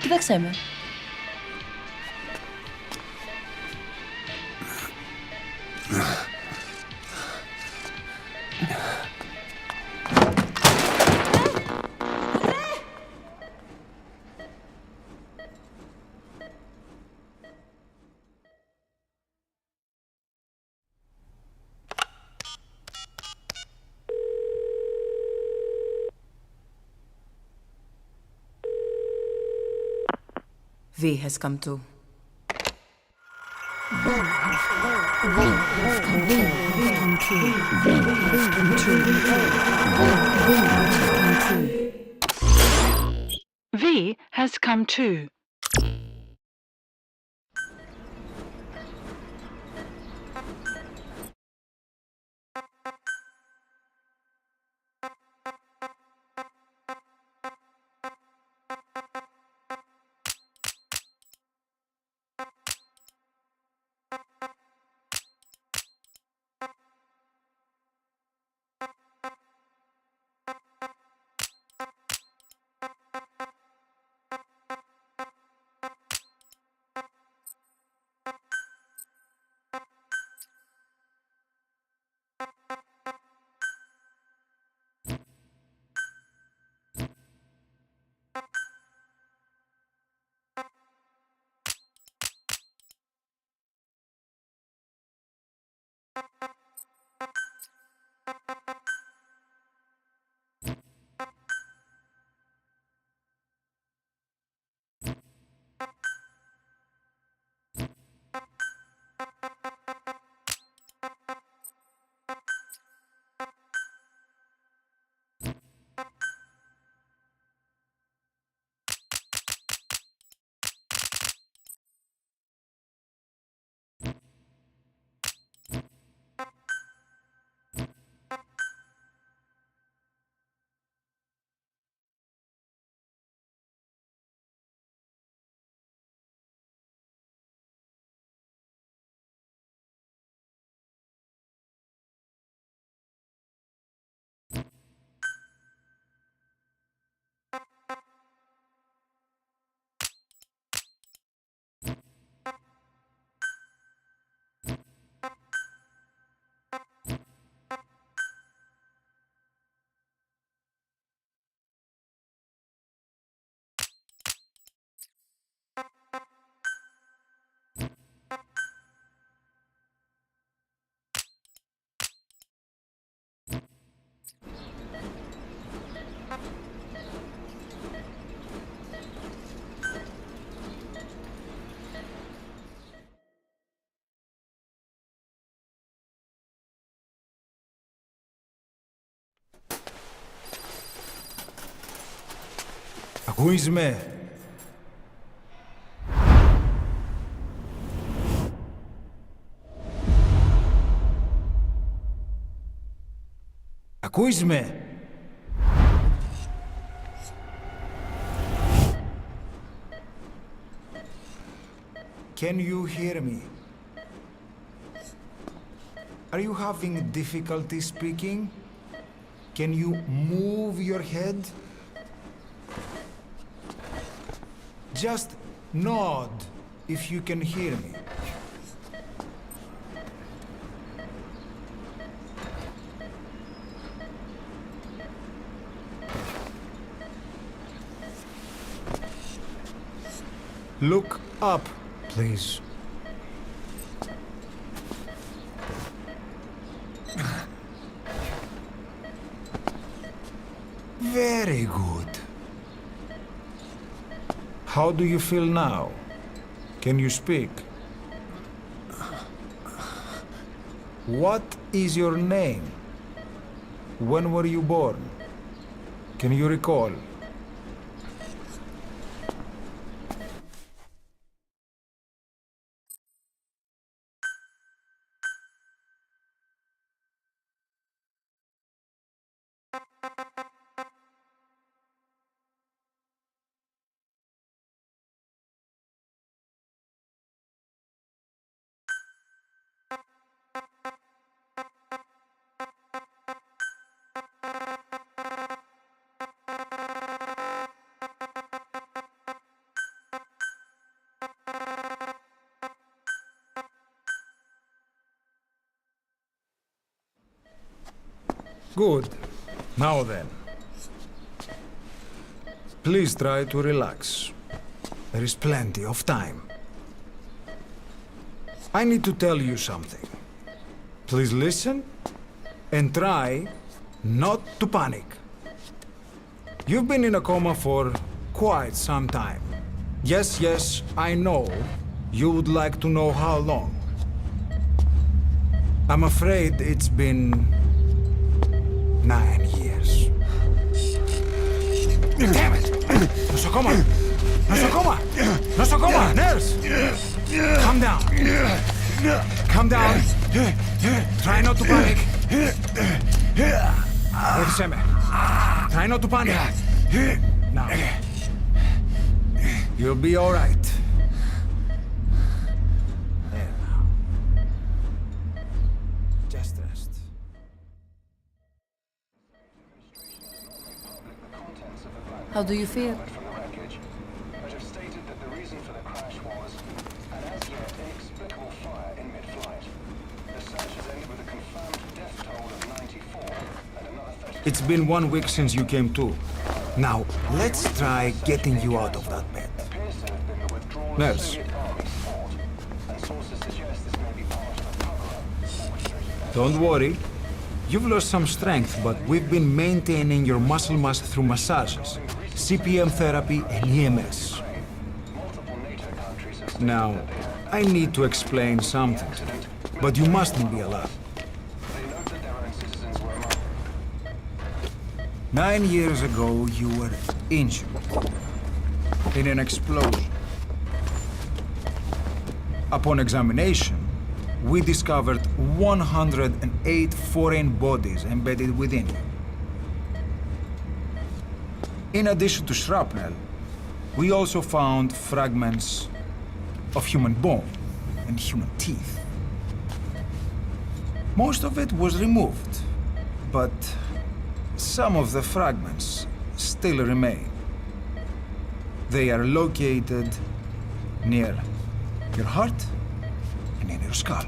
Κοίταξέ με. V has come to. V has come too. Ακούεις με? Ακούεις με? Can you hear me? Are you having difficulty speaking? Can you move your head? Just nod if you can hear me. Look up, please. Very good. How do you feel now? Can you speak? What is your name? When were you born? Can you recall? Good. Now then. Please try to relax. There is plenty of time. I need to tell you something. Please listen and try not to panic. You've been in a coma for quite some time. Yes, I know you would like to know how long. I'm afraid it's been 9 years. Damn it! Nosocoma! Nosocoma! Nosocoma! Nurse! Calm down. Calm down. Try not to panic. Εύσeme. Try not to panic. Now. You'll be all right. There now. Just rest. How do you feel? From the wreckage, but have stated that the reason for the crash was an as yet inexplicable fire in mid-flight. The search has ended with a confirmed death toll of 94 and another 30. It's been 1 week since you came to. Now, let's try getting you out of that bed. Appears to have been the withdrawal of Nurse. Soviet Army support, and sources suggest this may be part of a cover-up orchestrated. Don't worry. You've lost some strength, but we've been maintaining your muscle mass through massages, CPM therapy, and EMS. Multiple NATO countries have Now, I need to explain something, but you mustn't be alarmed. they note that their own citizens were among 9 years ago, you were injured in an explosion. Upon examination, we discovered 108 foreign bodies embedded within you. In addition to shrapnel, we also found fragments of human bone and human teeth. Most of it was removed, but some of the fragments still remain. They are located near your heart and in your skull.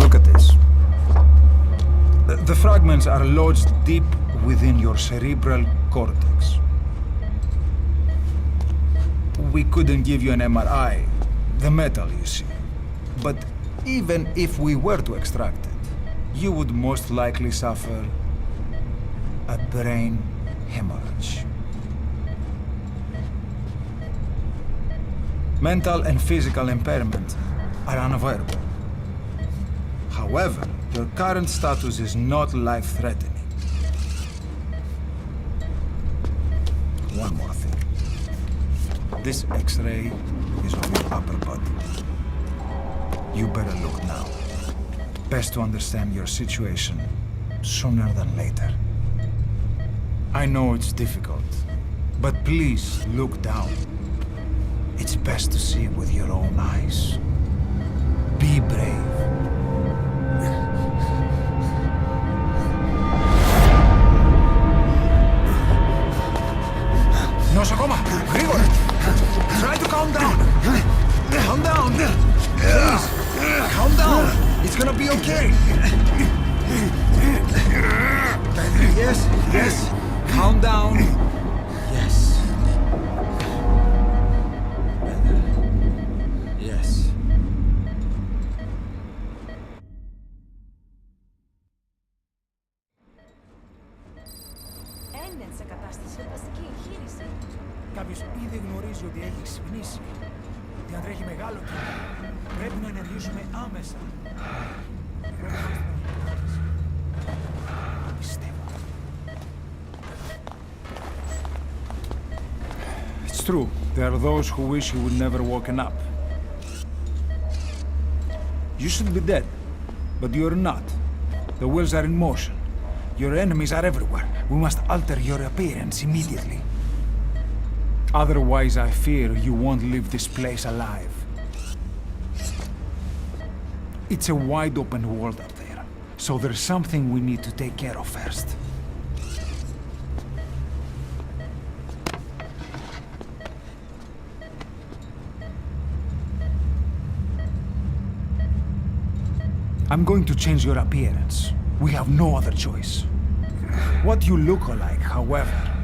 Look at this. The fragments are lodged deep within your cerebral cortex. We couldn't give you an MRI, the metal, you see. But even if we were to extract it, you would most likely suffer a brain hemorrhage. Mental and physical impairment are unavoidable. However, your current status is not life-threatening. One more thing. This X-ray is of your upper body. You better look now. Best to understand your situation sooner than later. I know it's difficult, but please look down. It's best to see with your own eyes. Be brave. Nosocoma! Grigor! Try to calm down! Calm down! Please! Calm down! It's gonna be okay! Yes! Calm down! Yes. Better. Yes. Ένιωθε σε κατάσταση ορκαστική εγχείρηση. Κάποιος ήδη γνωρίζει ότι έχει ξυπνήσει. Ότι αν τρέχει μεγάλο κύμα, πρέπει να ενεργήσουμε άμεσα. Πιστεύω. It's true. There are those who wish you would never woken up. You should be dead, but you're not. The wheels are in motion. Your enemies are everywhere. We must alter your appearance immediately. Otherwise, I fear you won't leave this place alive. It's a wide open world up there, so there's something we need to take care of first. I'm going to change your appearance. We have no other choice. What you look like, however...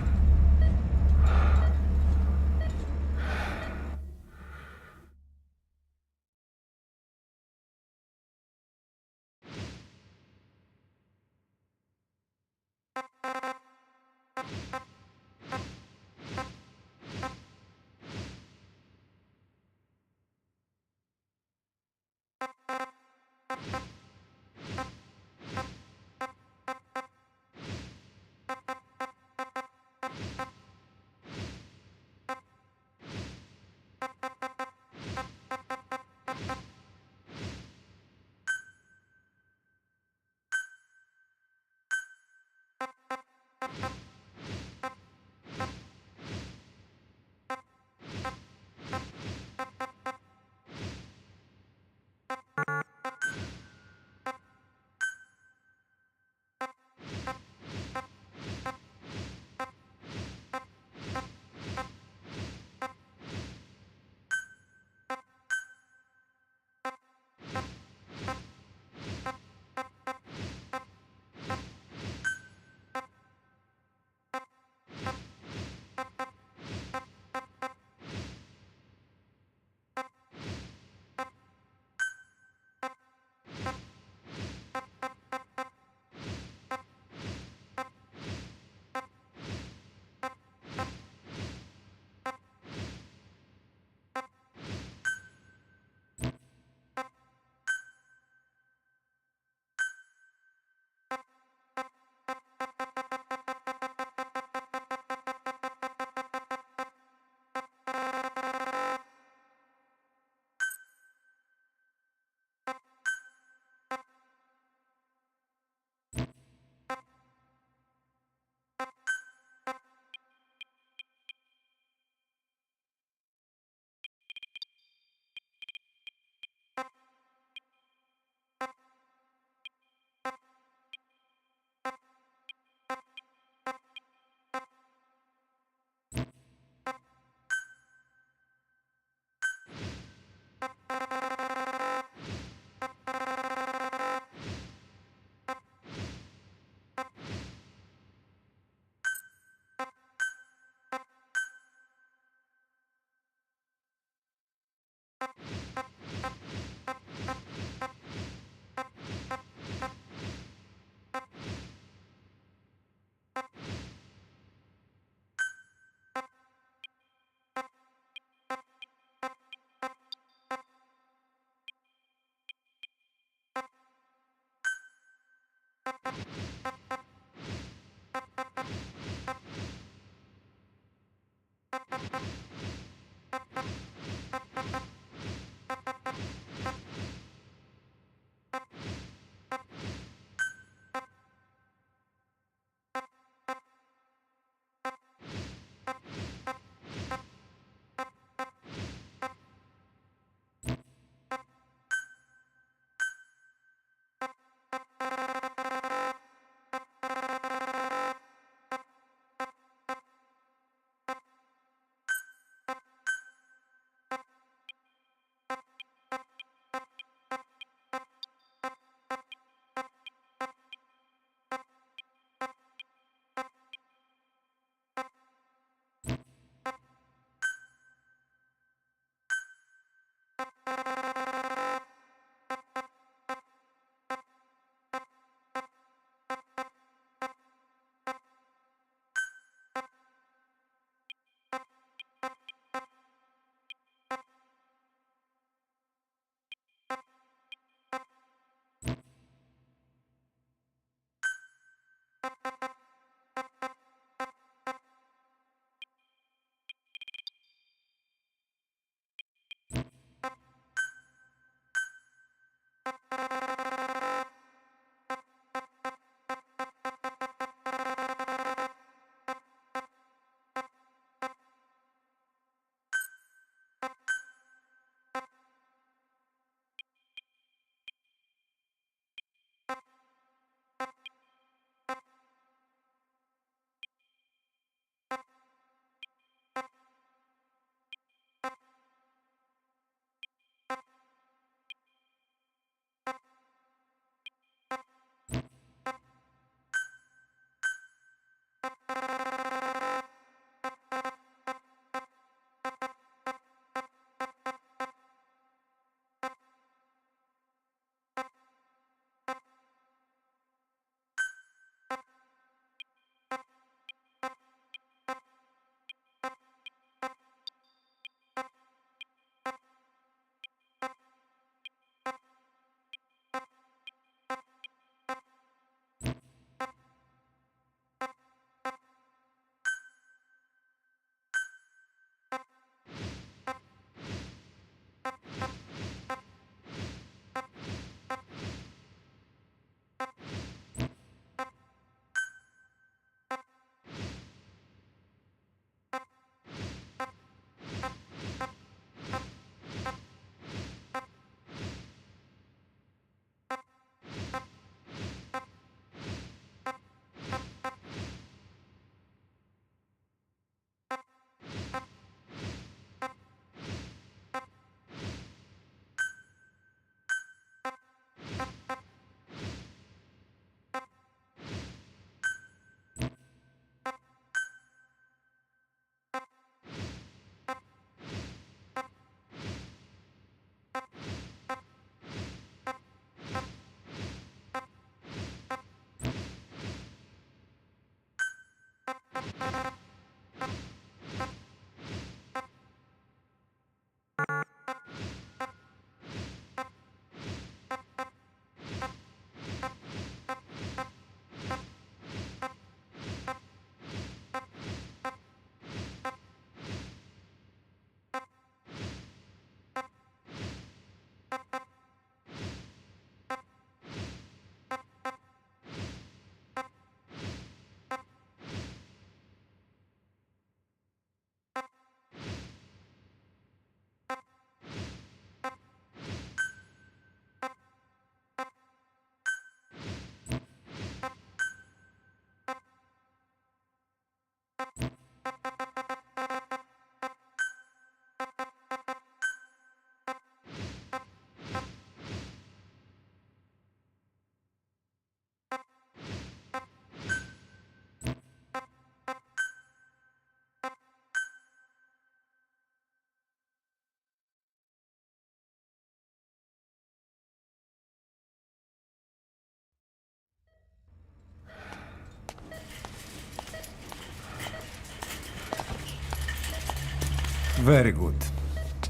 Very good.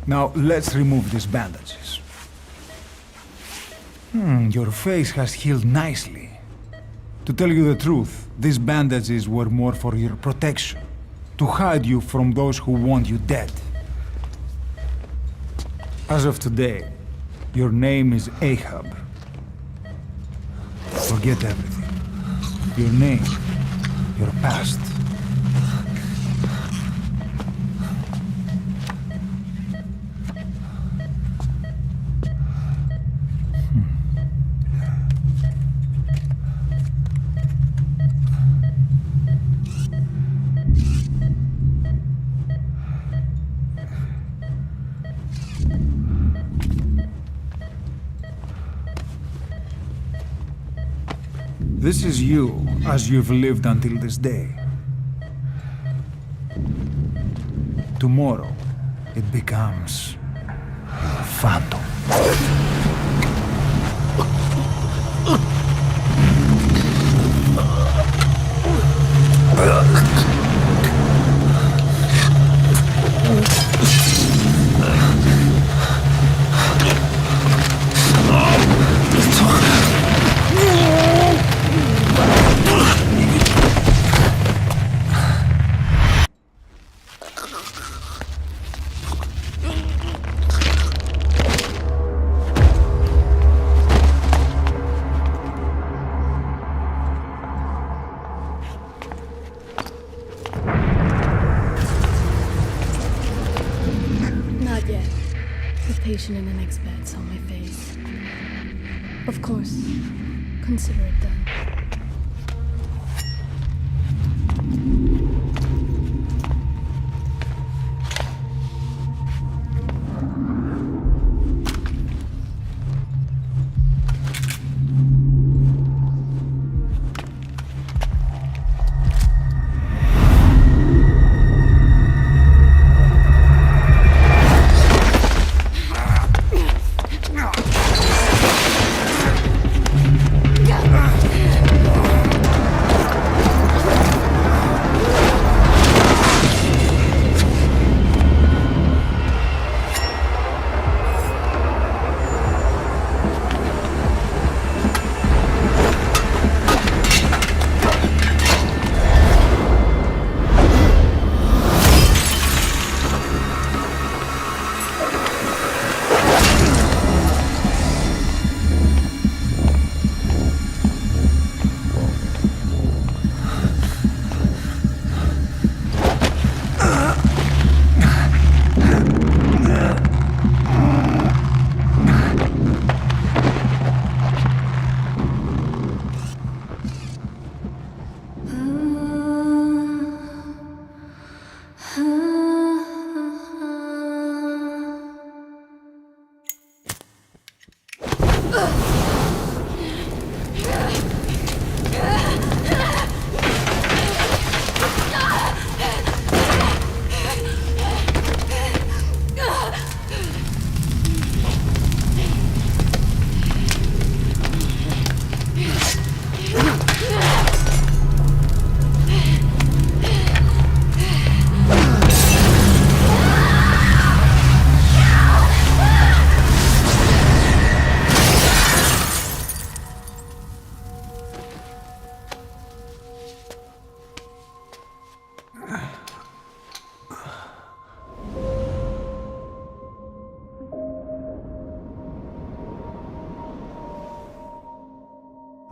Now, let's remove these bandages. Your face has healed nicely. To tell you the truth, these bandages were more for your protection, to hide you from those who want you dead. As of today, your name is Ahab. Forget everything. Your name, your past. This is you, as you've lived until this day. Tomorrow, it becomes a phantom. Not yet. The patient in the next bed saw my face. Of course. Consider it done.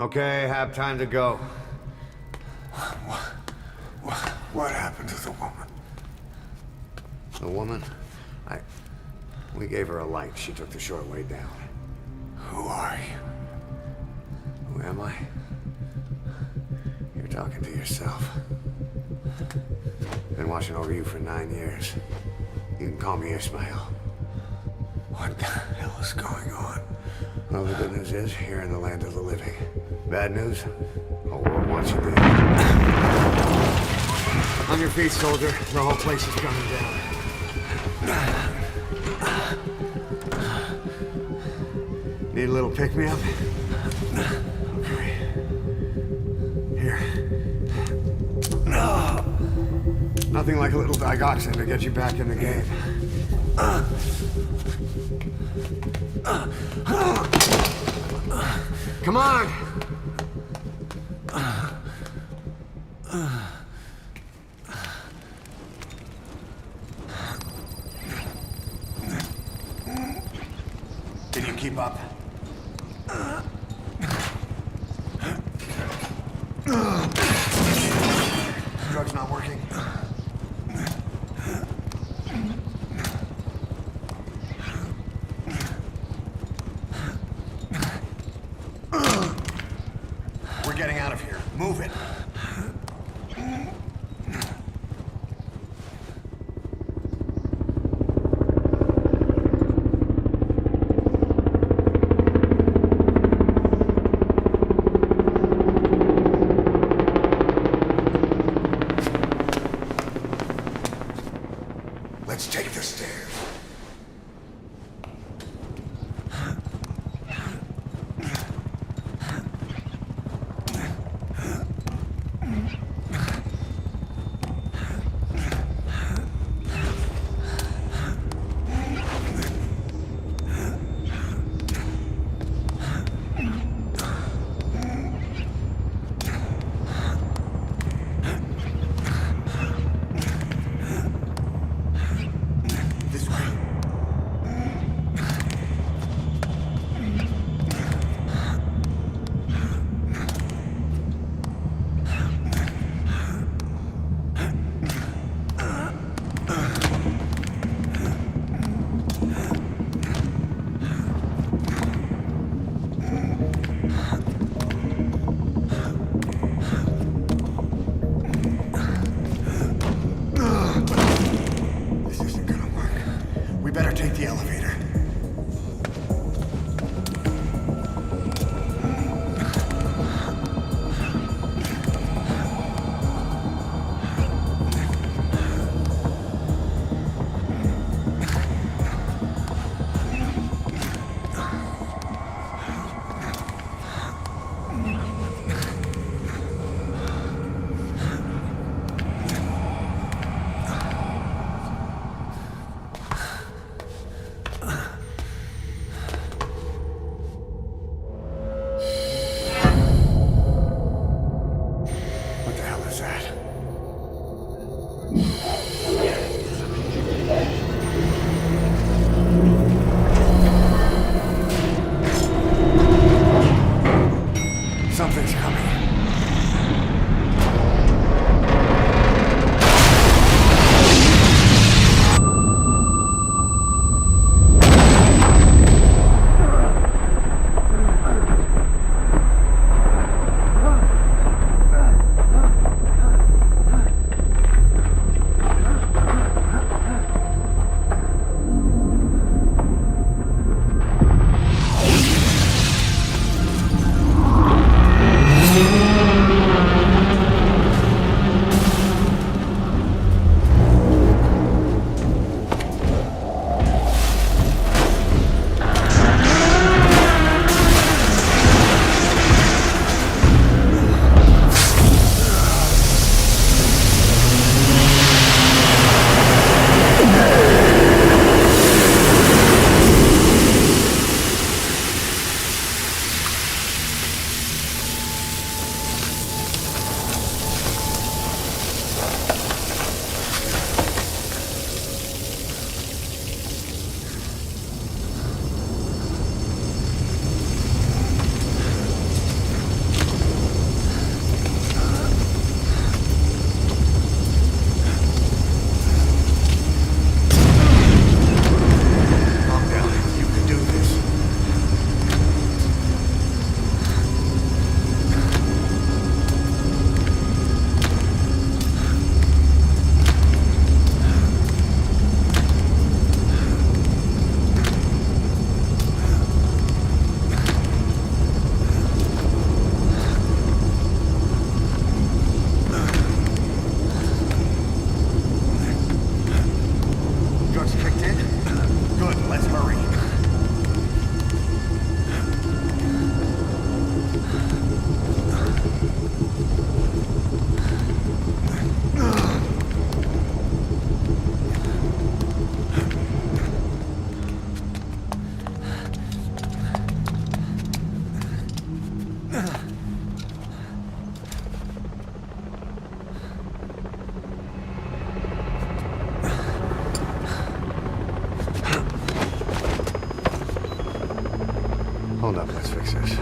Okay, have time to go. What happened to the woman? The woman? We gave her a light. She took the short way down. Who are you? Who am I? You're talking to yourself. Been watching over you for 9 years. You can call me Ishmael. What the hell is going on? Well, the good news is, you're in the land of the living. Bad news? The whole world wants you dead. On your feet, soldier. The whole place is coming down. Need a little pick-me-up? Okay. Here. Nothing like a little digoxin to get you back in the game. Come on! Can you keep up? Drug's not working. We're getting out of here. Move it. Let's take the stairs. Hold up, let's fix this.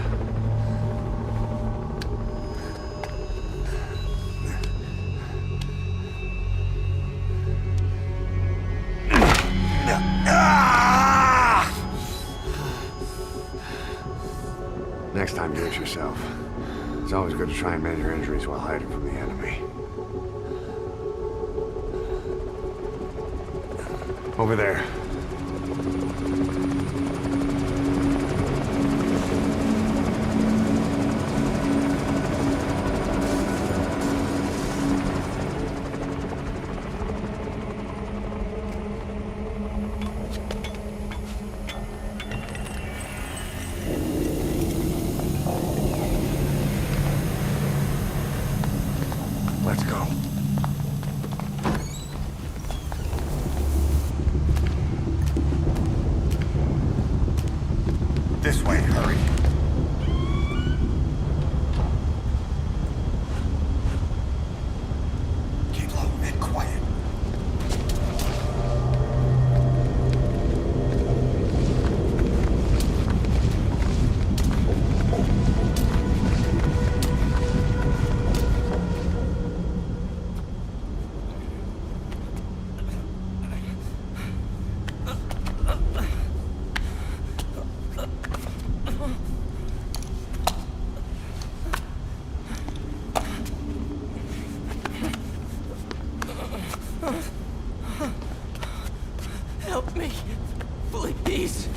Next time, do it yourself. It's always good to try and mend your injuries while hiding from the enemy. Over there. Let's go. This way, hurry. Keep low and quiet. Help me, please.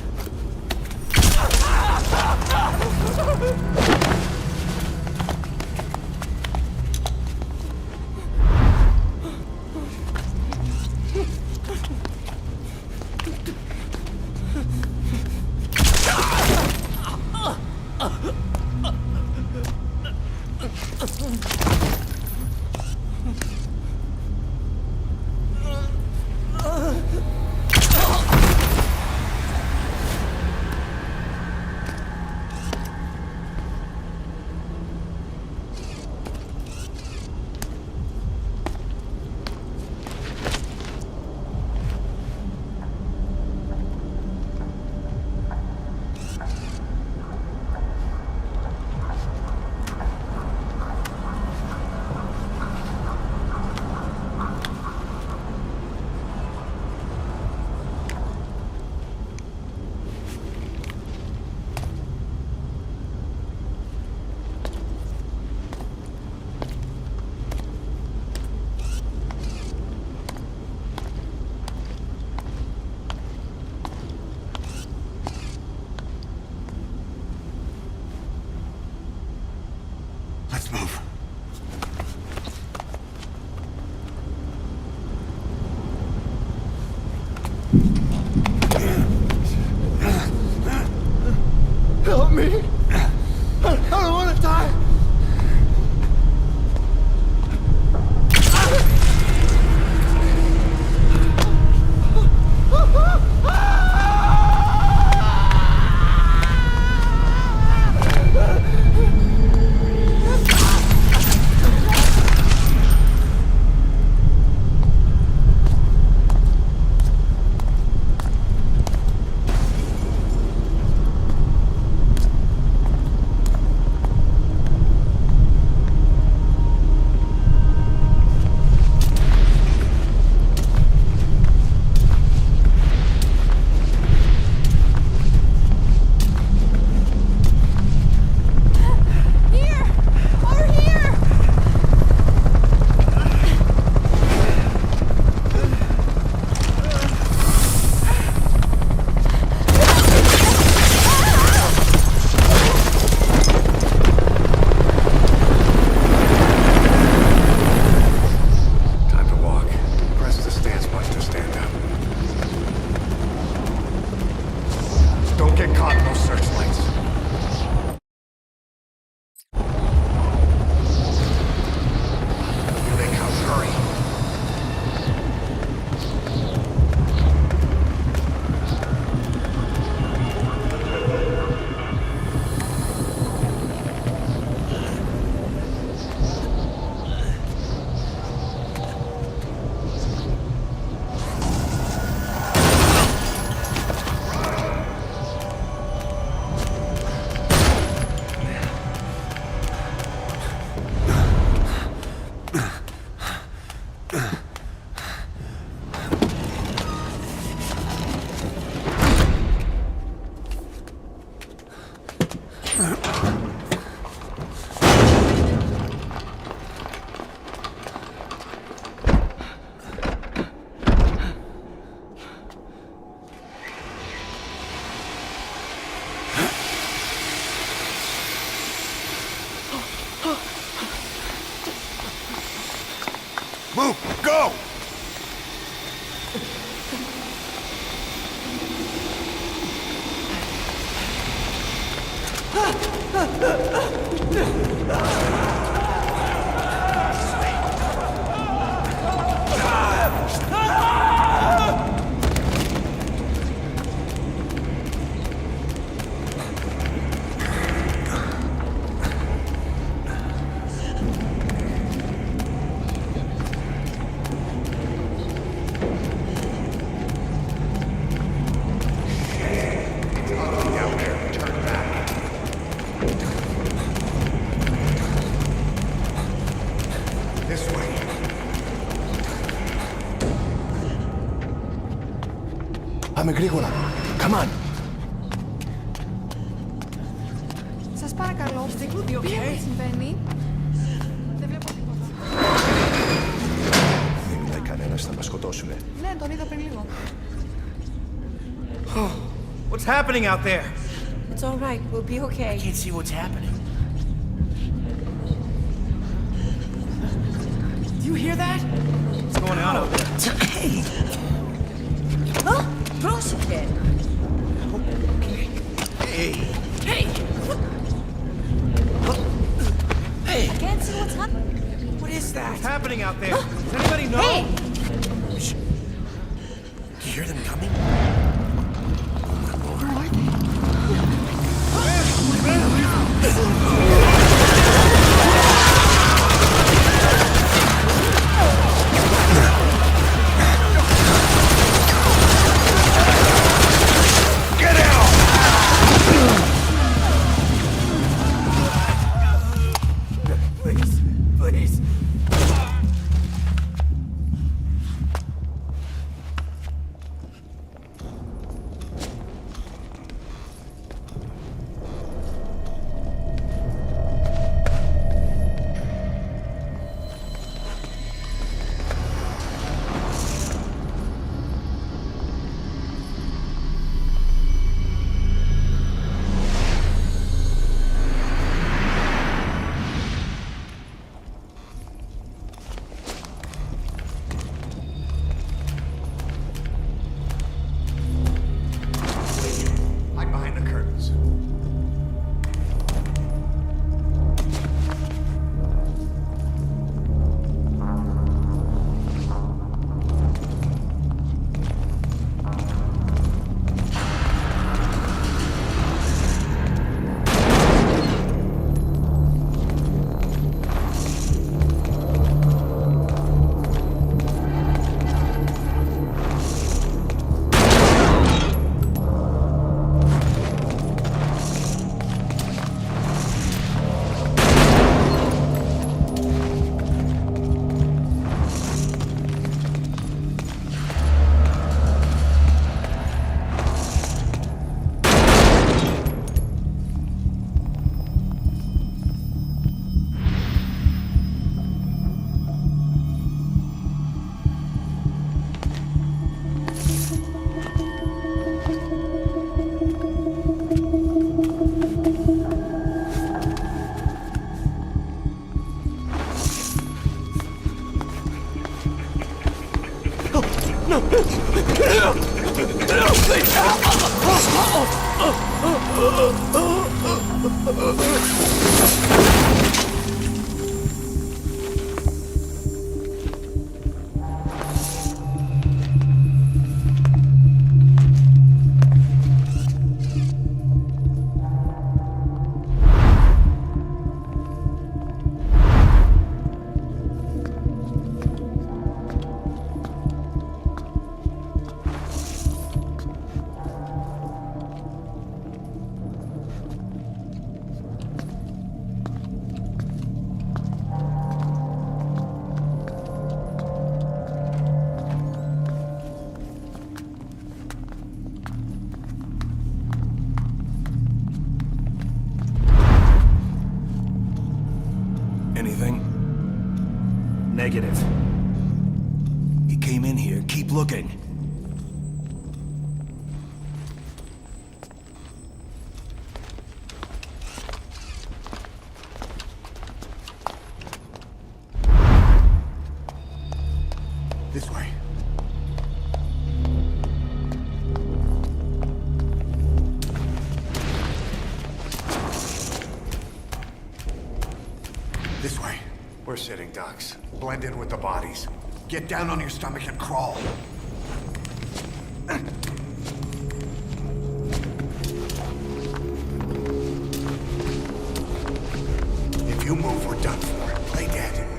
Let's move. Help me! I don't want to die! Move! Go! This way. Πάμε γρήγορα. Come on. Σας παρακαλώ, τι συμβαίνει. Δεν βλέπω τίποτα. Δεν μιλάει κανένας, θα μας σκοτώσουνε. Ναι, τον είδα πριν λίγο. What's happening out there? It's all right. We'll be okay. Can't see what's happening. Do you hear that? What's going on out there? Hey! Πρόσεχε! Hey! Hey! Hey! I can't see what's happening. What is that? What's happening out there? Does anybody know? Hey! Do you hear them coming? Please, please. Hide behind the curtains. anything? Negative. He came in here. Keep looking. This way. This way. We're sitting ducks. Blend in with the bodies. Get down on your stomach and crawl. If you move, we're done for. Play dead.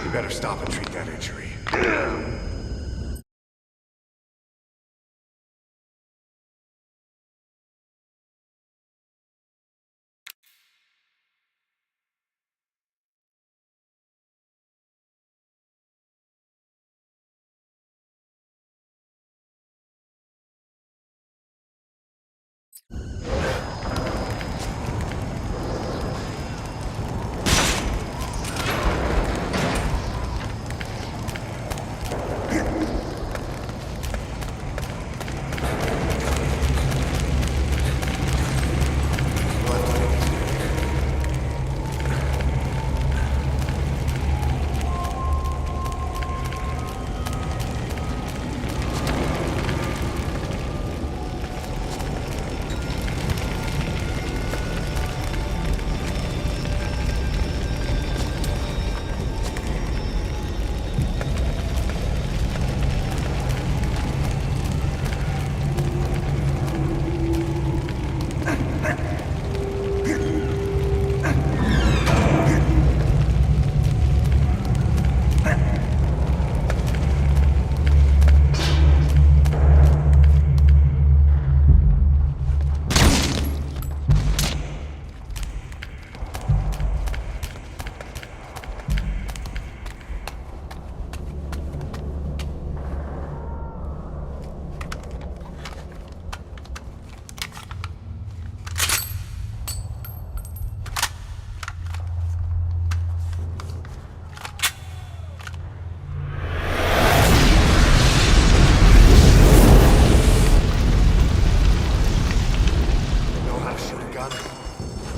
You better stop and treat that injury.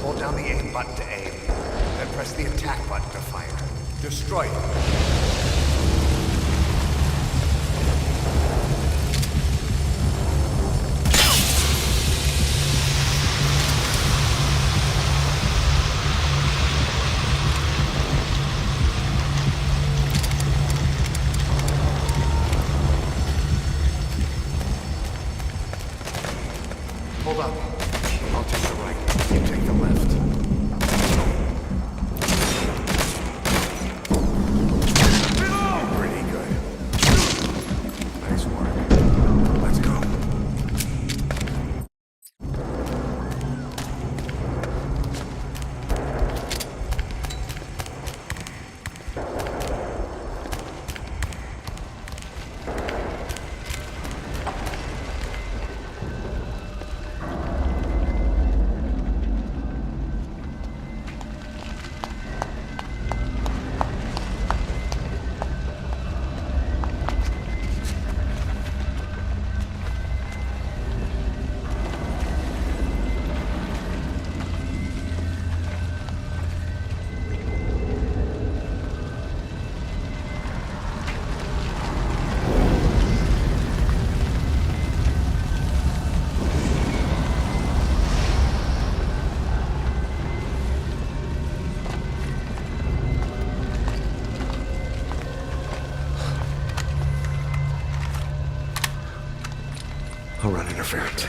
Hold down the aim button to aim, then press the attack button to fire. Destroy it. Hold up. I'll take the right. You take the left. Pretty good. Nice work. Let's go. I'll run interference.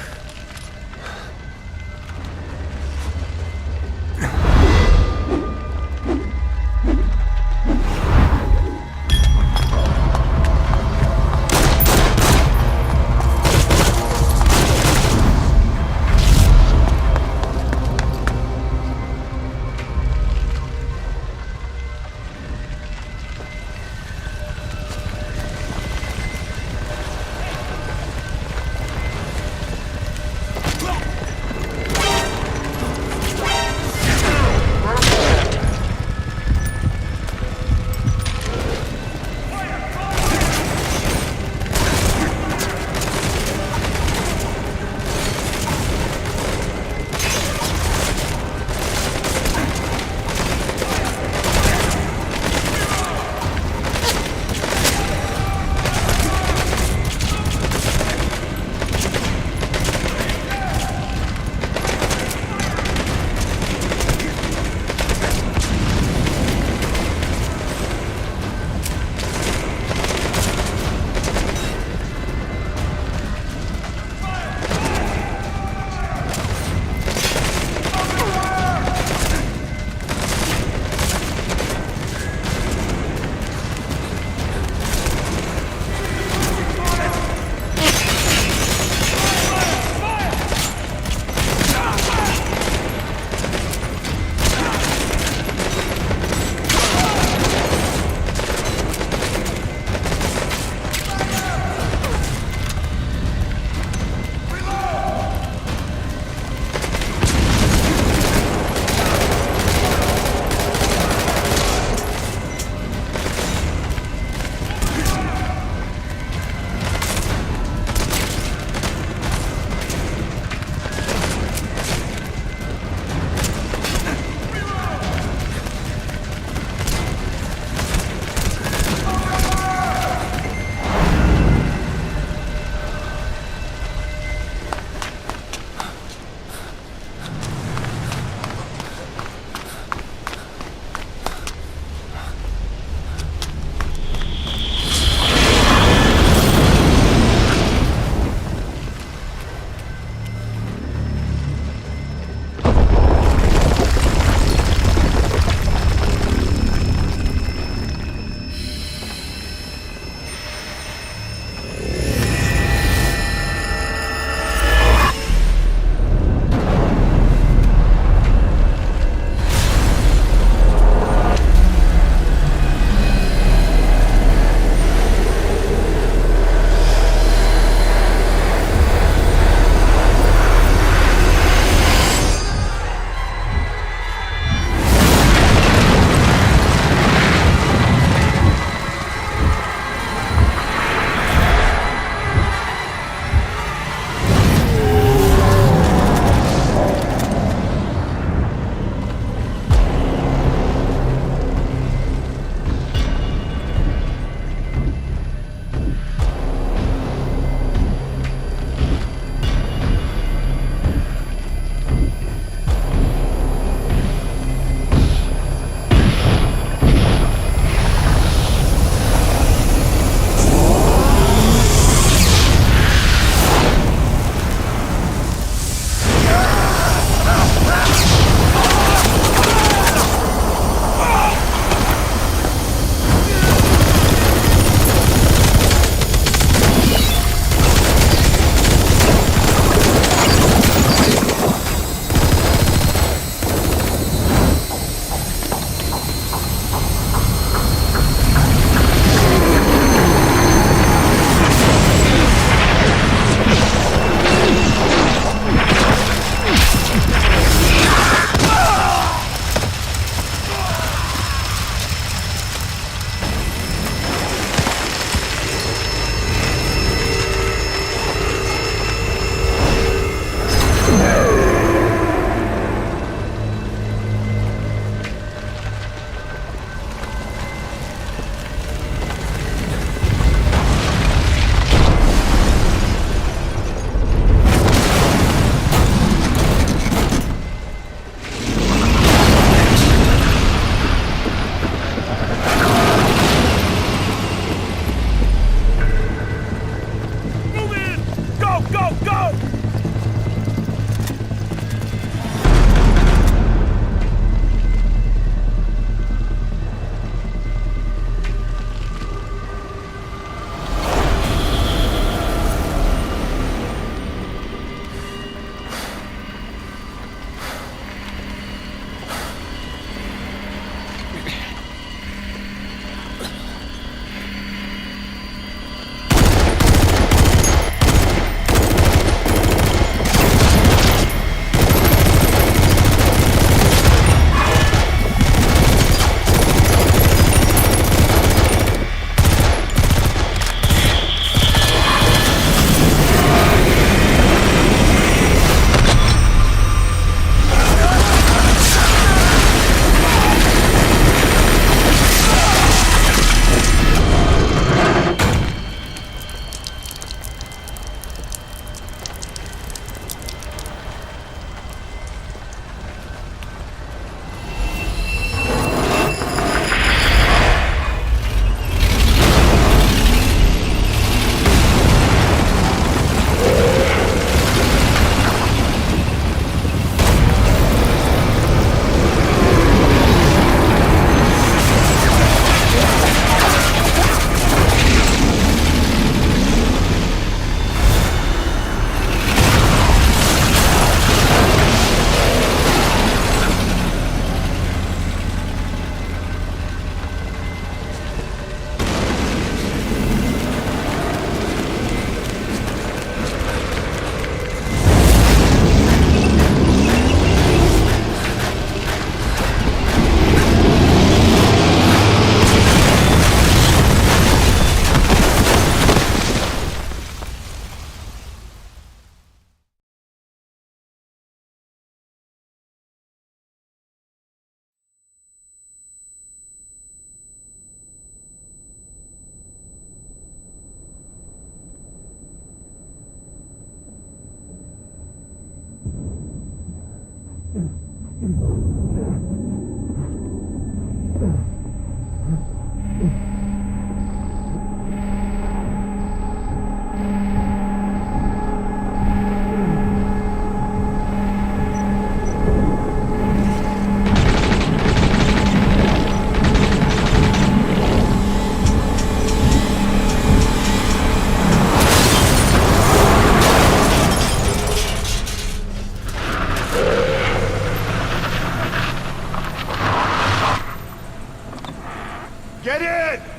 Get in!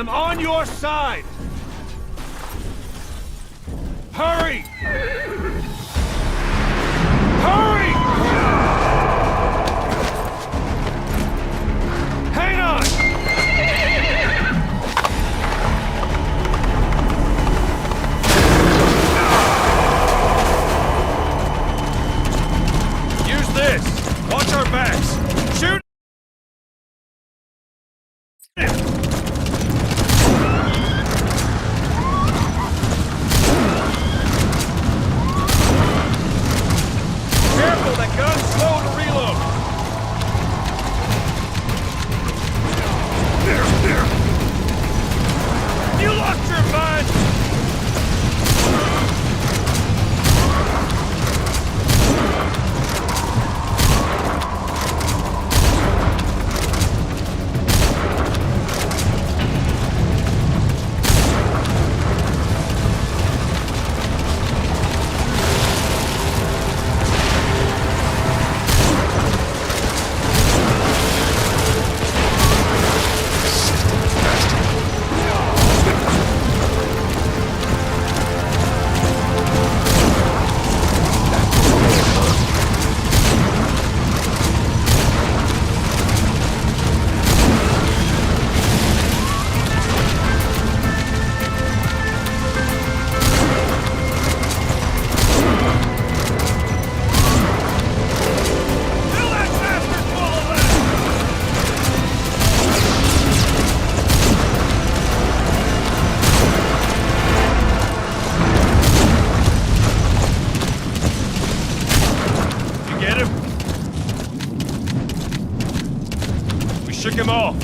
I'm on your side! Hurry! Hurry! Hang on! Use this! Watch our backs! Shoot! him off!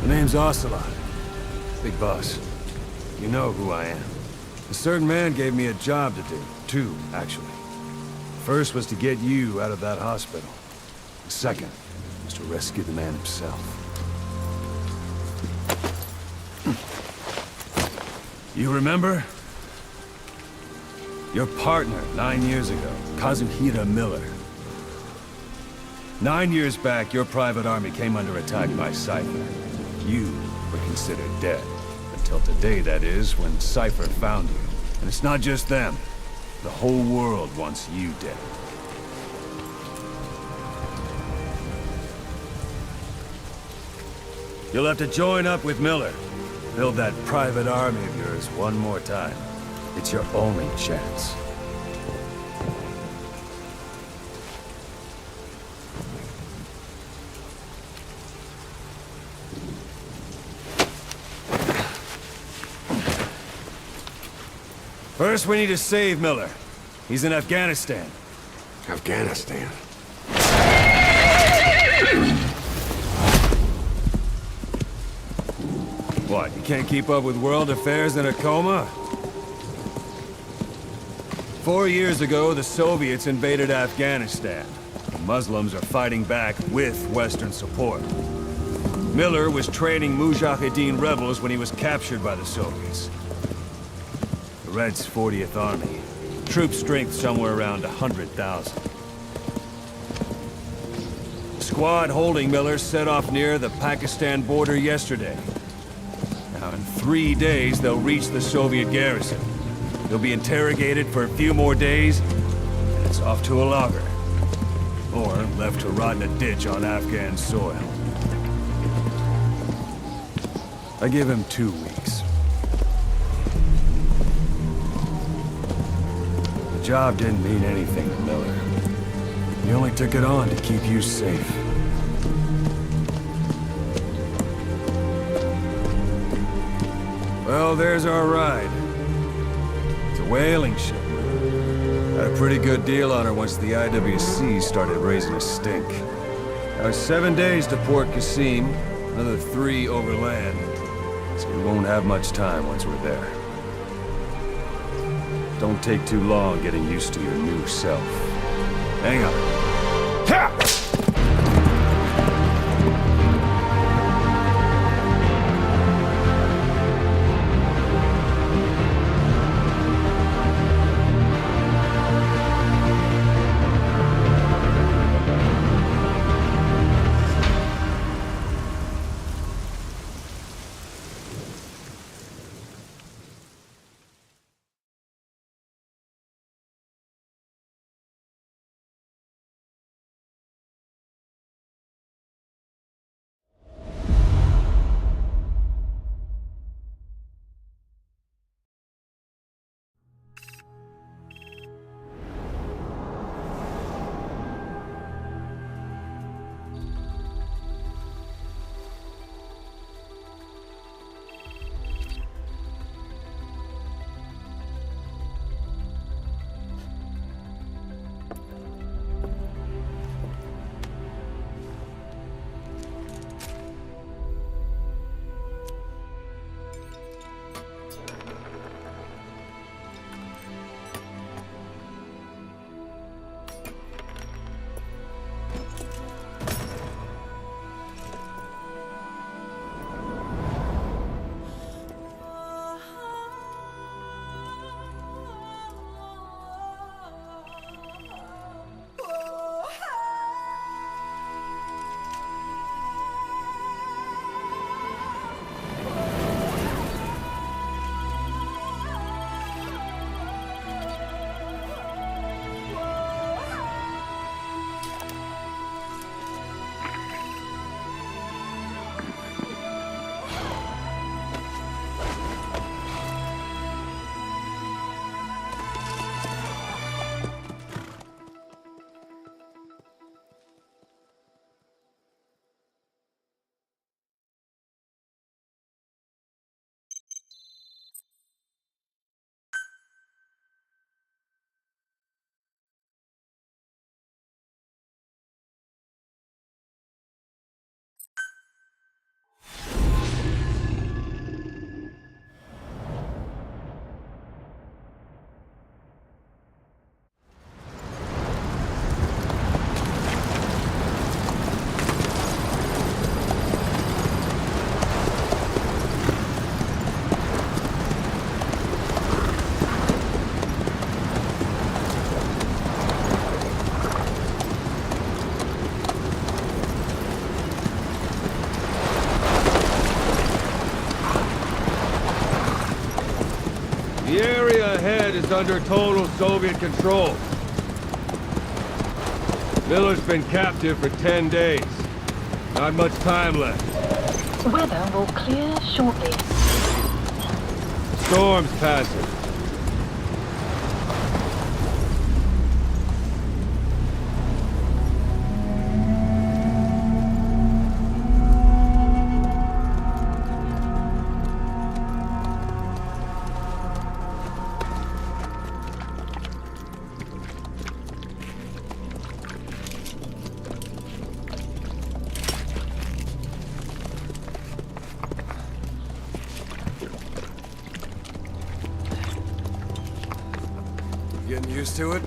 Name's Ocelot. Big boss. You know who I am. A certain man gave me a job to do. Two, actually. First was to get you out of that hospital. The second was to rescue the man himself. You remember? Your partner 9 years ago, Kazuhira Miller. 9 years back, your private army came under attack by Cypher. You were considered dead. Until today, that is, when Cypher found you. And it's not just them. The whole world wants you dead. You'll have to join up with Miller. Build that private army of yours one more time. It's your only chance. First, we need to save Miller. He's in Afghanistan. Afghanistan? What, you can't keep up with world affairs in a coma? 4 years ago, the Soviets invaded Afghanistan. The Muslims are fighting back with Western support. Miller was training Mujahideen rebels when he was captured by the Soviets. The Reds' 40th Army. Troop strength somewhere around 100,000. The squad holding Miller set off near the Pakistan border yesterday. Now, in 3 days, they'll reach the Soviet garrison. He'll be interrogated for a few more days, and it's off to a lager. Or left to rot in a ditch on Afghan soil. I give him 2 weeks. The job didn't mean anything to Miller. He only took it on to keep you safe. Well, there's our ride. It's a whaling ship. Had a pretty good deal on her once the IWC started raising a stink. Now 7 days to Port Qasim, another 3 overland. So we won't have much time once we're there. Don't take too long getting used to your new self. Hang on. Ha! The area ahead is under total Soviet control. Miller's been captive for 10 days. Not much time left. Weather will clear shortly. Storm's passing. Getting used to it?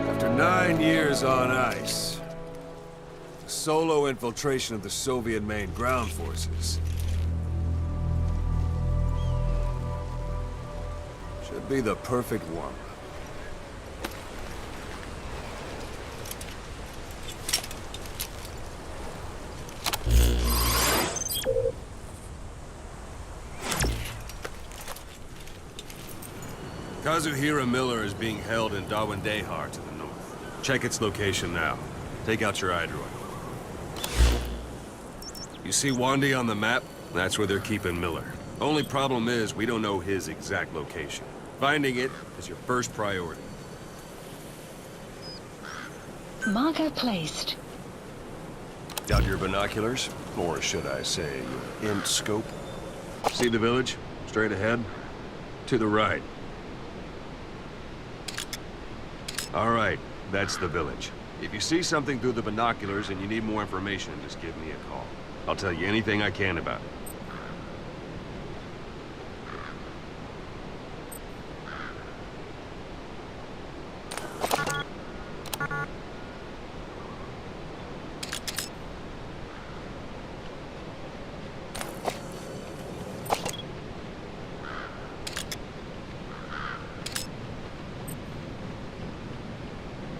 After 9 years on ice, the solo infiltration of the Soviet main ground forces should be the perfect warm-up. Kazuhira Miller is being held in Dawandehar to the north. Check its location now. Take out your eye droid. You see Wandy on the map? That's where they're keeping Miller. Only problem is, we don't know his exact location. Finding it is your first priority. Marker placed. Got your binoculars? Or should I say, your int scope? See the village? Straight ahead? To the right. All right, that's the village. If you see something through the binoculars and you need more information, just give me a call. I'll tell you anything I can about it.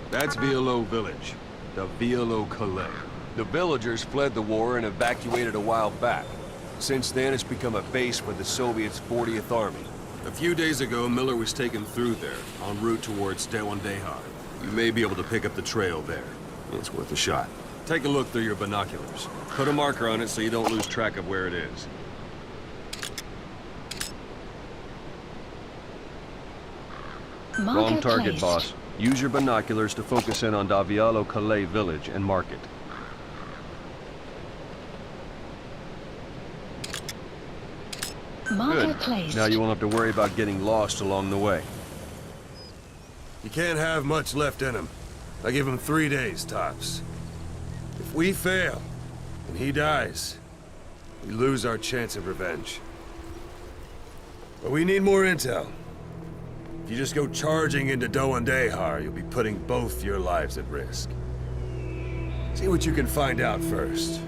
That's Violo Village, the Violo Calais. The villagers fled the war and evacuated a while back. Since then, it's become a base for the Soviets' 40th Army. A few days ago, Miller was taken through there, en route towards Dewandehar. You may be able to pick up the trail there. It's worth a shot. Take a look through your binoculars. Put a marker on it so you don't lose track of where it is. Marker Wrong target, placed. boss. Use your binoculars to focus in on Davialo Calais village and mark it. Marker Good. placed. Now you won't have to worry about getting lost along the way. You can't have much left in him. I give him 3 days, tops. If we fail, and he dies, we lose our chance of revenge. But we need more intel. If you just go charging into Dewandehar, you'll be putting both your lives at risk. See what you can find out first.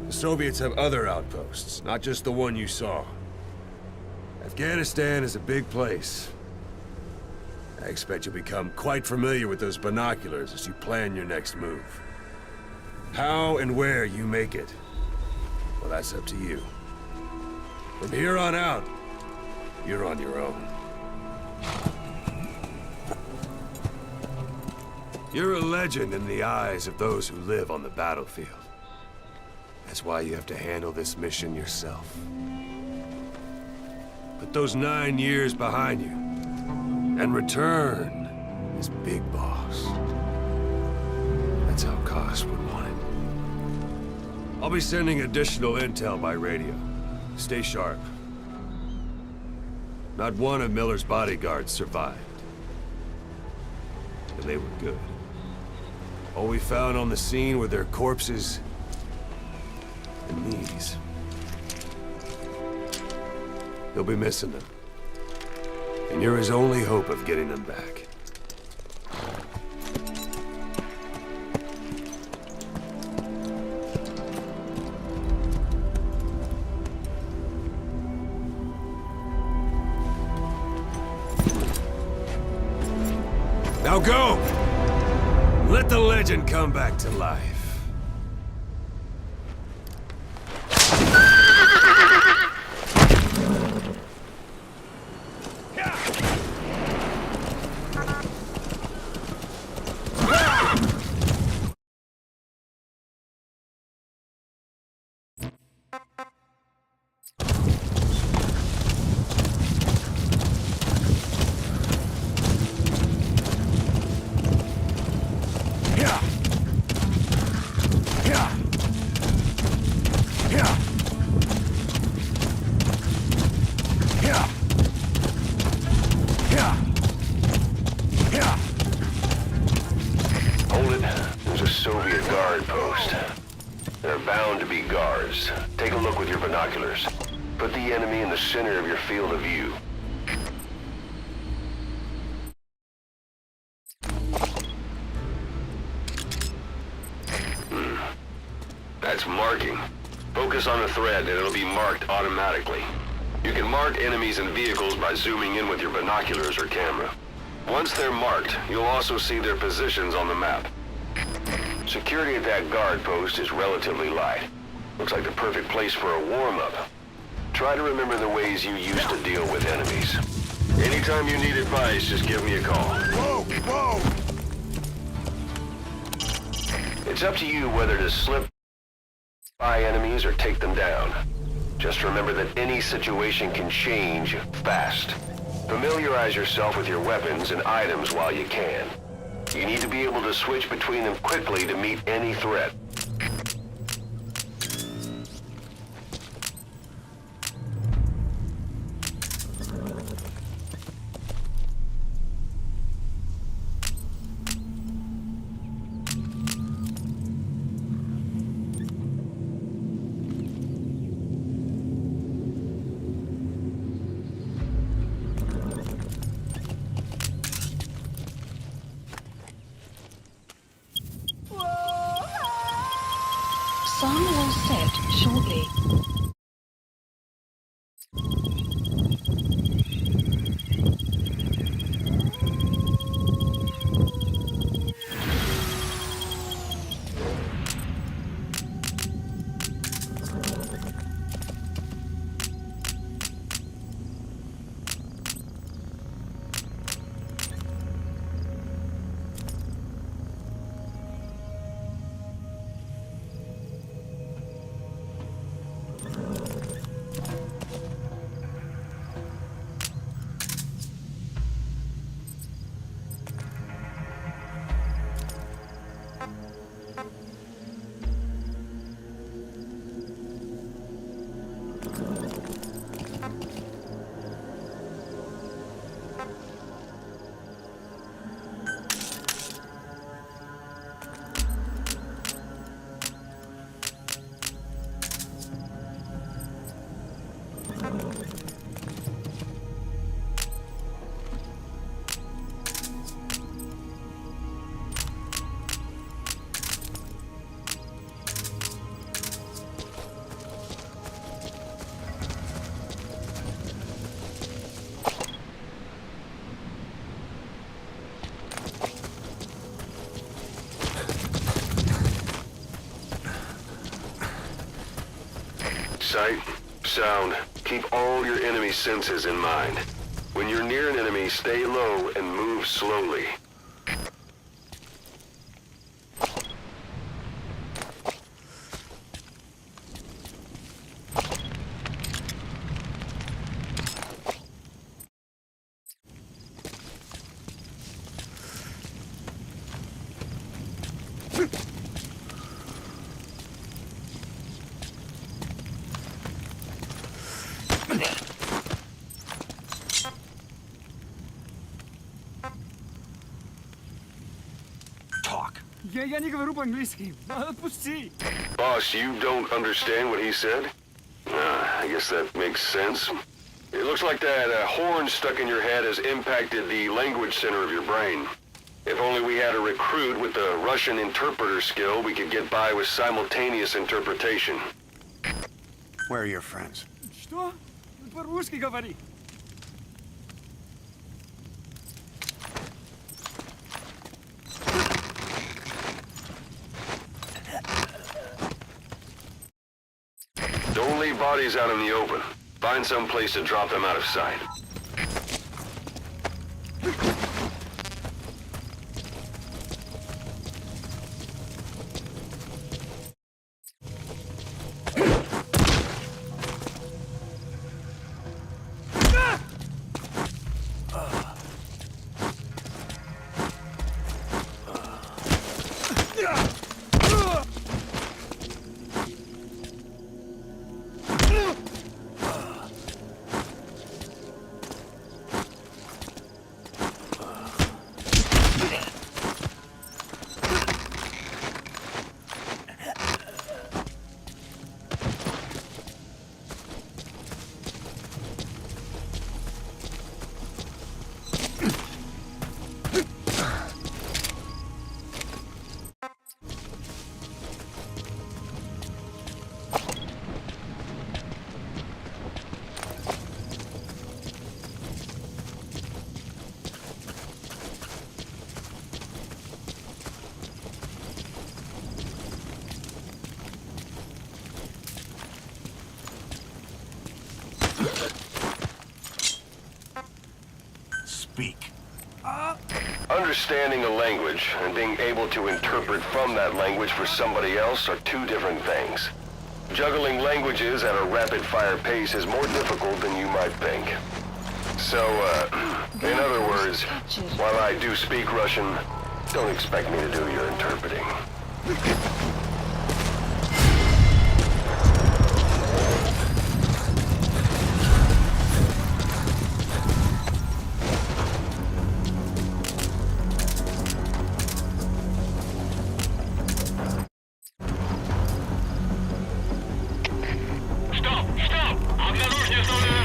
The Soviets have other outposts, not just the one you saw. Afghanistan is a big place. I expect you'll become quite familiar with those binoculars as you plan your next move. How and where you make it, well, that's up to you. From here on out, you're on your own. You're a legend in the eyes of those who live on the battlefield. That's why you have to handle this mission yourself. Put those 9 years behind you, and return as Big Boss. That's how Koss would want it. I'll be sending additional intel by radio. Stay sharp. Not one of Miller's bodyguards survived. And they were good. All we found on the scene were their corpses and knees. They'll be missing them. And you're his only hope of getting them back. Now go! Let the legend come back to life. Hold it. There's a Soviet guard post. There are bound to be guards. Take a look with your binoculars. Put the enemy in the center of your field of view. That's marking. Focus on the thread and it'll be marked automatically. You can mark enemies and vehicles by zooming in with your binoculars or camera. Once they're marked, you'll also see their positions on the map. Security at that guard post is relatively light. Looks like the perfect place for a warm-up. Try to remember the ways you used to deal with enemies. Anytime you need advice, just give me a call. Whoa! Whoa! It's up to you whether to slip by enemies or take them down. Just remember that any situation can change fast. Familiarize yourself with your weapons and items while you can. You need to be able to switch between them quickly to meet any threat. Sun will set shortly. Sight, sound, keep all your enemy senses in mind. When you're near an enemy, stay low and move slowly. Я не говорю по-английски. Отпусти. Boss, you don't understand what he said? I guess that makes sense. It looks like that horn stuck in your head has impacted the language center of your brain. If only we had a recruit with the Russian interpreter skill, we could get by with simultaneous interpretation. Where are your friends? Что? По-русски говори. Don't leave bodies out in the open. Find some place to drop them out of sight. Understanding a language and being able to interpret from that language for somebody else are two different things. Juggling languages at a rapid-fire pace is more difficult than you might think. So, in other words, while I do speak Russian, don't expect me to do your interpreting.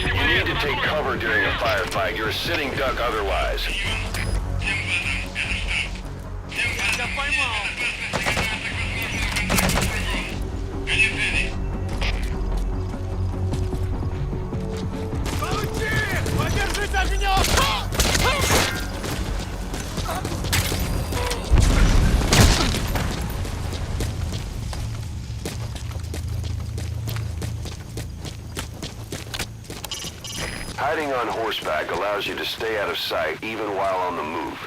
You need to take cover during a firefight. You're a sitting duck otherwise. Hiding on horseback allows you to stay out of sight even while on the move.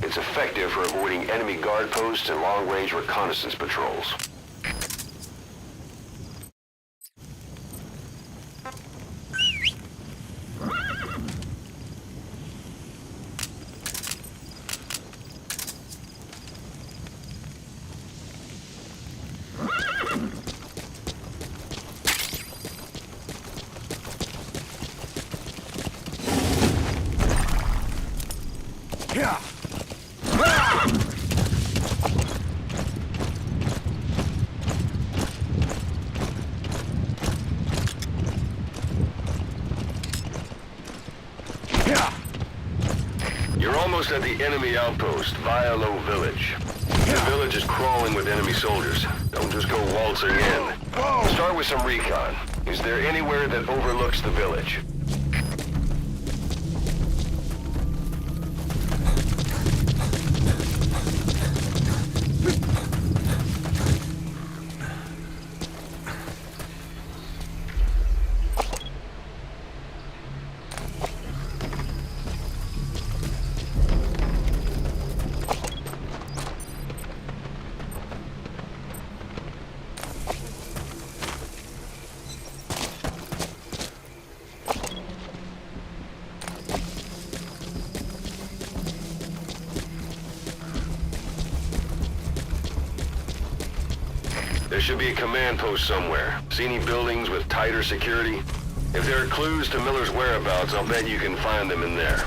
It's effective for avoiding enemy guard posts and long-range reconnaissance patrols. You're almost at the enemy outpost, Vialo Village. The village is crawling with enemy soldiers. Don't just go waltzing in. Start with some recon. Is there anywhere that overlooks the village? There should be a command post somewhere. See any buildings with tighter security? If there are clues to Miller's whereabouts, I'll bet you can find them in there.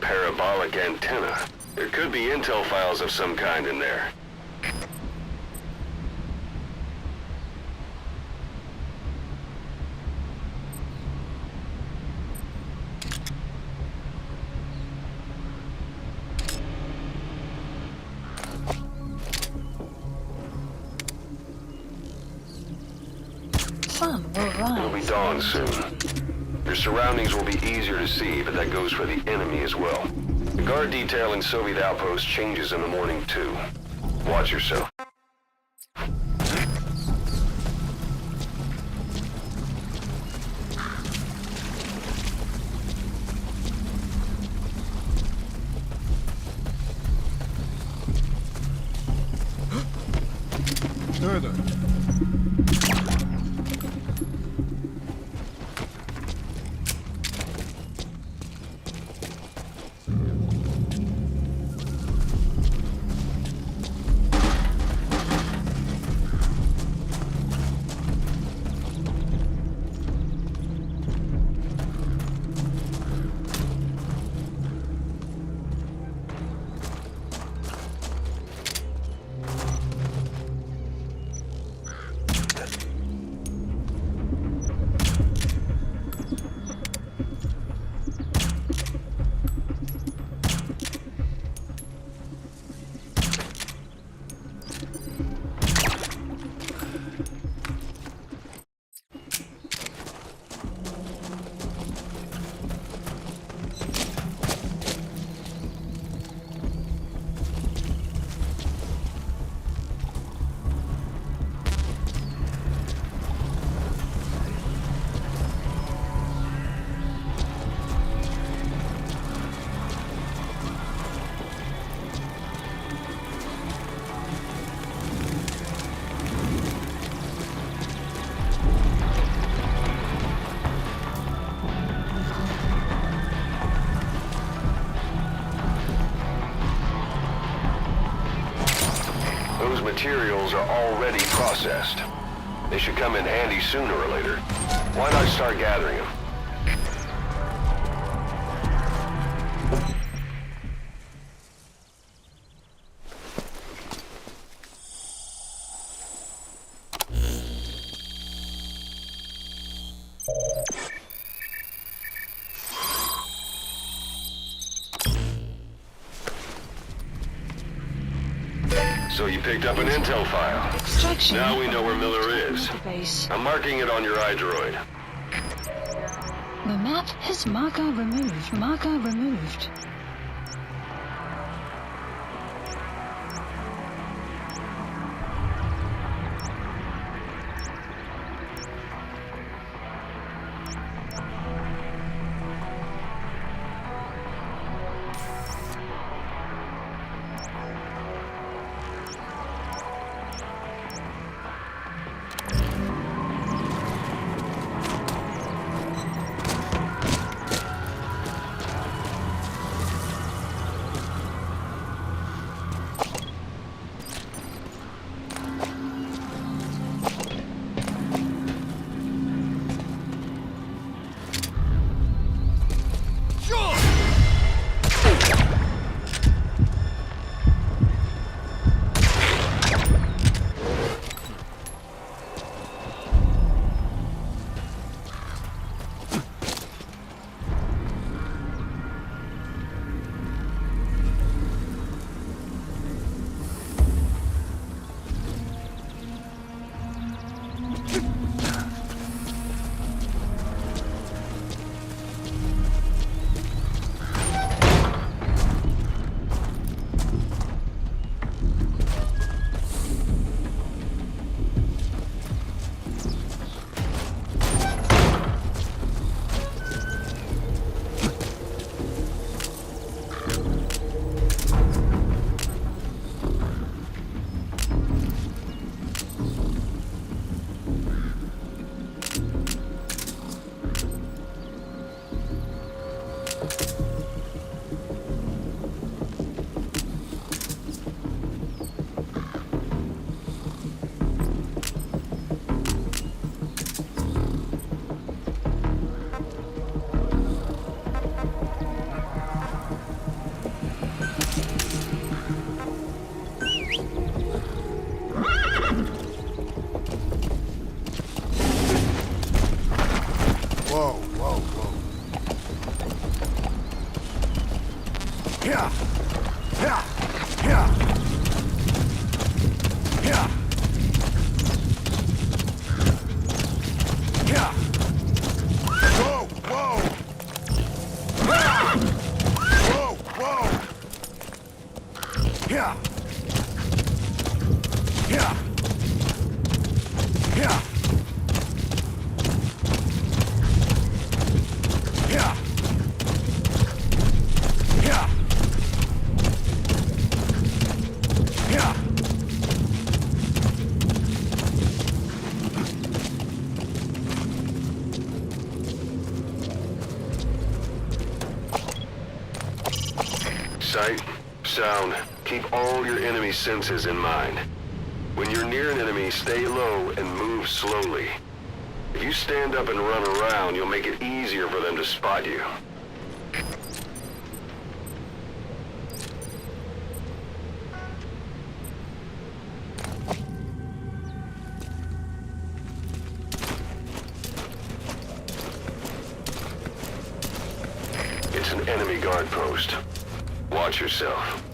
Parabolic antenna. There could be intel files of some kind in there. It'll be dawn soon. Your surroundings will be easier to see, but that goes for the enemy as well. The guard detail in Soviet outposts changes in the morning, too. Watch yourself. Further. materials are already processed. They should come in handy sooner or later. Why not start gathering them? So you picked up an intel file. Extraction. Now we know where Miller is. Base. I'm marking it on your iDroid. The map has marker removed. Marker removed. Sight, sound, keep all your enemy senses in mind. When you're near an enemy, stay low and move slowly. If you stand up and run around, you'll make it easier for them to spot you. It's an enemy guard post. Watch yourself.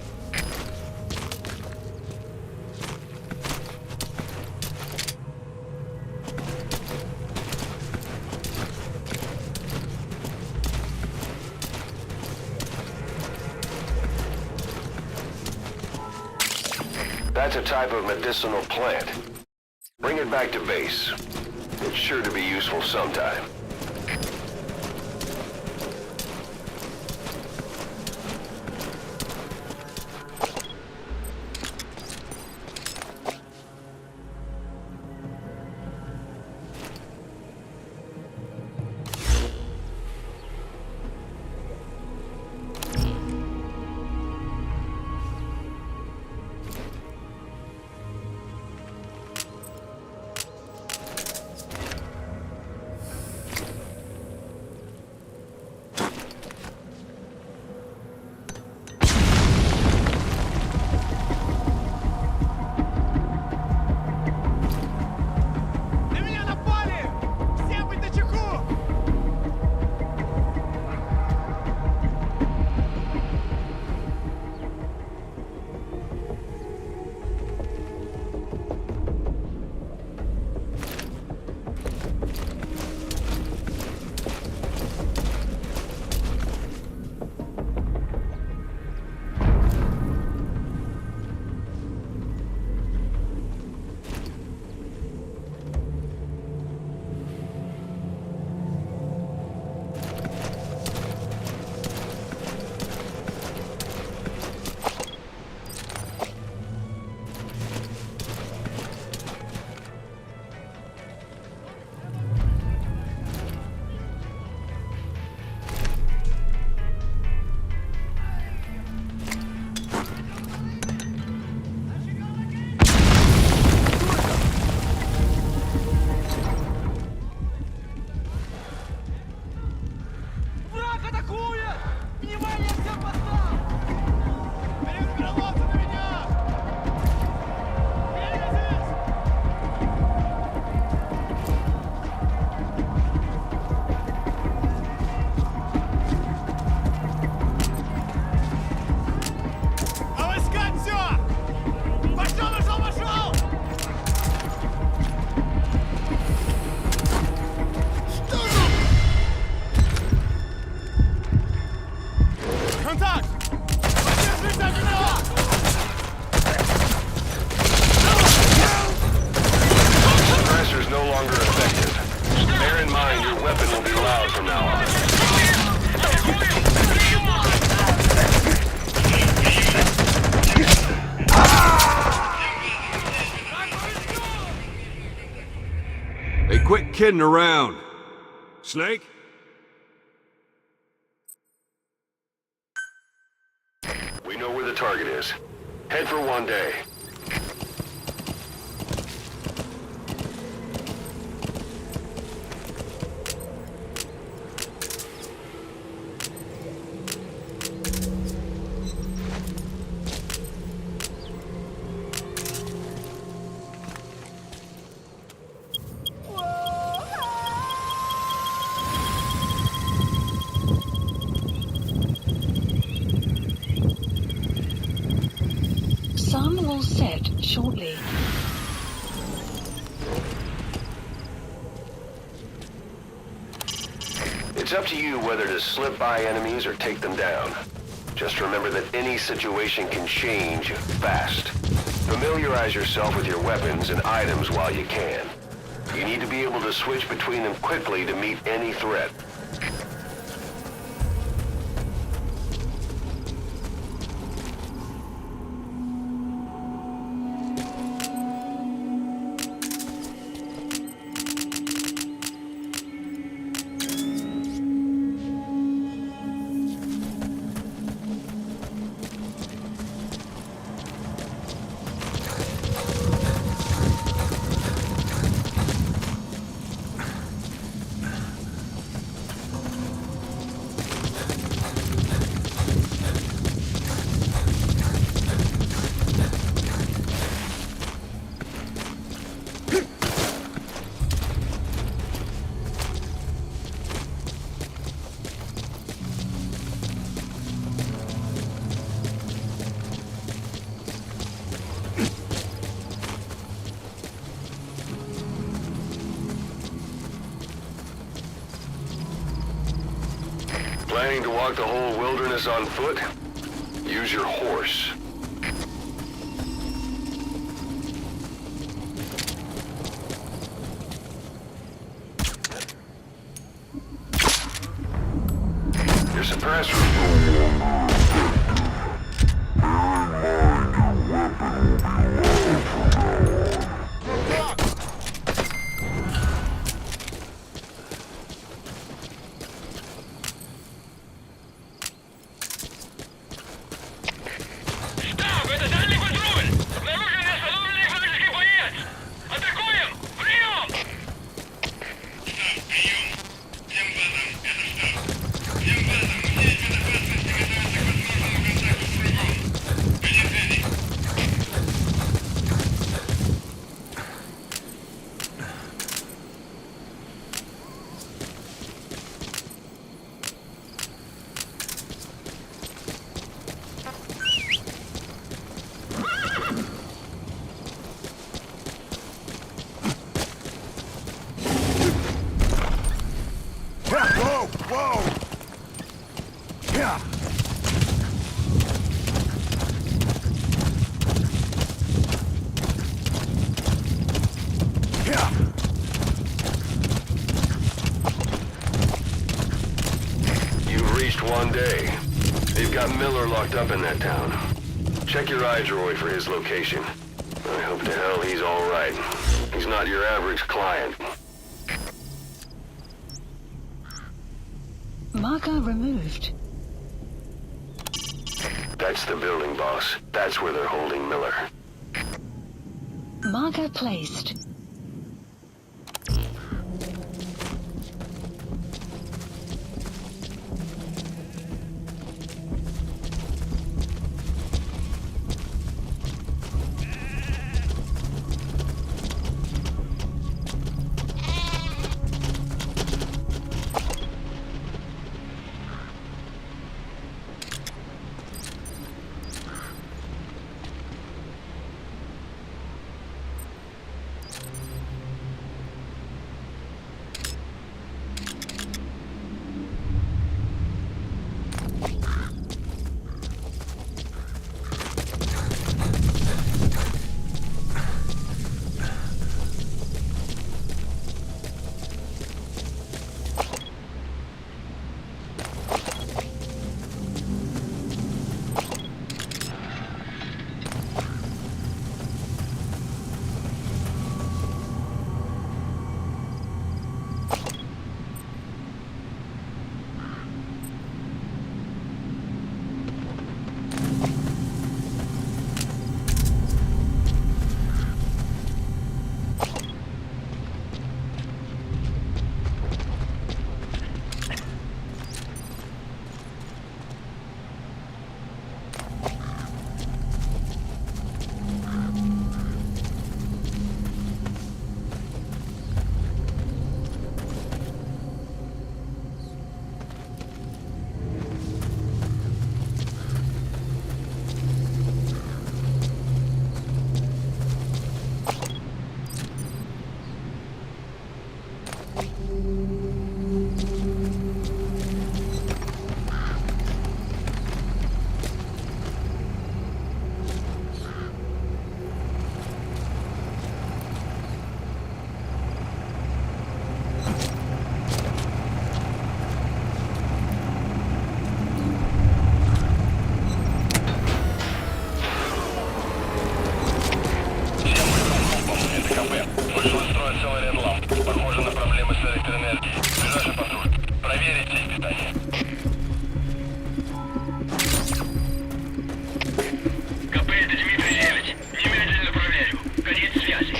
That's a type of medicinal plant. Bring it back to base. It's sure to be useful sometime. kidding around. Snake? We know where the target is. Head for one day. Sun will set shortly. It's up to you whether to slip by enemies or take them down. Just remember that any situation can change fast. Familiarize yourself with your weapons and items while you can. You need to be able to switch between them quickly to meet any threat. Planning to walk the whole wilderness on foot? Use your horse. Your suppressor. One day. They've got Miller locked up in that town. Check your iDroid for his location. I hope to hell he's all right. He's not your average client. Marker removed. That's the building, boss. That's where they're holding Miller. Marker placed. КП это Дмитрий 9. Немедленно проверю. Конец связи.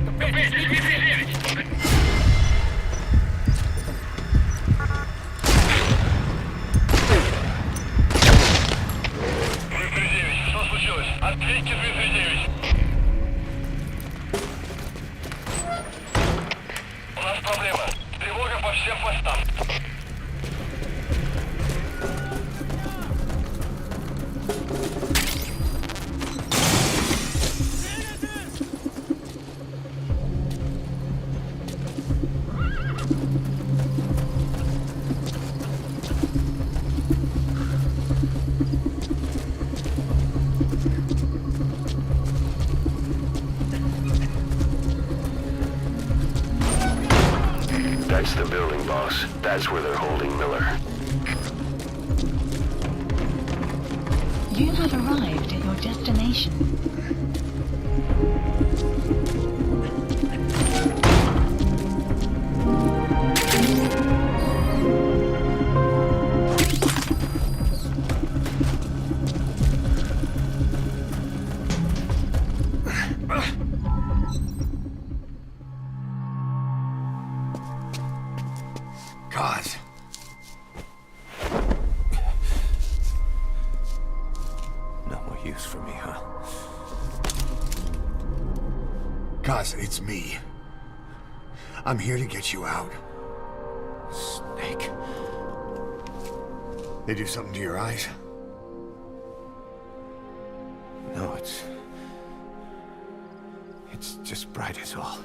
КП это Дмитрий 9. Дмитрий 9, что случилось? Ответьте, Дмитрий 9. У нас проблема. Тревога по всем постам. That's the building, boss. That's where they're holding Miller. You have arrived at your destination. God. No more use for me, huh? Kaz, it's me. I'm here to get you out. Snake. They do something to your eyes? No, it's just bright as all.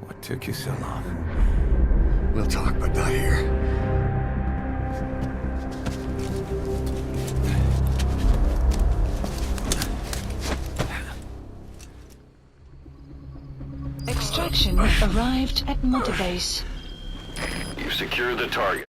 What took you so long? We'll talk, but not here. Extraction arrived at Motorbase. You've secured the target.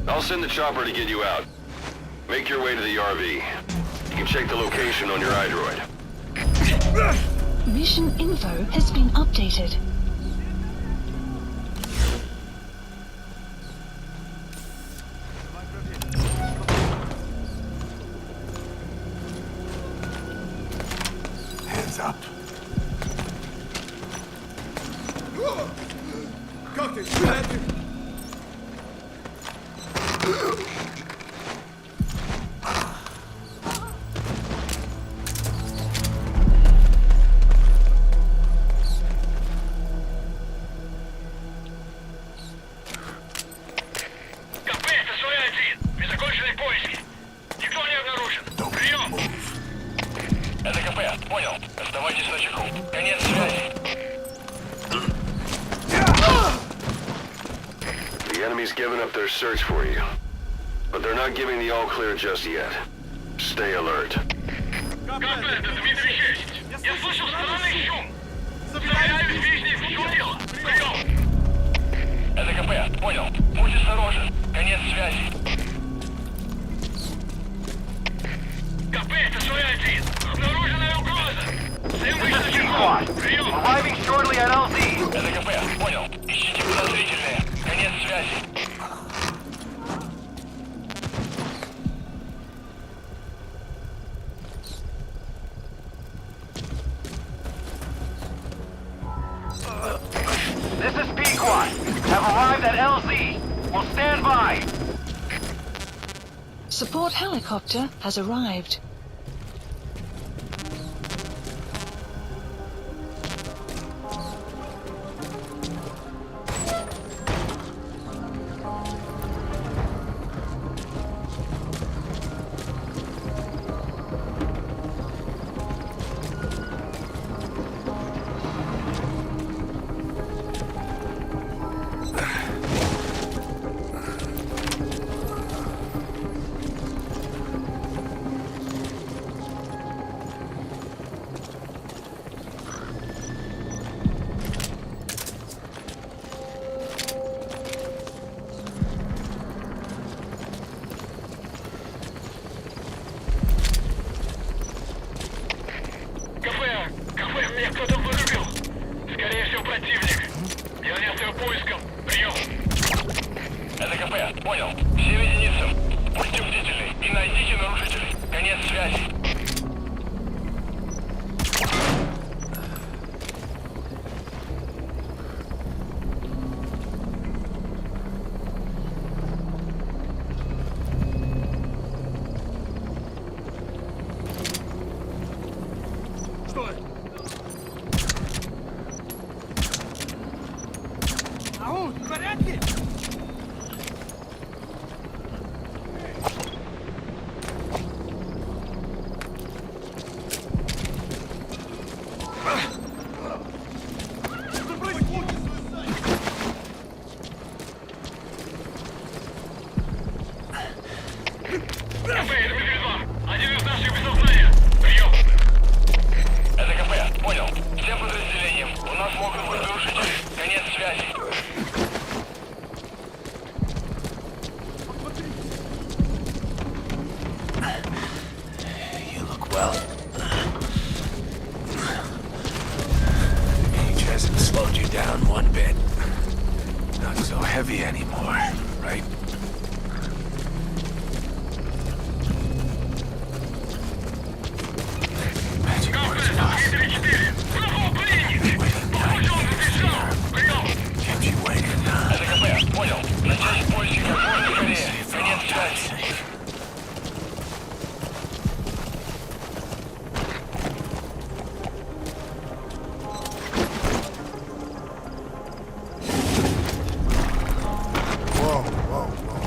I'll send the chopper to get you out. Make your way to the RV. You can check the location on your iDroid. Mission info has been updated. Hands up. Как ты? Куда ты? КП, это СВ-1. Мы закончили поиски. Никто не обнаружен. Прием! Это КП, понял. Оставайтесь на чеку. Конец связи. The enemy's given up their search for you. But they're not giving the all-clear just yet. Stay alert. КП, это Дмитрий 6. Я слышал странный шум. Собираюсь выяснить, в чем дело. Прием! Это КП, понял. Будь осторожен. Конец связи. КП, это СВ-1. Обнаруженная угроза. Всем быть на чеку. Прием! Arriving shortly at LZ. Это КП, понял. Ищите подозрительные. Конец связи. This is Pequot. Have arrived at LZ. Will stand by. Support helicopter has arrived. Кафе, меня кто-то вырубил. Скорее всего, противник. Я занялся поиском. Прием. Это КП, понял. Всем единицам. Будьте бдительны и найдите нарушителей. Конец связи. Что это? Ау, в порядке? Что происходит? КП, это БТ-2. Один из наших без сознания. Прием. Это КП, понял. Всем подразделениям. У нас могут быть нарушители. Конец связи. You look well. Age hasn't slowed you down one bit. Not so heavy anymore, right? Magic works fast. Дмитрий 4. Врагов пленник. Похоже, он сбежал. Прием. Kept you waiting, huh? Это КП, понял. Начать поиски как можно скорее. Конец связи. Whoa, whoa, whoa.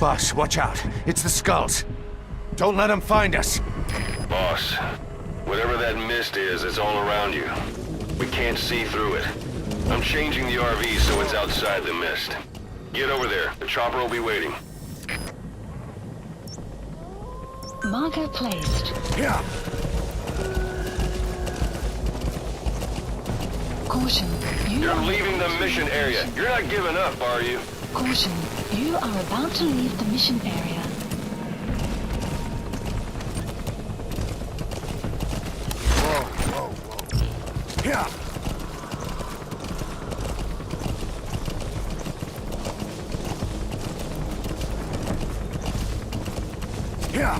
Boss, watch out. It's the skulls. Don't let them find us. Boss, whatever that mist is, it's all around you. We can't see through it. I'm changing the RV so it's outside the mist. Get over there. The chopper will be waiting. Marker placed. Yeah. Caution. You're leaving the mission area. You're not giving up, are you? Caution. You are about to leave the mission area. Whoa. Yeah. Yeah.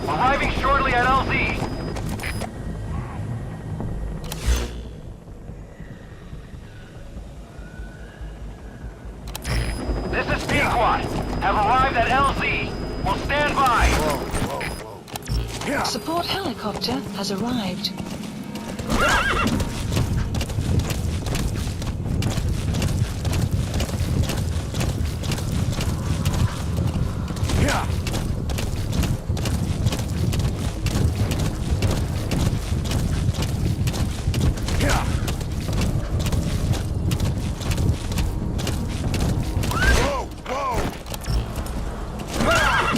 Arriving shortly at LZ. This is P-Quad. Have arrived at LZ. Will stand by. Yeah. Support helicopter has arrived. Yeah. Yeah. Whoa, whoa. Ah!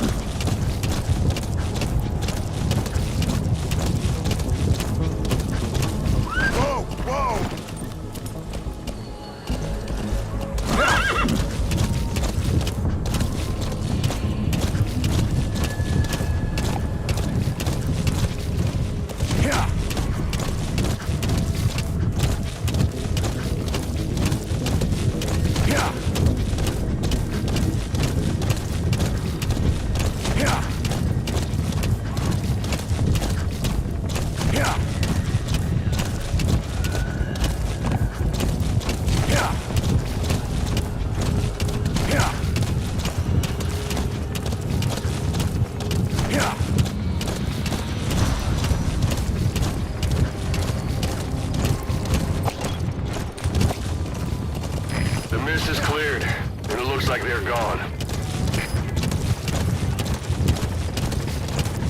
The mist is cleared, and it looks like they're gone.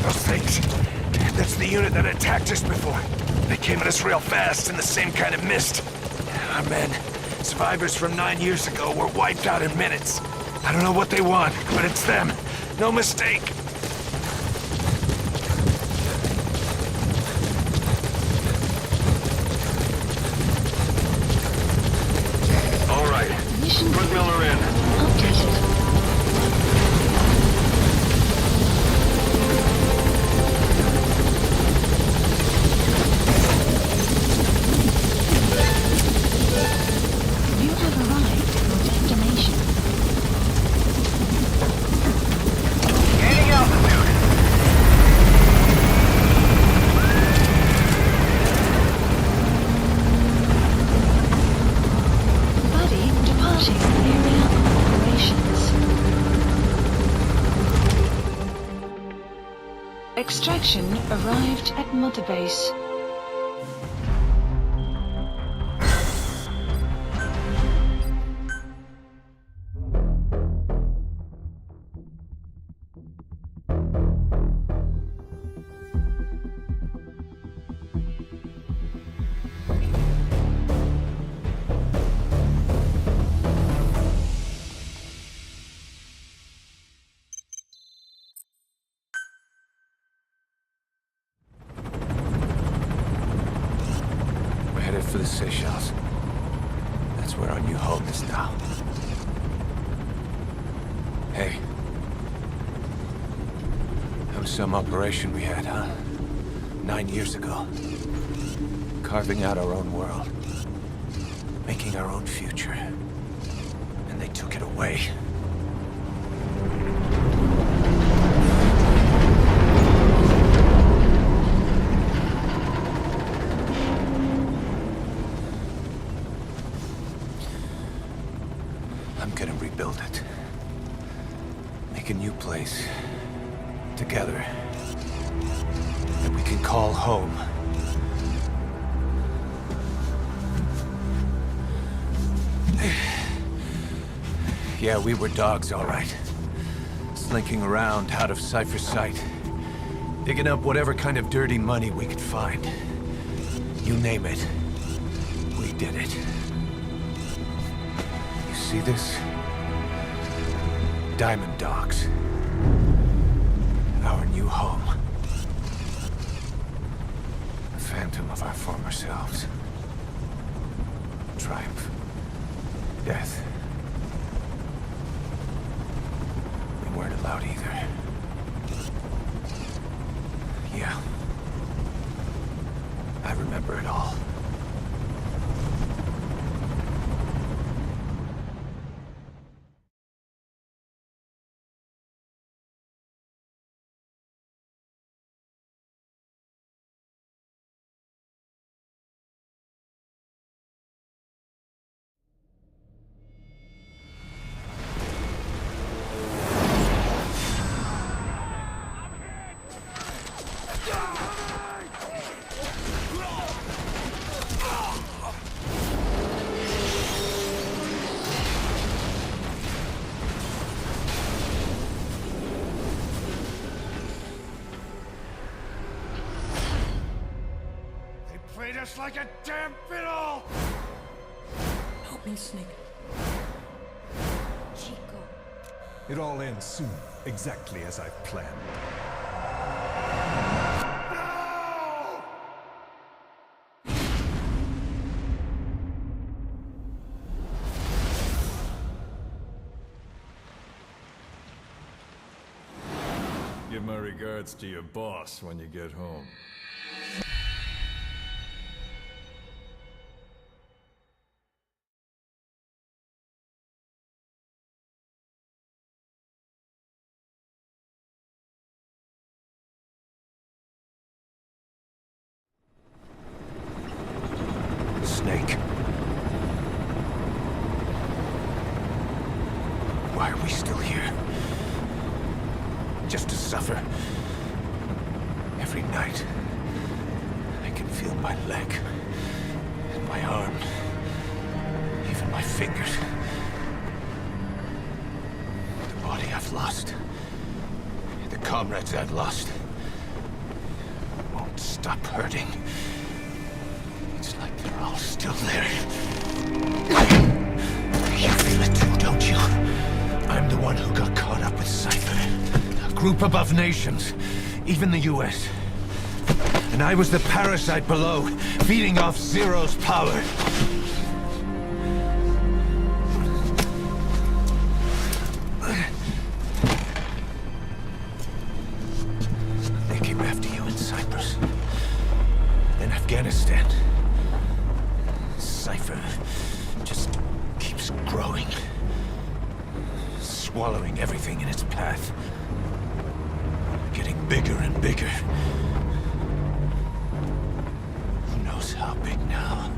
Those things. That's the unit that attacked us before. They came at us real fast in the same kind of mist. Our men, survivors from 9 years ago, were wiped out in minutes. I don't know what they want, but it's them. No mistake. All right, Mission put Miller in. updated. You have arrived at your destination. Gaining altitude. Buddy departing area of operations. Extraction arrived at Mother Base. We're headed for the Seychelles. That's where our new home is now. Hey. That was some operation we had, huh? 9 years ago. Carving out our own world. Making our own future. And they took it away. I'm gonna rebuild it. Make a new place. Together. That we can call home. Yeah, we were dogs, all right. Slinking around out of Cypher's sight. Digging up whatever kind of dirty money we could find. You name it. We did it. You see this? Diamond Dogs. Our new home. A phantom of our former selves. Triumph. Death. We weren't allowed either. Yeah. I remember it all. Played us like a damn fiddle! Help me, Snake. Chico. It all ends soon, exactly as I've planned. Give my regards to your boss when you get home. Snake. Why are we still here? Just to suffer? Every night, I can feel my leg, and my arm, even my fingers. The body I've lost, the comrades I've lost, won't stop hurting. It's like they're all still there. You feel it too, don't you? I'm the one who got caught up with Cypher. A group above nations, even the US. And I was the parasite below, feeding off Zero's power. They came after you in Cyprus. Then Afghanistan. Cypher just keeps growing. Swallowing everything in its path. Getting bigger and bigger. Who knows how big now?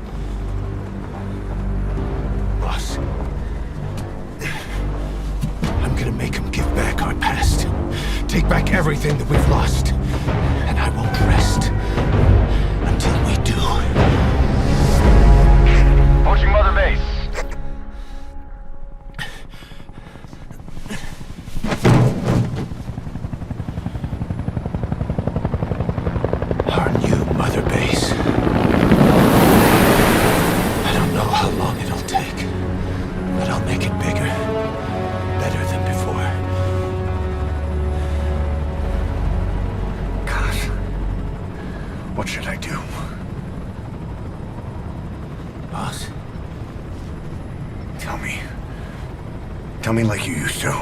Boss. I'm gonna make them give back our past. Take back everything that we've lost. And I won't rest until we do. Approaching Mother Base. Our new Mother Base. I don't know how long it'll take, but I'll make it bigger, better than before. Gosh. What should I do? Boss, Tell me. Tell me like you used to.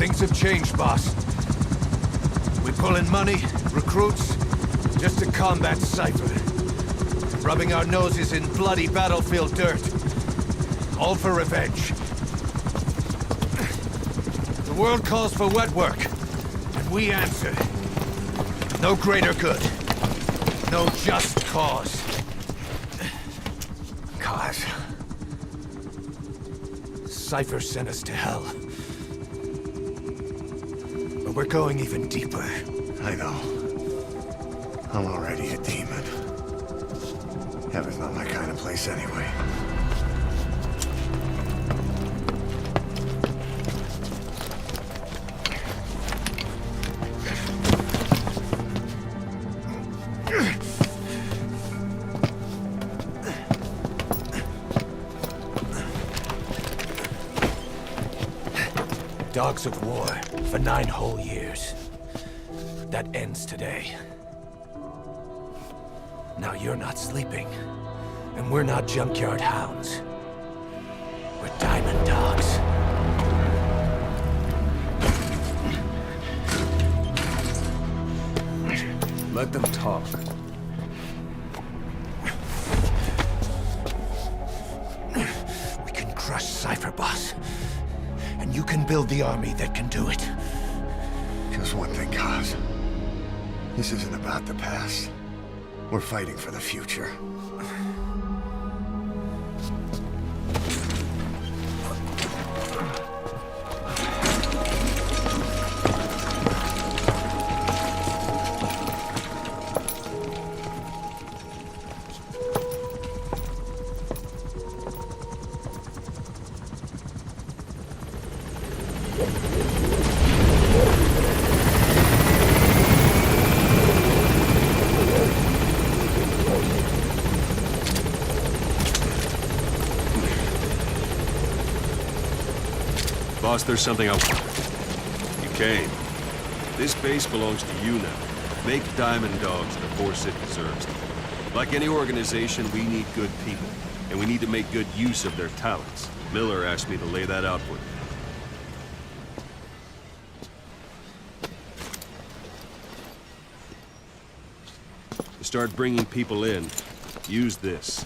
things have changed, boss. We pull in money, recruits, just to combat Cypher. Rubbing our noses in bloody battlefield dirt. All for revenge. The world calls for wet work, and we answer. No greater good. No just cause. Cause? Cypher sent us to hell. But we're going even deeper. I know. I'm already a demon. Heaven's not my kind of place anyway. Dogs of war for 9 whole years. That ends today. Now you're not sleeping, and we're not junkyard hounds. We're diamond dogs. Let them talk. We can crush Cypher, boss. And you can build the army that can do it. Just one thing, Kaz. This isn't about the past. We're fighting for the future. Boss, there's something I want. You came. This base belongs to you now. Make Diamond Dogs the force it deserves. Like any organization, we need good people. And and we need to make good use of their talents. Miller asked me to lay that out for you. To start bringing people in, use this.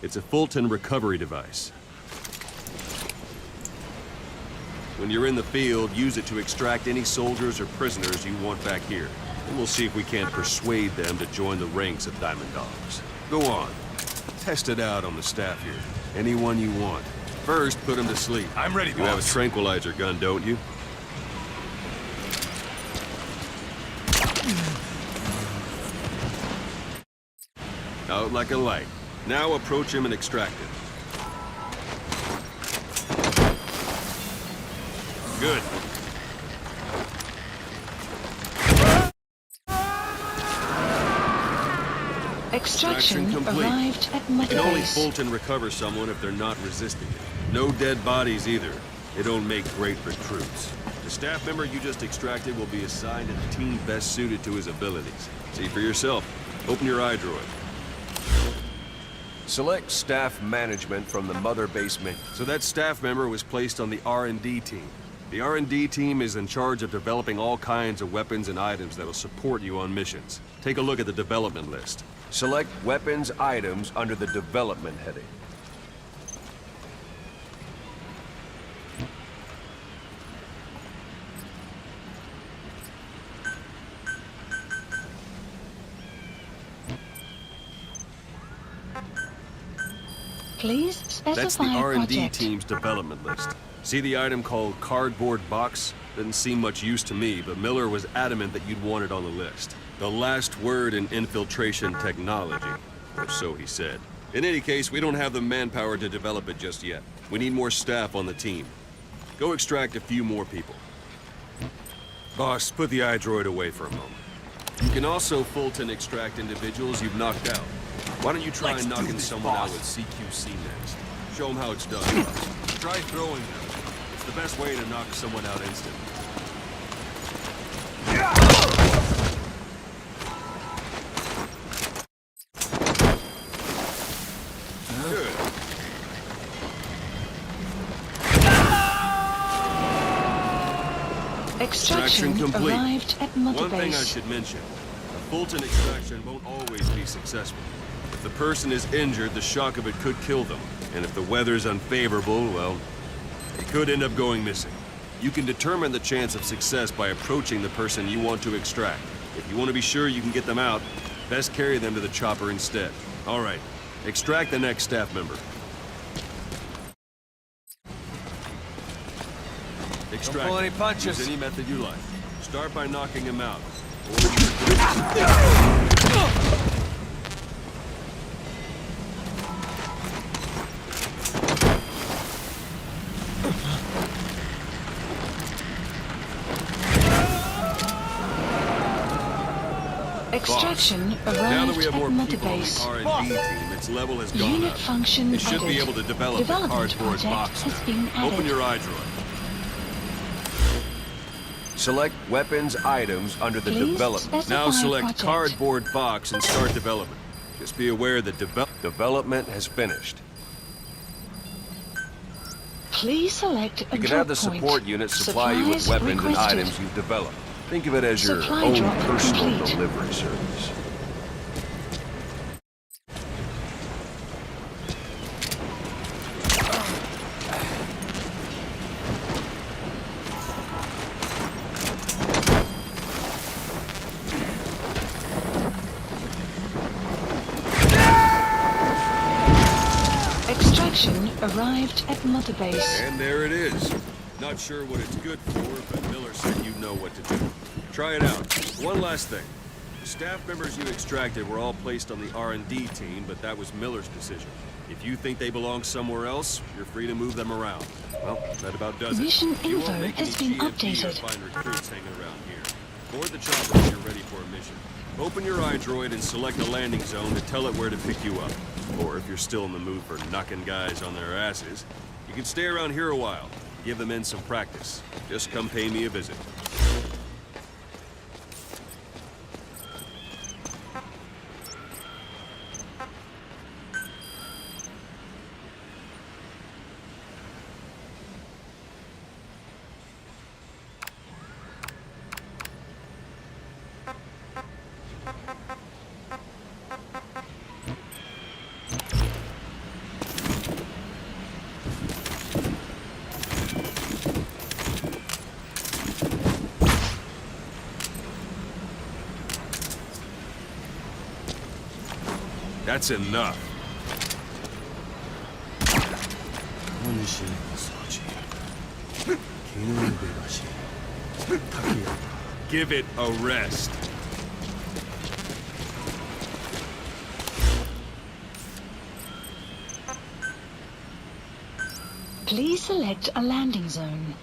It's a Fulton recovery device. When you're in the field, use it to extract any soldiers or prisoners you want back here. And we'll see if we can't persuade them to join the ranks of Diamond Dogs. Go on. Test it out on the staff here. Anyone you want. First, put them to sleep. I'm ready, You have a tranquilizer gun, don't you? Out like a light. Now approach him and extract him. Good. Extraction complete. arrived at Mother And only Base. Fulton recovers someone if they're not resisting it. No dead bodies either. They don't make great recruits. The staff member you just extracted will be assigned to the team best suited to his abilities. See for yourself. Open your iDroid. Select staff management from the Mother Base menu. So that staff member was placed on the R&D team. The R&D team is in charge of developing all kinds of weapons and items that'll support you on missions. Take a look at the development list. Select weapons items under the development heading. Please specify That's the a R&D project. team's development list. See the item called cardboard box? Didn't seem much use to me, but Miller was adamant that you'd want it on the list. The last word in infiltration technology, or so he said. In any case, we don't have the manpower to develop it just yet. We need more staff on the team. Go extract a few more people. Boss, put the iDroid away for a moment. You can also Fulton extract individuals you've knocked out. Why don't you try knocking someone out with CQC next? Show them how it's done. Try throwing them. It's the best way to knock someone out instantly. Good. Extraction complete. arrived at Mother One thing I Base. should mention. A Fulton extraction won't always be successful. If the person is injured, the shock of it could kill them. And if the weather's unfavorable, well, it could end up going missing. You can determine the chance of success by approaching the person you want to extract. If you want to be sure you can get them out, best carry them to the chopper instead. All right, extract the next staff member. Extract. Don't pull any punches. Use any method you like. Start by knocking him out. Extraction Now that arrived we have at more Mother people on Base. the R&D team, its level has gone Unit up. function It should be added. able to develop the Development cardboard project box has now. been added. Open your iDroid. Select weapons items under the Please development. specify Now a select project. cardboard box and start development. Just be aware that Development has finished. Please select a You can drop have the point. support unit supply you with Supplies weapons and requested. items you've developed. Think of it as your Supply own drop personal complete. delivery service. Extraction arrived at Mother Base. And there it is. Not sure what it's good for, but Miller said you know what to do. Try it out. One last thing. The staff members you extracted were all placed on the R&D team, but that was Miller's decision. If you think they belong somewhere else, you're free to move them around. Well, that about does it. Mission You won't info make has any been GMP or updated. find recruits hanging around here. Board the chopper when you're ready for a mission. Open your iDroid and select a landing zone to tell it where to pick you up. Or if you're still in the mood for knocking guys on their asses, you can stay around here a while. Give the men some practice. Just come pay me a visit. That's enough. Give it a rest. Please select a landing zone.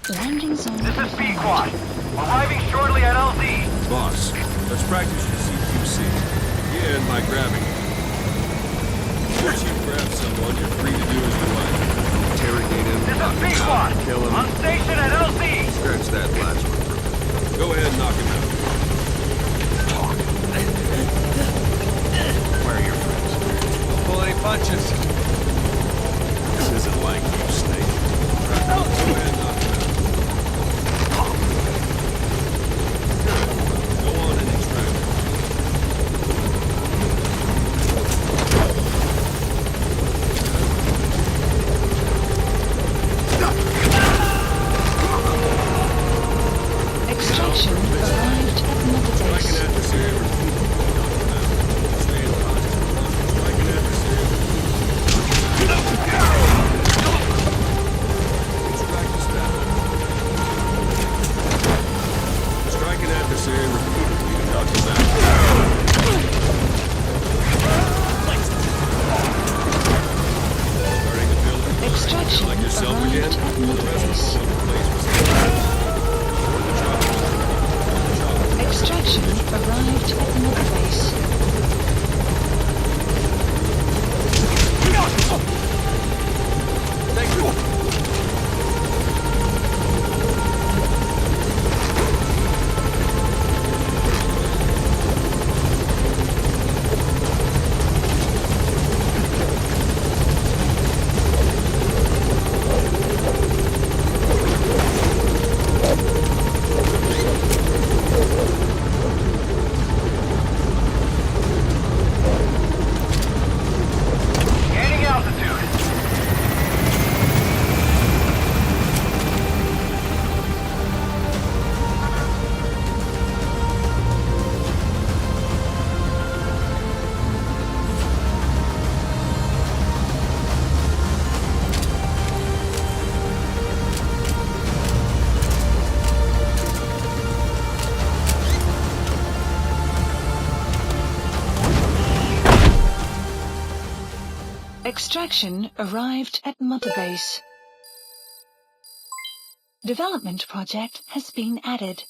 Landing zone. This is B-Quad. Arriving shortly at LZ. Boss, let's practice your CQC. Begin by grabbing it. Once you grab someone, you're free to do as you like. Interrogate him, This knock is him out, B-Quad. kill him. On station at LZ. Scratch that last one. Go ahead and knock him out. Where are your friends? Pull any punches. This isn't like you, Snake. Go ahead and knock him out. Good. Go on and extract him. Extraction arrived at Mother Strike an Base. adversary repeatedly. Knock him out. Stay in contact. Strike an adversary. Extract the staff. Strike an adversary repeatedly to knock him out. Starting the building. Extraction Like yourself arrived again? at The Mother rest Base. of the place was Toward the chopper. Extraction arrived at Mother Base. Thank you. Gaining altitude. Extraction arrived at Mother Base. Development project has been added.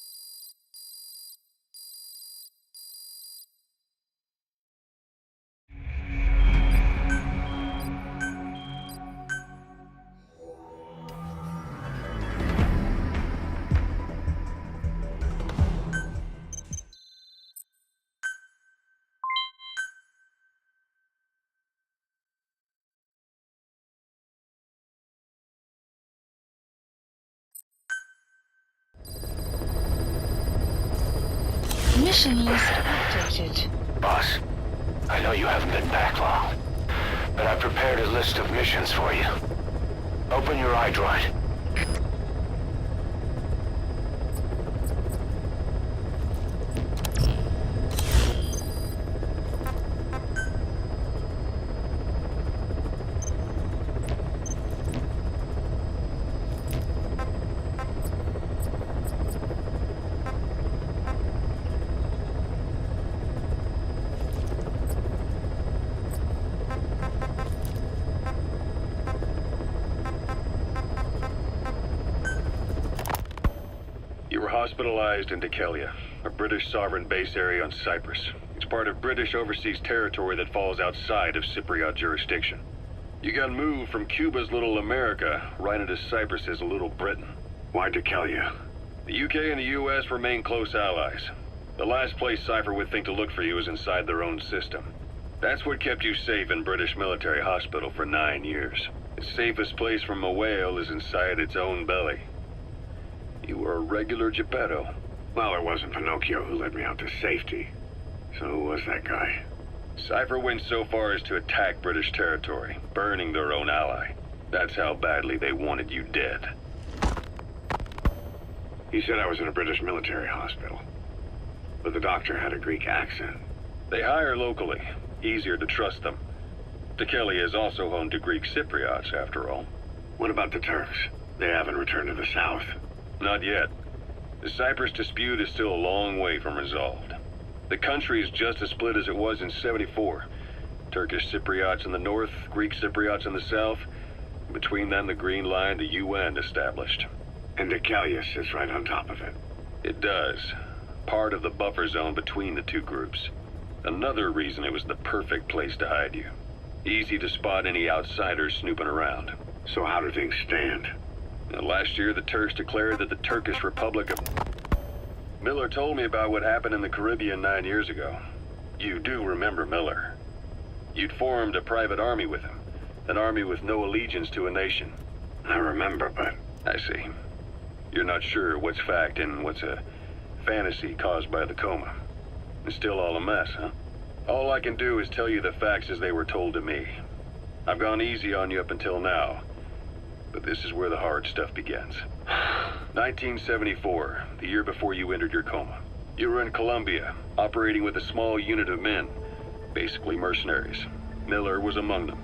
Mission list updated. Boss, I know you haven't been back long, but I prepared a list of missions for you. Open your iDroid. You were hospitalized in Dekelia, a British sovereign base area on Cyprus. It's part of British overseas territory that falls outside of Cypriot jurisdiction. You got moved from Cuba's Little America right into Cyprus's Little Britain. Why Dekelia? The UK and the US remain close allies. The last place Cypher would think to look for you is inside their own system. That's what kept you safe in British military hospital for 9 years. The safest place from a whale is inside its own belly. You were a regular Geppetto. Well, it wasn't Pinocchio who led me out to safety. So who was that guy? Cypher went so far as to attack British territory, burning their own ally. That's how badly they wanted you dead. He said I was in a British military hospital. but the doctor had a Greek accent. They hire locally. Easier to trust them. Tekelia is also home to Greek Cypriots, after all. What about the Turks? They haven't returned to the south. Not yet. The Cyprus dispute is still a long way from resolved. The country is just as split as it was in '74. Turkish Cypriots in the north, Greek Cypriots in the south. Between them, the Green Line, the UN established. And Tekelia sits right on top of it. It does. Part of the buffer zone between the two groups. Another reason it was the perfect place to hide you. Easy to spot any outsiders snooping around. So how do things stand? Last year, the Turks declared that the Turkish Republic of... Miller told me about what happened in the Caribbean 9 years ago. You do remember Miller. You'd formed a private army with him. An army with no allegiance to a nation. I remember, but... I see. You're not sure what's fact and what's a fantasy caused by the coma. It's still all a mess, huh? All I can do is tell you the facts as they were told to me. I've gone easy on you up until now, but this is where the hard stuff begins. 1974, the year before you entered your coma. You were in Colombia, operating with a small unit of men, basically mercenaries. Miller was among them.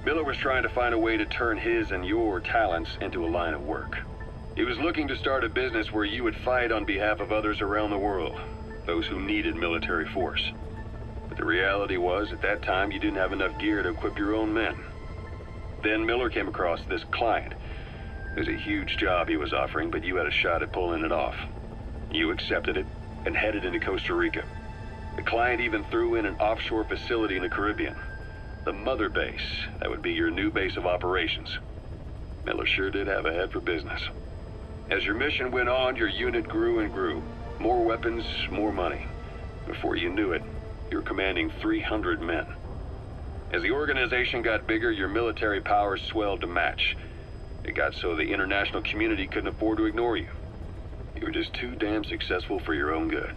Miller was trying to find a way to turn his and your talents into a line of work. He was looking to start a business where you would fight on behalf of others around the world, those who needed military force. But the reality was, at that time, you didn't have enough gear to equip your own men. Then Miller came across this client. It was a huge job he was offering, but you had a shot at pulling it off. You accepted it and headed into Costa Rica. The client even threw in an offshore facility in the Caribbean. The mother base, that would be your new base of operations. Miller sure did have a head for business. As your mission went on, your unit grew and grew. More weapons, more money. Before you knew it, you were commanding 300 men. As the organization got bigger, your military powers swelled to match. It got so the international community couldn't afford to ignore you. You were just too damn successful for your own good.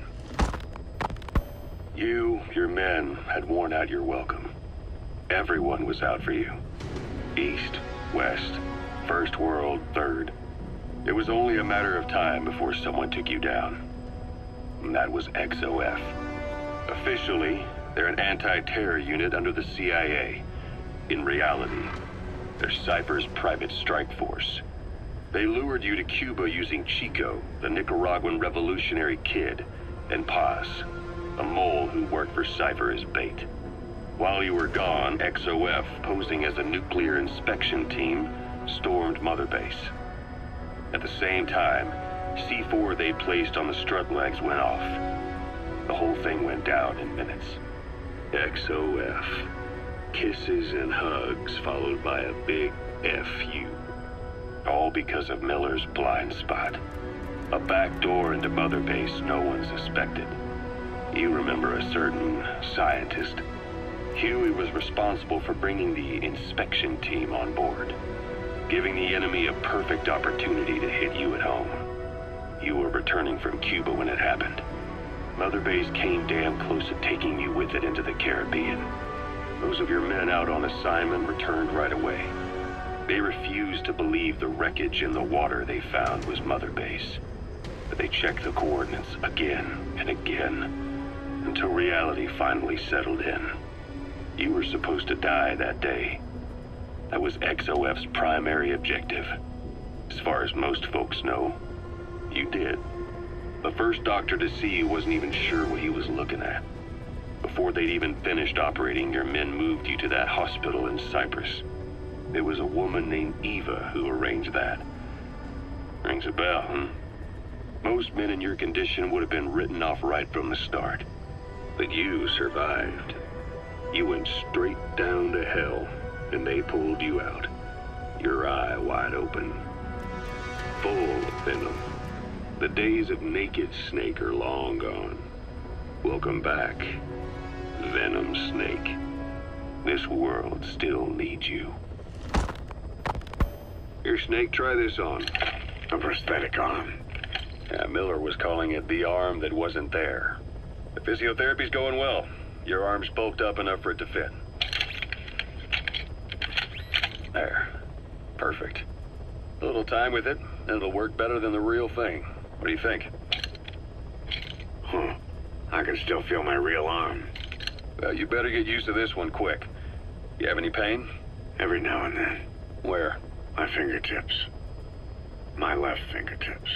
You, your men, had worn out your welcome. Everyone was out for you. East, West, First World, Third. It was only a matter of time before someone took you down. And that was XOF. Officially, they're an anti-terror unit under the CIA. In reality, they're Cypher's private strike force. They lured you to Cuba using Chico, the Nicaraguan revolutionary kid, and Paz, a mole who worked for Cypher as bait. While you were gone, XOF, posing as a nuclear inspection team, stormed Mother Base. At the same time, C4 they placed on the strut legs went off. The whole thing went down in minutes. XOF. Kisses and hugs followed by a big FU. All because of Miller's blind spot. A back door into Mother Base no one suspected. You remember a certain scientist. Huey was responsible for bringing the inspection team on board, giving the enemy a perfect opportunity to hit you at home. You were returning from Cuba when it happened. Mother Base came damn close to taking you with it into the Caribbean. Those of your men out on assignment returned right away. They refused to believe the wreckage in the water they found was Mother Base. But they checked the coordinates again and again, until reality finally settled in. You were supposed to die that day. That was XOF's primary objective. As far as most folks know, you did. The first doctor to see you wasn't even sure what he was looking at. Before they'd even finished operating, your men moved you to that hospital in Cyprus. It was a woman named Eva who arranged that. Rings a bell, huh? Most men in your condition would have been written off right from the start. But you survived. You went straight down to hell, and they pulled you out. Your eye wide open. Full of venom. The days of naked Snake are long gone. Welcome back, Venom Snake. This world still needs you. Here, Snake, try this on. A prosthetic arm. Yeah, Miller was calling it the arm that wasn't there. The physiotherapy's going well. Your arm's bulked up enough for it to fit. There. Perfect. A little time with it, and it'll work better than the real thing. What do you think? Huh. I can still feel my real arm. Well, you better get used to this one quick. You have any pain? Every now and then. Where? My fingertips. My left fingertips.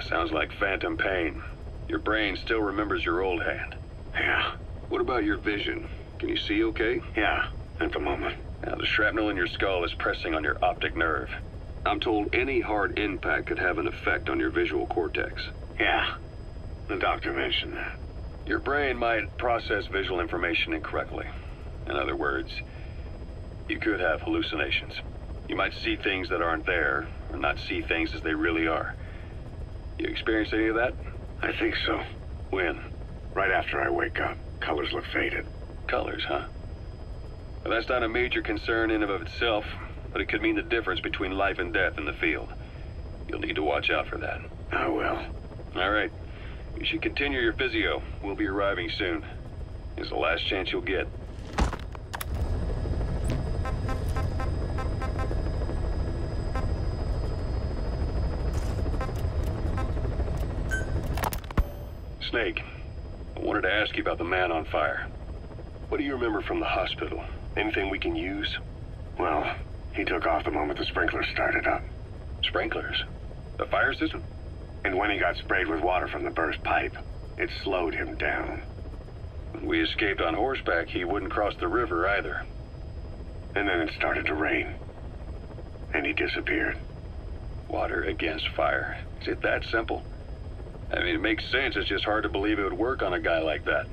Sounds like phantom pain. Your brain still remembers your old hand. Yeah. What about your vision? Can you see okay? Yeah, at the moment. Now, the shrapnel in your skull is pressing on your optic nerve. I'm told any hard impact could have an effect on your visual cortex. Yeah, the doctor mentioned that. Your brain might process visual information incorrectly. In other words, you could have hallucinations. You might see things that aren't there, or not see things as they really are. You experience any of that? I think so. When? Right after I wake up. Colors look faded. Colors, huh? Well, that's not a major concern in and of itself, but it could mean the difference between life and death in the field. You'll need to watch out for that. I will. All right. You should continue your physio. We'll be arriving soon. It's the last chance you'll get. Snake, I wanted to ask you about the man on fire. What do you remember from the hospital? Anything we can use? Well, he took off the moment the sprinklers started up. Sprinklers? The fire system? And when he got sprayed with water from the burst pipe, it slowed him down. When we escaped on horseback, he wouldn't cross the river either. And then it started to rain. And he disappeared. Water against fire. Is it that simple? I mean, it makes sense. It's just hard to believe it would work on a guy like that.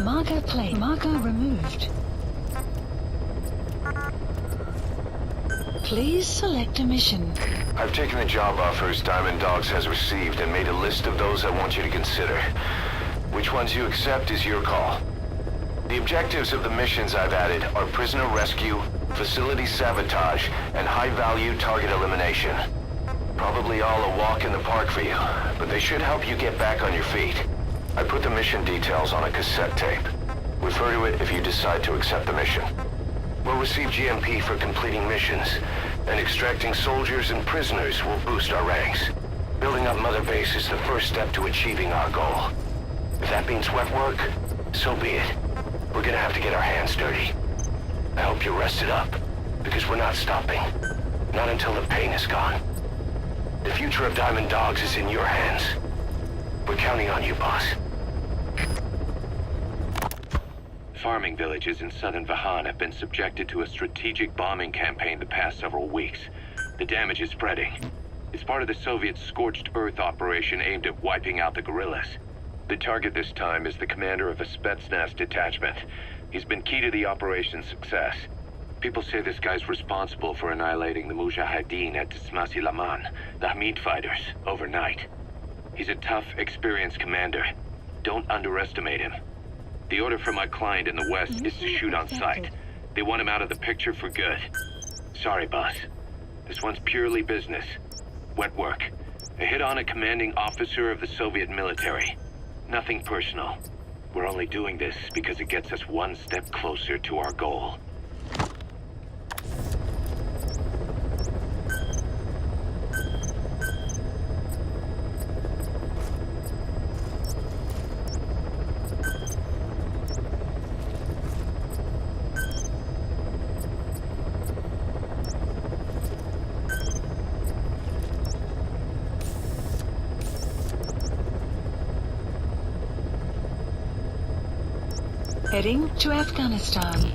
Marker plate. Marker removed. Please select a mission. I've taken the job offers Diamond Dogs has received and made a list of those I want you to consider. Which ones you accept is your call. The objectives of the missions I've added are prisoner rescue, facility sabotage, and high-value target elimination. Probably all a walk in the park for you, but they should help you get back on your feet. I put the mission details on a cassette tape. Refer to it if you decide to accept the mission. We'll receive GMP for completing missions, and extracting soldiers and prisoners will boost our ranks. Building up Mother Base is the first step to achieving our goal. If that means wet work, so be it. We're gonna have to get our hands dirty. I hope you're rested up, because we're not stopping. Not until the pain is gone. The future of Diamond Dogs is in your hands. We're counting on you, boss. Farming villages in southern Vahan have been subjected to a strategic bombing campaign the past several weeks. The damage is spreading. It's part of the Soviet Scorched Earth operation aimed at wiping out the guerrillas. The target this time is the commander of a Spetsnaz detachment. He's been key to the operation's success. People say this guy's responsible for annihilating the Mujahideen at Tismasi Laman, the Hamid fighters, overnight. He's a tough, experienced commander. Don't underestimate him. The order from my client in the west is to shoot on sight. They want him out of the picture for good. Sorry, boss. This one's purely business. Wet work. A hit on a commanding officer of the Soviet military. Nothing personal. We're only doing this because it gets us one step closer to our goal. Heading to Afghanistan.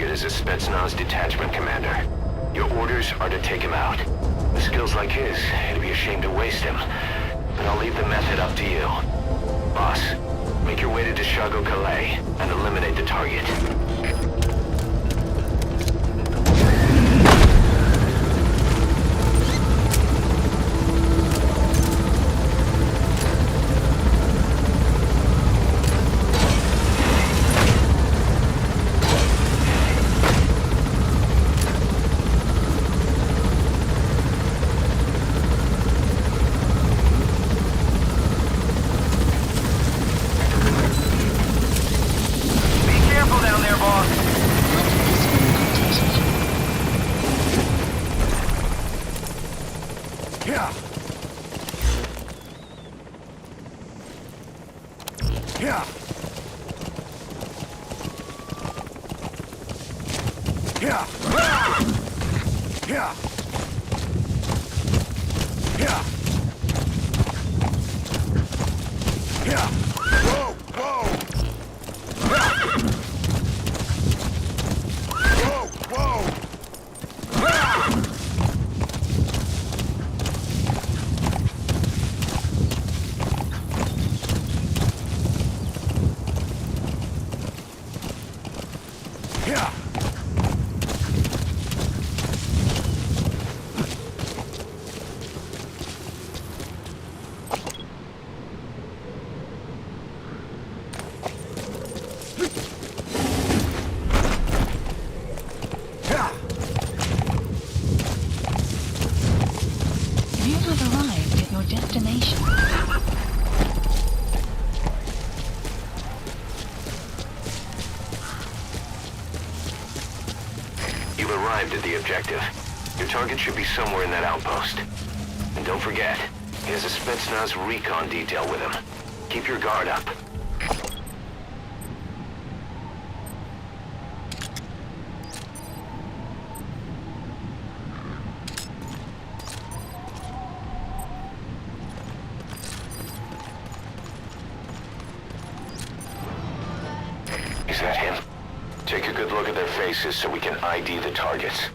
Is a Spetsnaz detachment commander. Your orders are to take him out. With skills like his, it'd be a shame to waste him. But I'll leave the method up to you. Boss, make your way to Dishago Calais and eliminate the target. arrived at the objective. Your target should be somewhere in that outpost. And don't forget, he has a Spetsnaz recon detail with him. Keep your guard up. Is that him? Take a good look at their faces so we can ID the targets.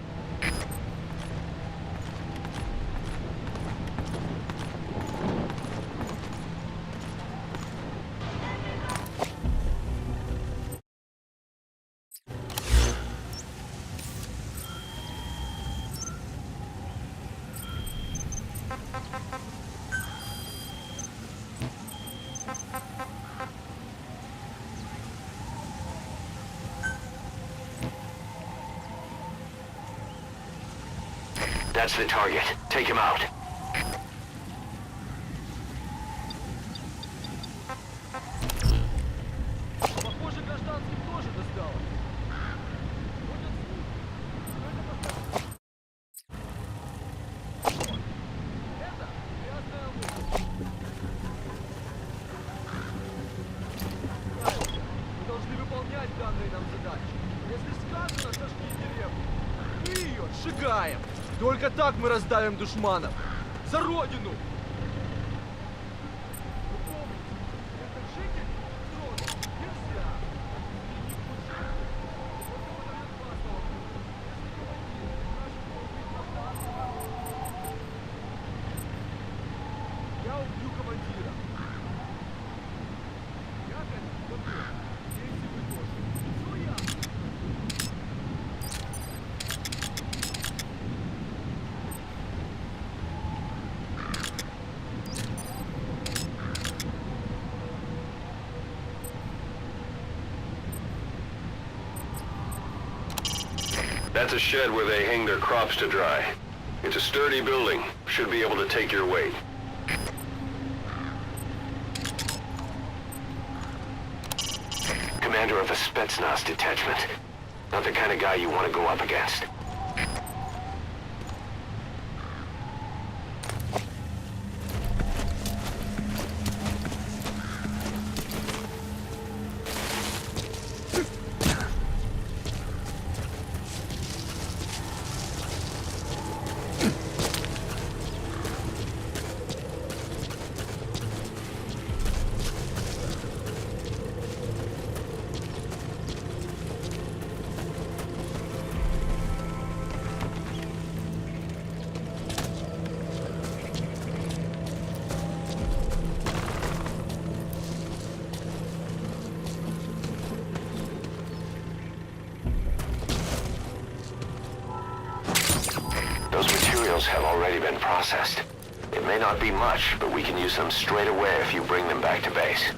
That's the target. Take him out. Похоже, гражданских тоже достало. Это грязная лужа. Мы должны выполнять данные нам задачи. Если сказано, сожги деревню. Мы ее сжигаем. Только так мы раздавим душманов. За родину! Вы помните, это житель трогать нельзя. Я убью командира. Я опять командир. Если вы тоже. Все ясно. That's a shed where they hang their crops to dry. It's a sturdy building. Should be able to take your weight. Commander of a Spetsnaz detachment. Not the kind of guy you want to go up against. Those materials have already been processed. It may not be much, but we can use them straight away if you bring them back to base.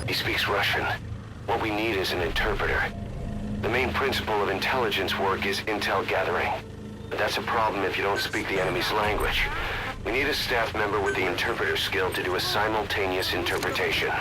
He speaks Russian. What we need is an interpreter. The main principle of intelligence work is intel gathering. But that's a problem if you don't speak the enemy's language. We need a staff member with the interpreter skill to do a simultaneous interpretation.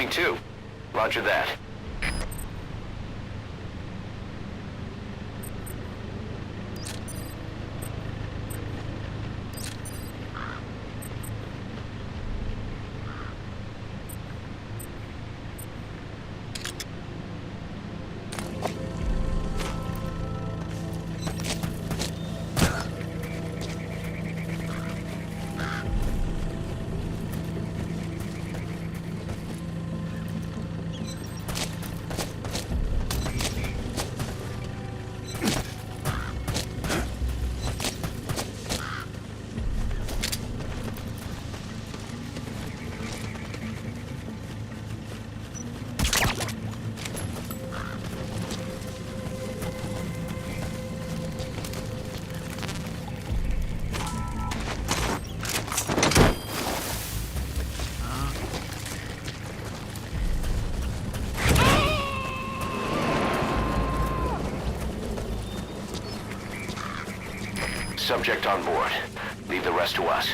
coming too. Roger that. Subject on board. Leave the rest to us.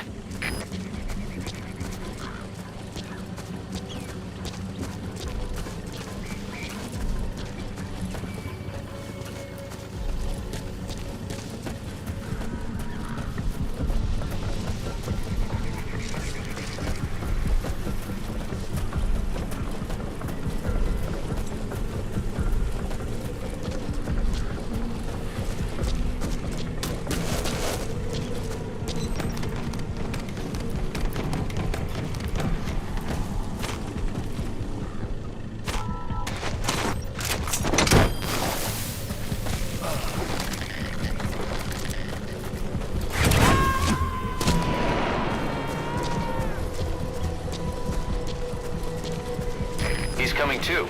He's coming too.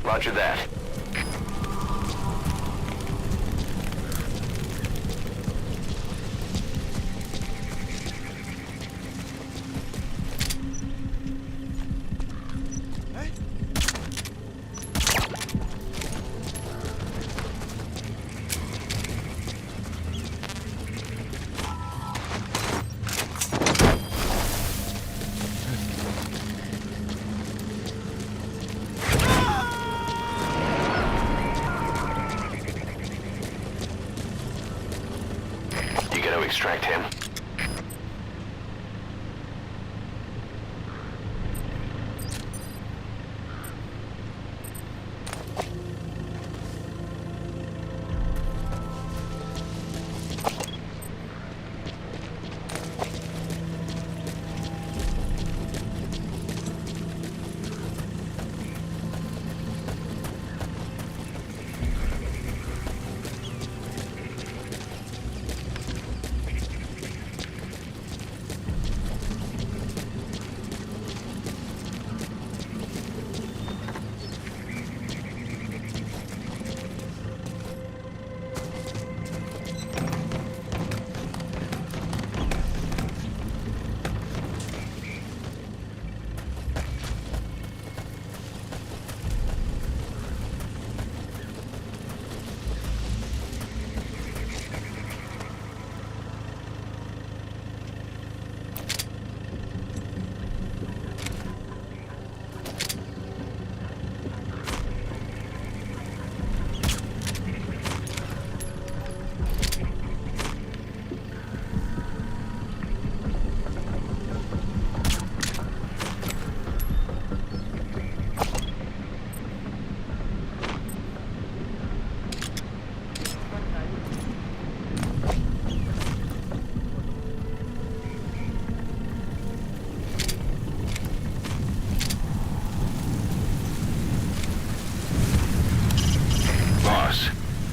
Roger that. Extract him.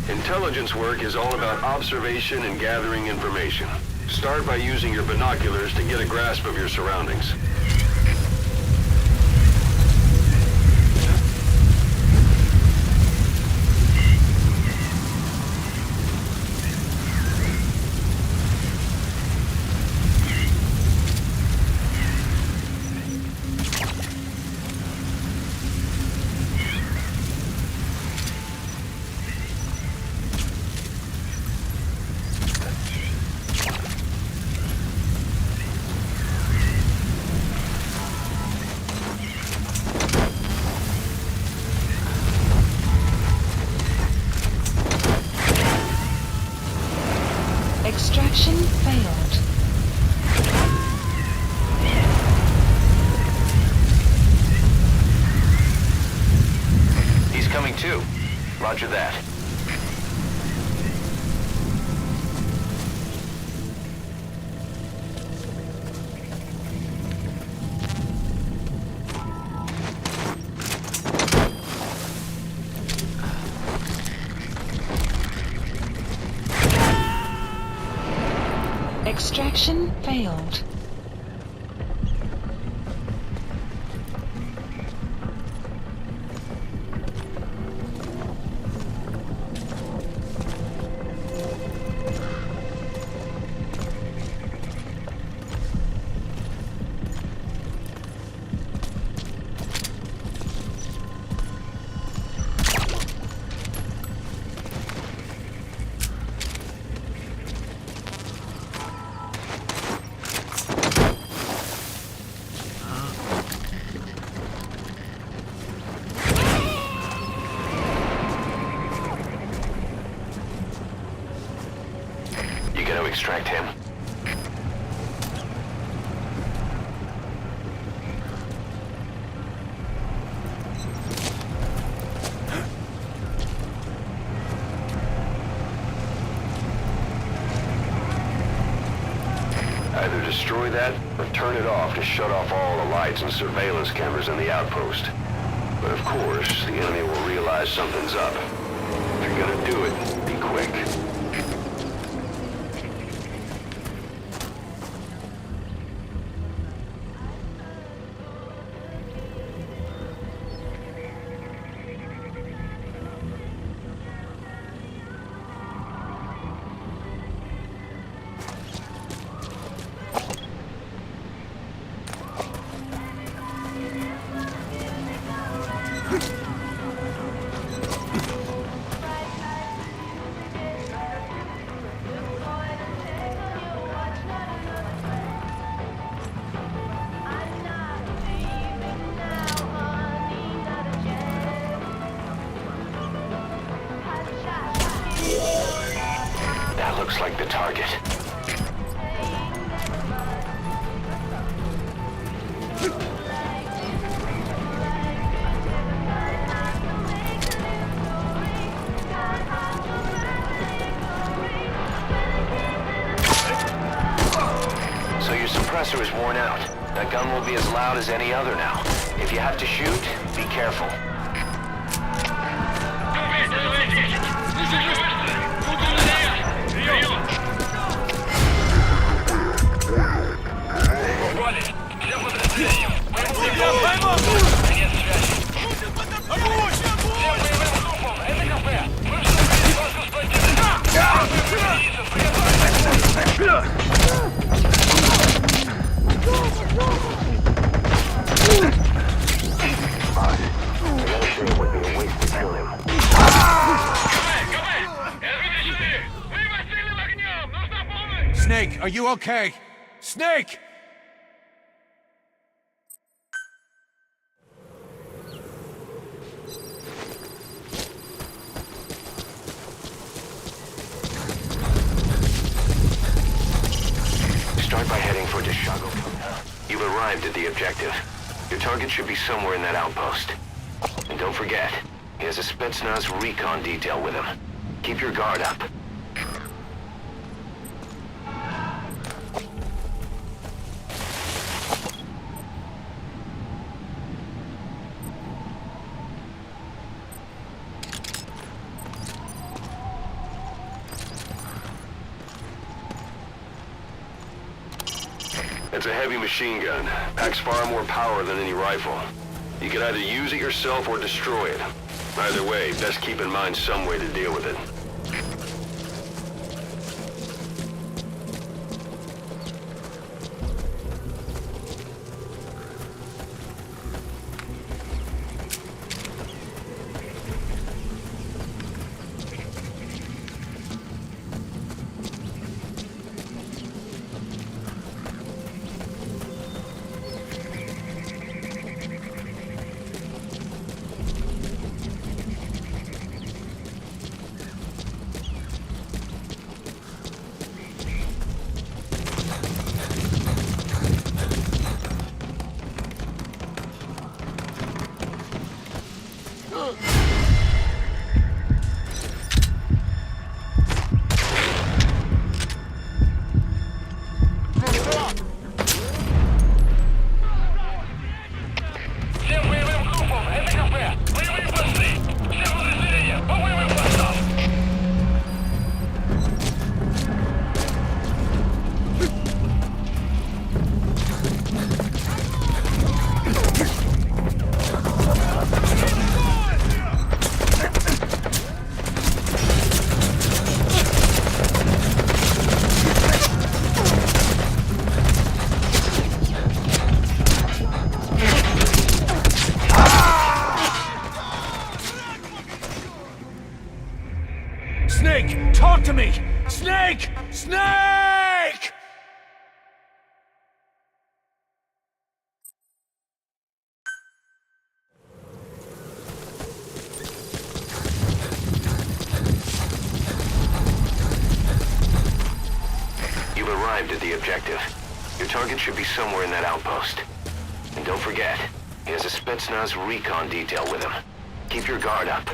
Intelligence work is all about observation and gathering information. Start by using your binoculars to get a grasp of your surroundings. Extraction failed. He's coming too. Roger that. Extraction failed. Extract him. Either destroy that or turn it off to shut off all the lights and surveillance cameras in the outpost. But of course, the enemy will realize something's up. If you're gonna do it, be quick. That looks like the target. So your suppressor is worn out. That gun will be as loud as any other now. If you have to shoot, be careful. Snake, are you okay? Snake! Start by heading for Dishago. You've arrived at the objective. Your target should be somewhere in that outpost. And don't forget, he has a Spetsnaz recon detail with him. Keep your guard up. It's a heavy machine gun. Packs far more power than any rifle. You can either use it yourself or destroy it. Either way, best keep in mind some way to deal with it. Всем боевым группам, это КП! Боевые посты! Все подразделения, по боевым постам! Snake, talk to me! Snake! Snake! You've arrived at the objective. Your target should be somewhere in that outpost. And don't forget, he has a Spetsnaz recon detail with him. Keep your guard up.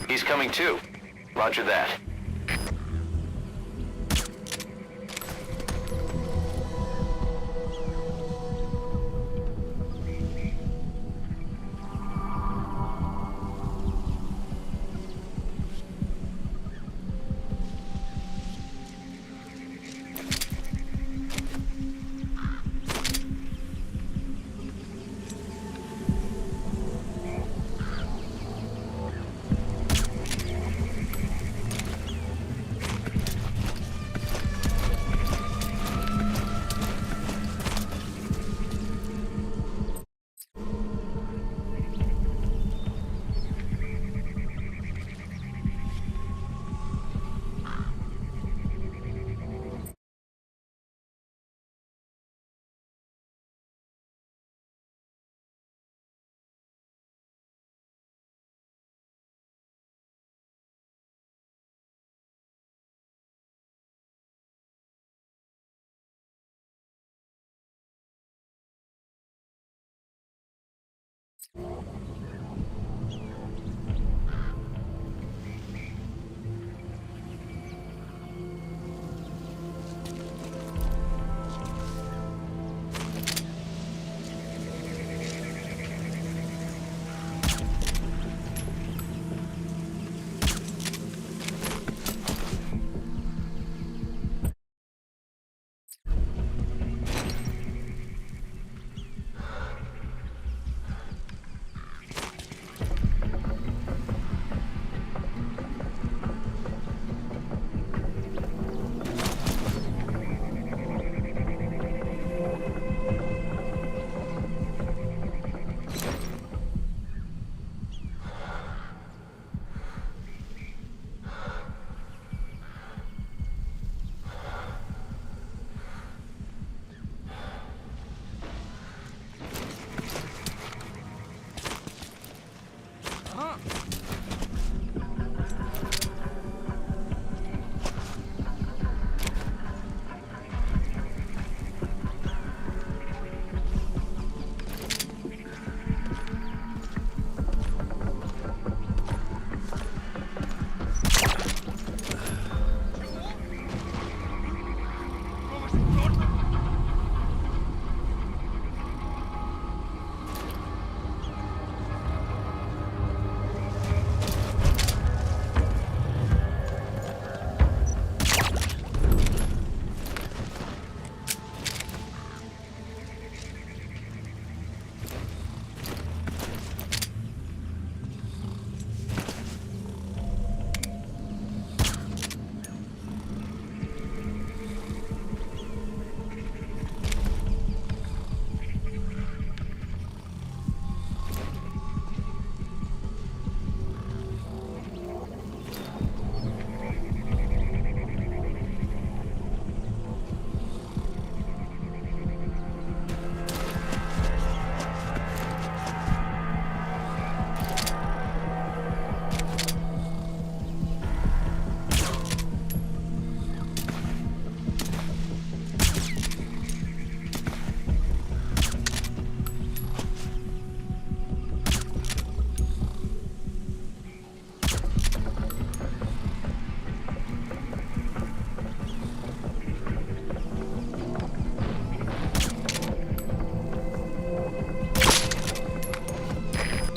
He's coming too. Roger that.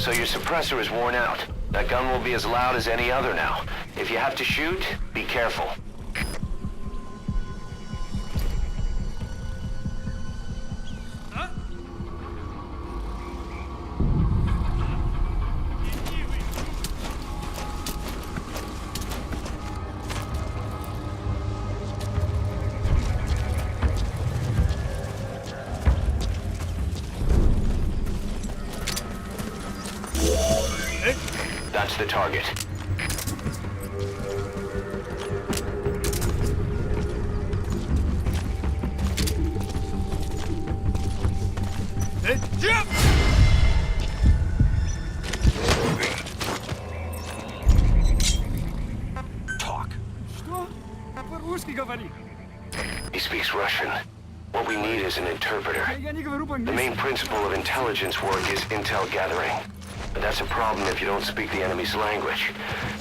So your suppressor is worn out. That gun will be as loud as any other now. If you have to shoot, be careful. That's the target. Jump! Talk. He speaks Russian. What we need is an interpreter. The main principle of intelligence work is intel gathering. But that's a problem if you don't speak the enemy's language.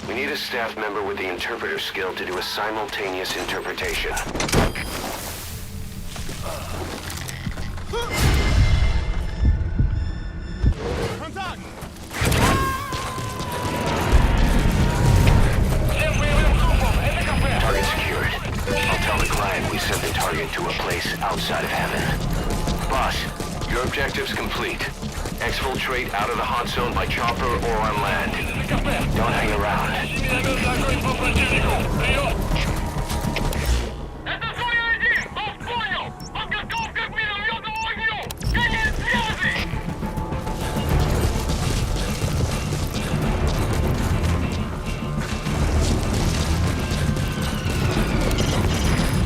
We need a staff member with the interpreter skill to do a simultaneous interpretation. Target secured. I'll tell the client we sent the target to a place outside of heaven. Boss, your objective's complete. Exfiltrate out of the hot zone by chopper or on land. Don't hang around.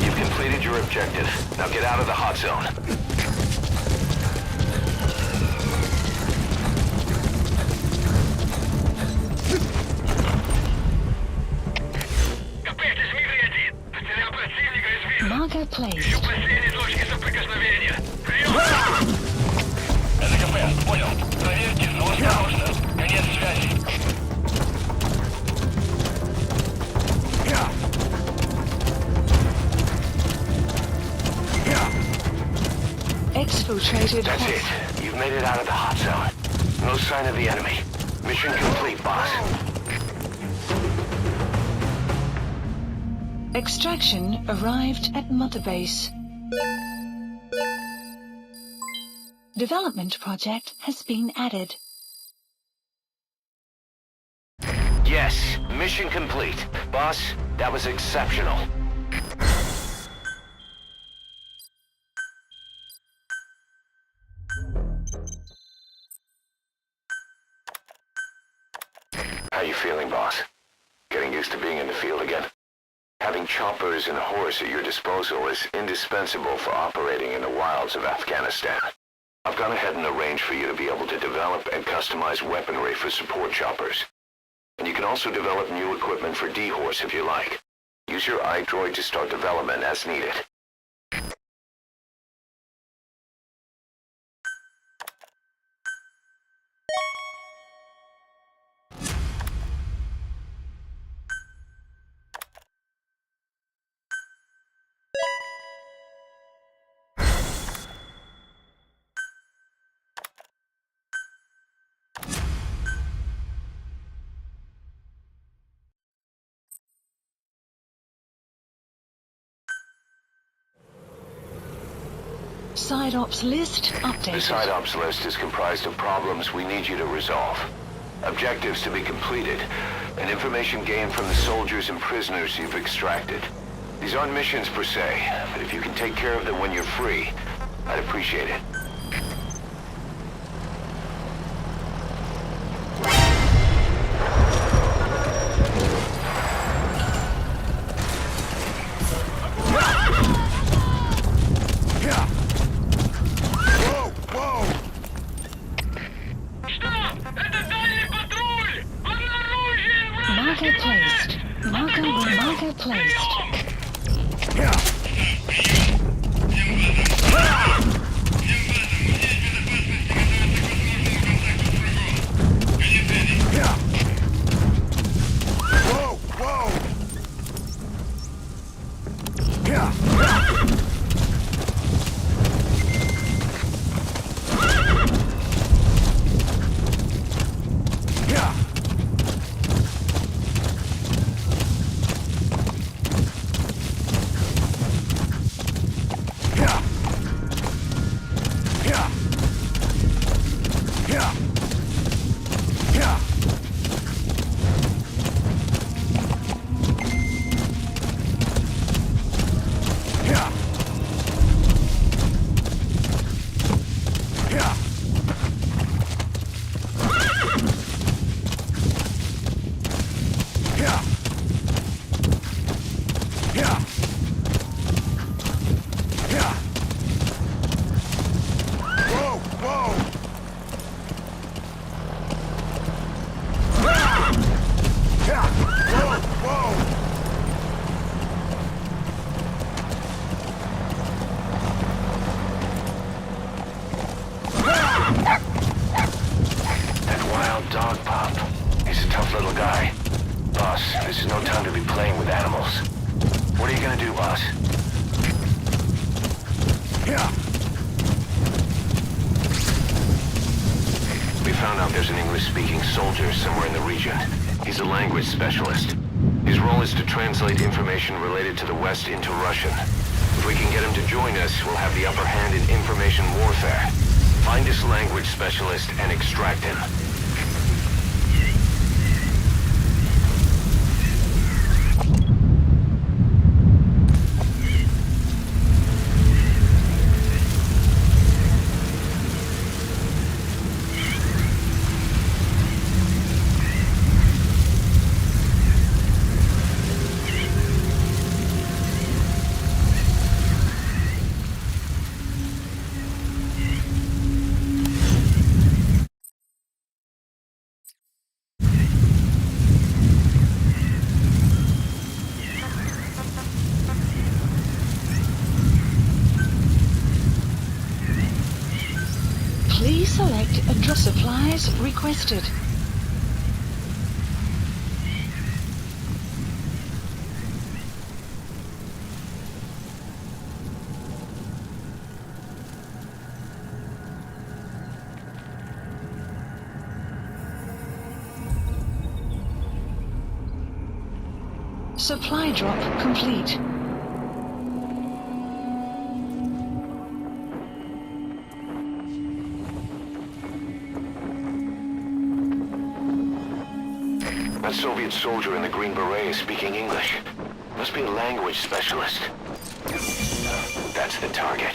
You've completed your objective. Now get out of the hot zone. Marker placed. ЗКП, понял. Проверьте, но осторожно. Конец связи. Exfiltrated. That's it. You've made it out of the hot zone. No sign of the enemy. Mission complete, boss. Extraction arrived at Mother Base. Development project has been added. Yes, mission complete. Boss, that was exceptional. How you feeling, boss? Getting used to being in the field again? Having choppers and horse at your disposal is indispensable for operating in the wilds of Afghanistan. I've gone ahead and arranged for you to be able to develop and customize weaponry for support choppers. And you can also develop new equipment for D-Horse if you like. Use your iDroid to start development as needed. Side ops list updated. The side ops list is comprised of problems we need you to resolve. Objectives to be completed, and information gained from the soldiers and prisoners you've extracted. These aren't missions per se, but if you can take care of them when you're free, I'd appreciate it. Marker placed. Marker placed. do, boss? Yeah. We found out there's an English-speaking soldier somewhere in the region. He's a language specialist. His role is to translate information related to the West into Russian. If we can get him to join us, we'll have the upper hand in information warfare. Find this language specialist and extract him. Please select address supplies requested. Supply drop complete. That Soviet soldier in the Green Beret is speaking English. Must be a language specialist. That's the target.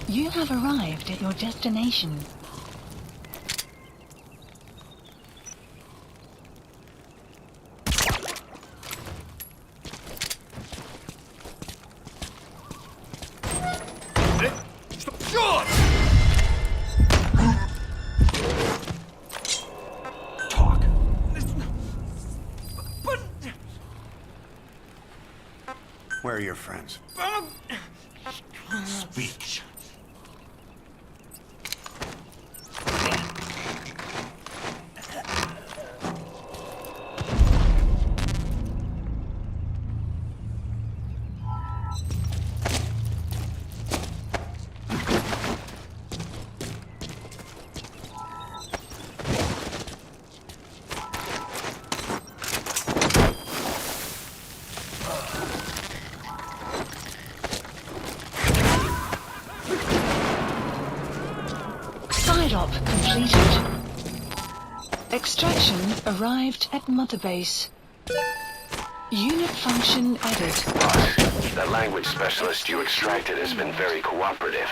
You have arrived at your destination. Talk. Where are your friends? Speak. Side-op completed. Extraction arrived at Mother Base. Unit function added. Boss, that language specialist you extracted has been very cooperative.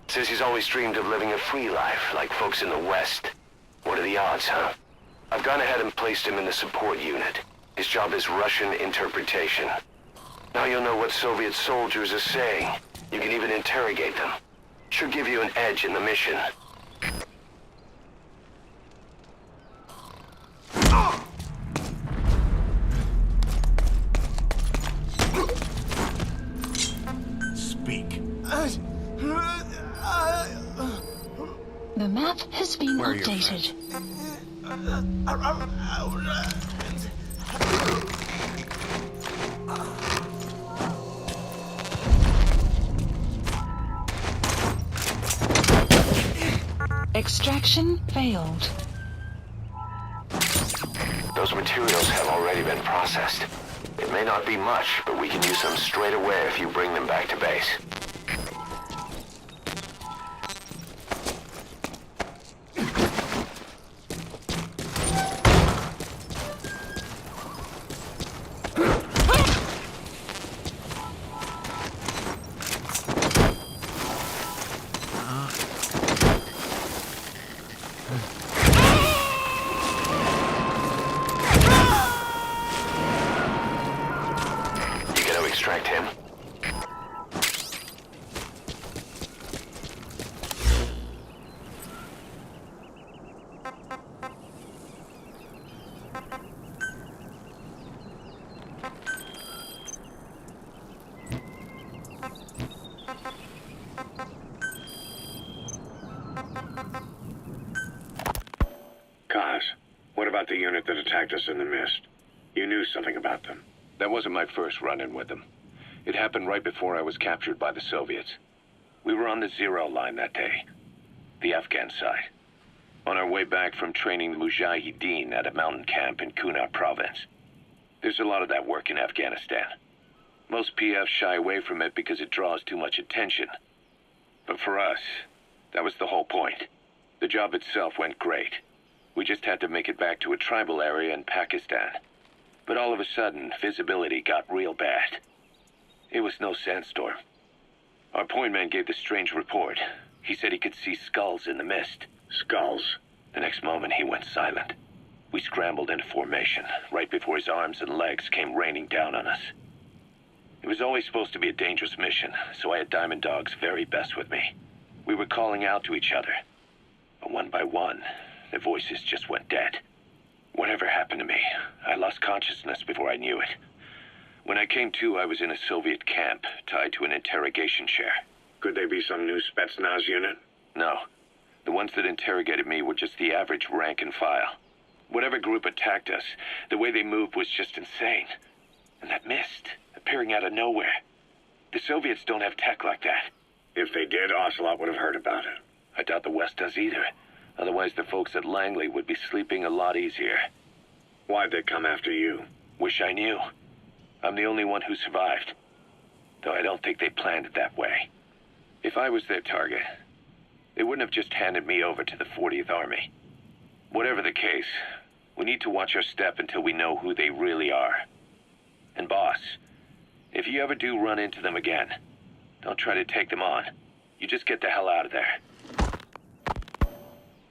Says he's always dreamed of living a free life, like folks in the West. What are the odds, huh? I've gone ahead and placed him in the support unit. His job is Russian interpretation. Now you'll know what Soviet soldiers are saying. You can even interrogate them. Should give you an edge in the mission. Speak. The map has been updated. Extraction failed. Those materials have already been processed. It may not be much, but we can use them straight away if you bring them back to base. Extract him. Kaz, what about the unit that attacked us in the mist? You knew something about them. That wasn't my first run-in with them. It happened right before I was captured by the Soviets. We were on the zero line that day, the Afghan side, on our way back from training the Mujahideen at a mountain camp in Kunar province. There's a lot of that work in Afghanistan. Most PFs shy away from it because it draws too much attention. But for us, that was the whole point. The job itself went great. We just had to make it back to a tribal area in Pakistan. But all of a sudden, visibility got real bad. It was no sandstorm. Our point man gave this strange report. He said he could see skulls in the mist. Skulls? The next moment, he went silent. We scrambled into formation, right before his arms and legs came raining down on us. It was always supposed to be a dangerous mission, so I had Diamond Dog's very best with me. We were calling out to each other. But one by one, their voices just went dead. Whatever happened to me, I lost consciousness before I knew it. When I came to, I was in a Soviet camp, tied to an interrogation chair. Could they be some new Spetsnaz unit? No. The ones that interrogated me were just the average rank and file. Whatever group attacked us, the way they moved was just insane. And that mist, appearing out of nowhere. The Soviets don't have tech like that. If they did, Ocelot would have heard about it. I doubt the West does either. Otherwise, the folks at Langley would be sleeping a lot easier. Why'd they come after you? Wish I knew. I'm the only one who survived. Though I don't think they planned it that way. If I was their target, they wouldn't have just handed me over to the 40th Army. Whatever the case, we need to watch our step until we know who they really are. And boss, if you ever do run into them again, don't try to take them on. You just get the hell out of there.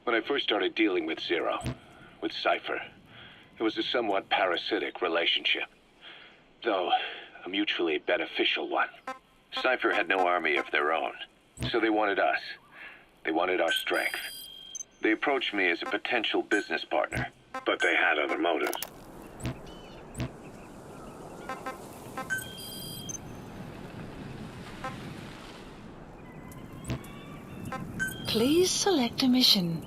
When I first started dealing with Zero, with Cypher, it was a somewhat parasitic relationship. Though, a mutually beneficial one. Cypher had no army of their own, so they wanted us. They wanted our strength. They approached me as a potential business partner. But they had other motives. Please select a mission.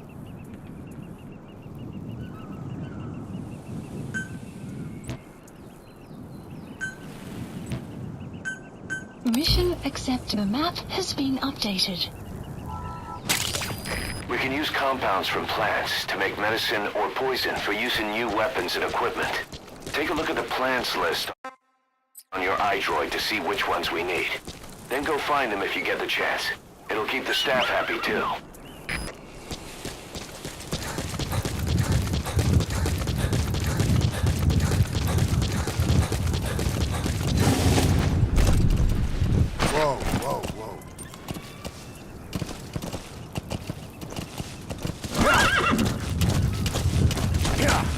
Mission accepted. The map has been updated. We can use compounds from plants to make medicine or poison for use in new weapons and equipment. Take a look at the plants list on your iDroid to see which ones we need. Then go find them if you get the chance. It'll keep the staff happy too. Whoa, whoa, whoa.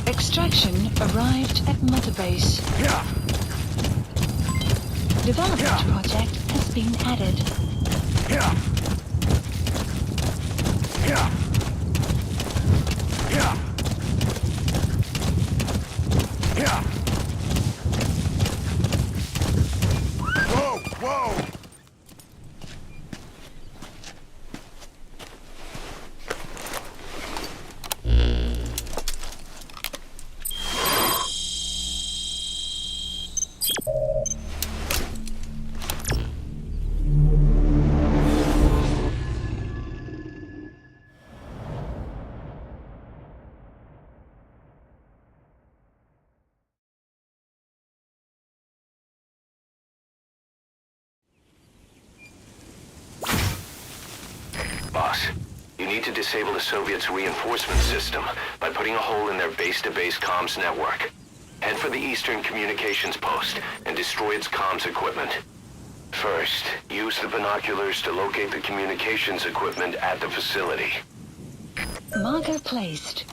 Extraction arrived at Mother Base. Development project has been added. Boss, you need to disable the Soviets' reinforcement system by putting a hole in their base-to-base comms network. Head for the Eastern Communications Post and destroy its comms equipment. First, use the binoculars to locate the communications equipment at the facility. Marker placed.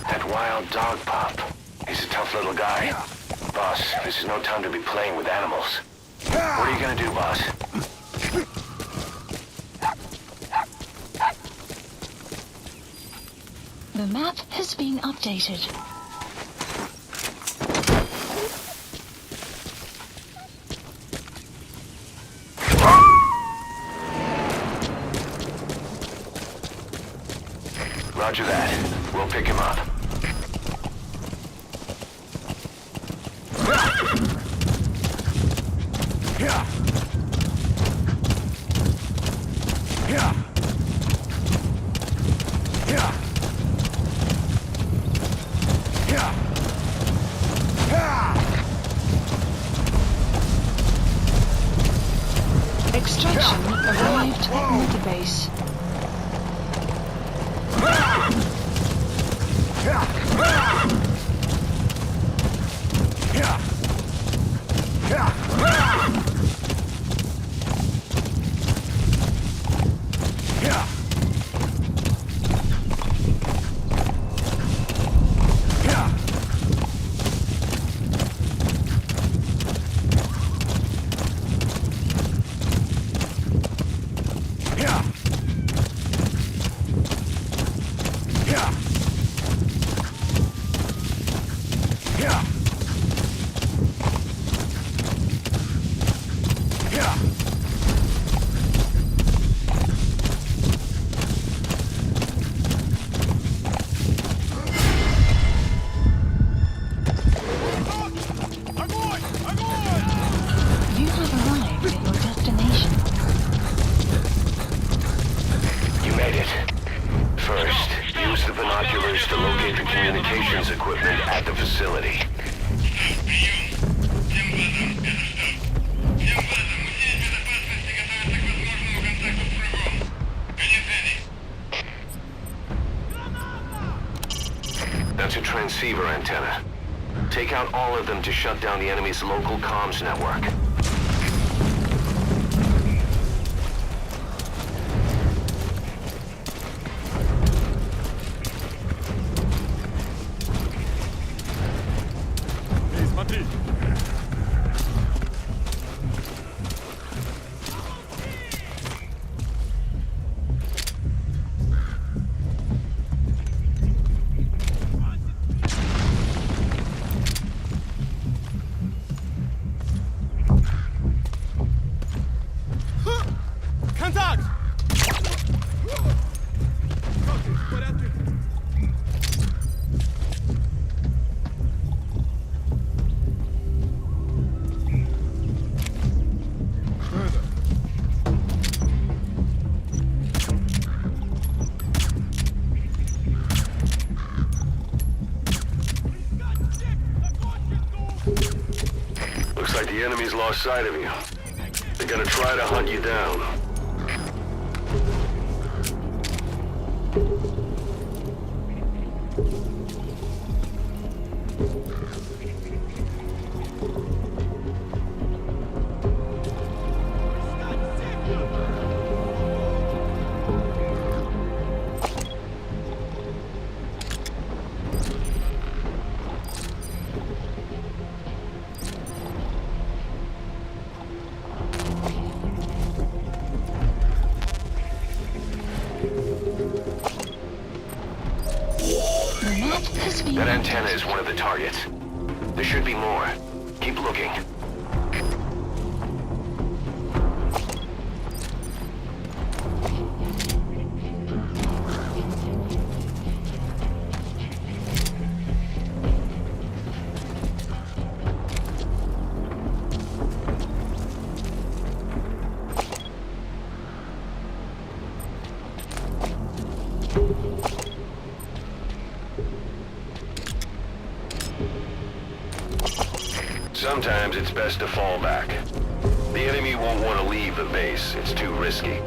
That wild dog pup. He's a tough little guy. Boss, this is no time to be playing with animals. What are you gonna do, boss? The map has been updated. Roger that. We'll pick him up. Extraction arrived at Motorbase. That's a transceiver antenna. Take out all of them to shut down the enemy's local comms network. Looks like the enemy's lost sight of you. They're gonna try to hunt you down. That antenna is one of the targets. There should be more. Keep looking. Sometimes it's best to fall back. The enemy won't want to leave the base. It's too risky.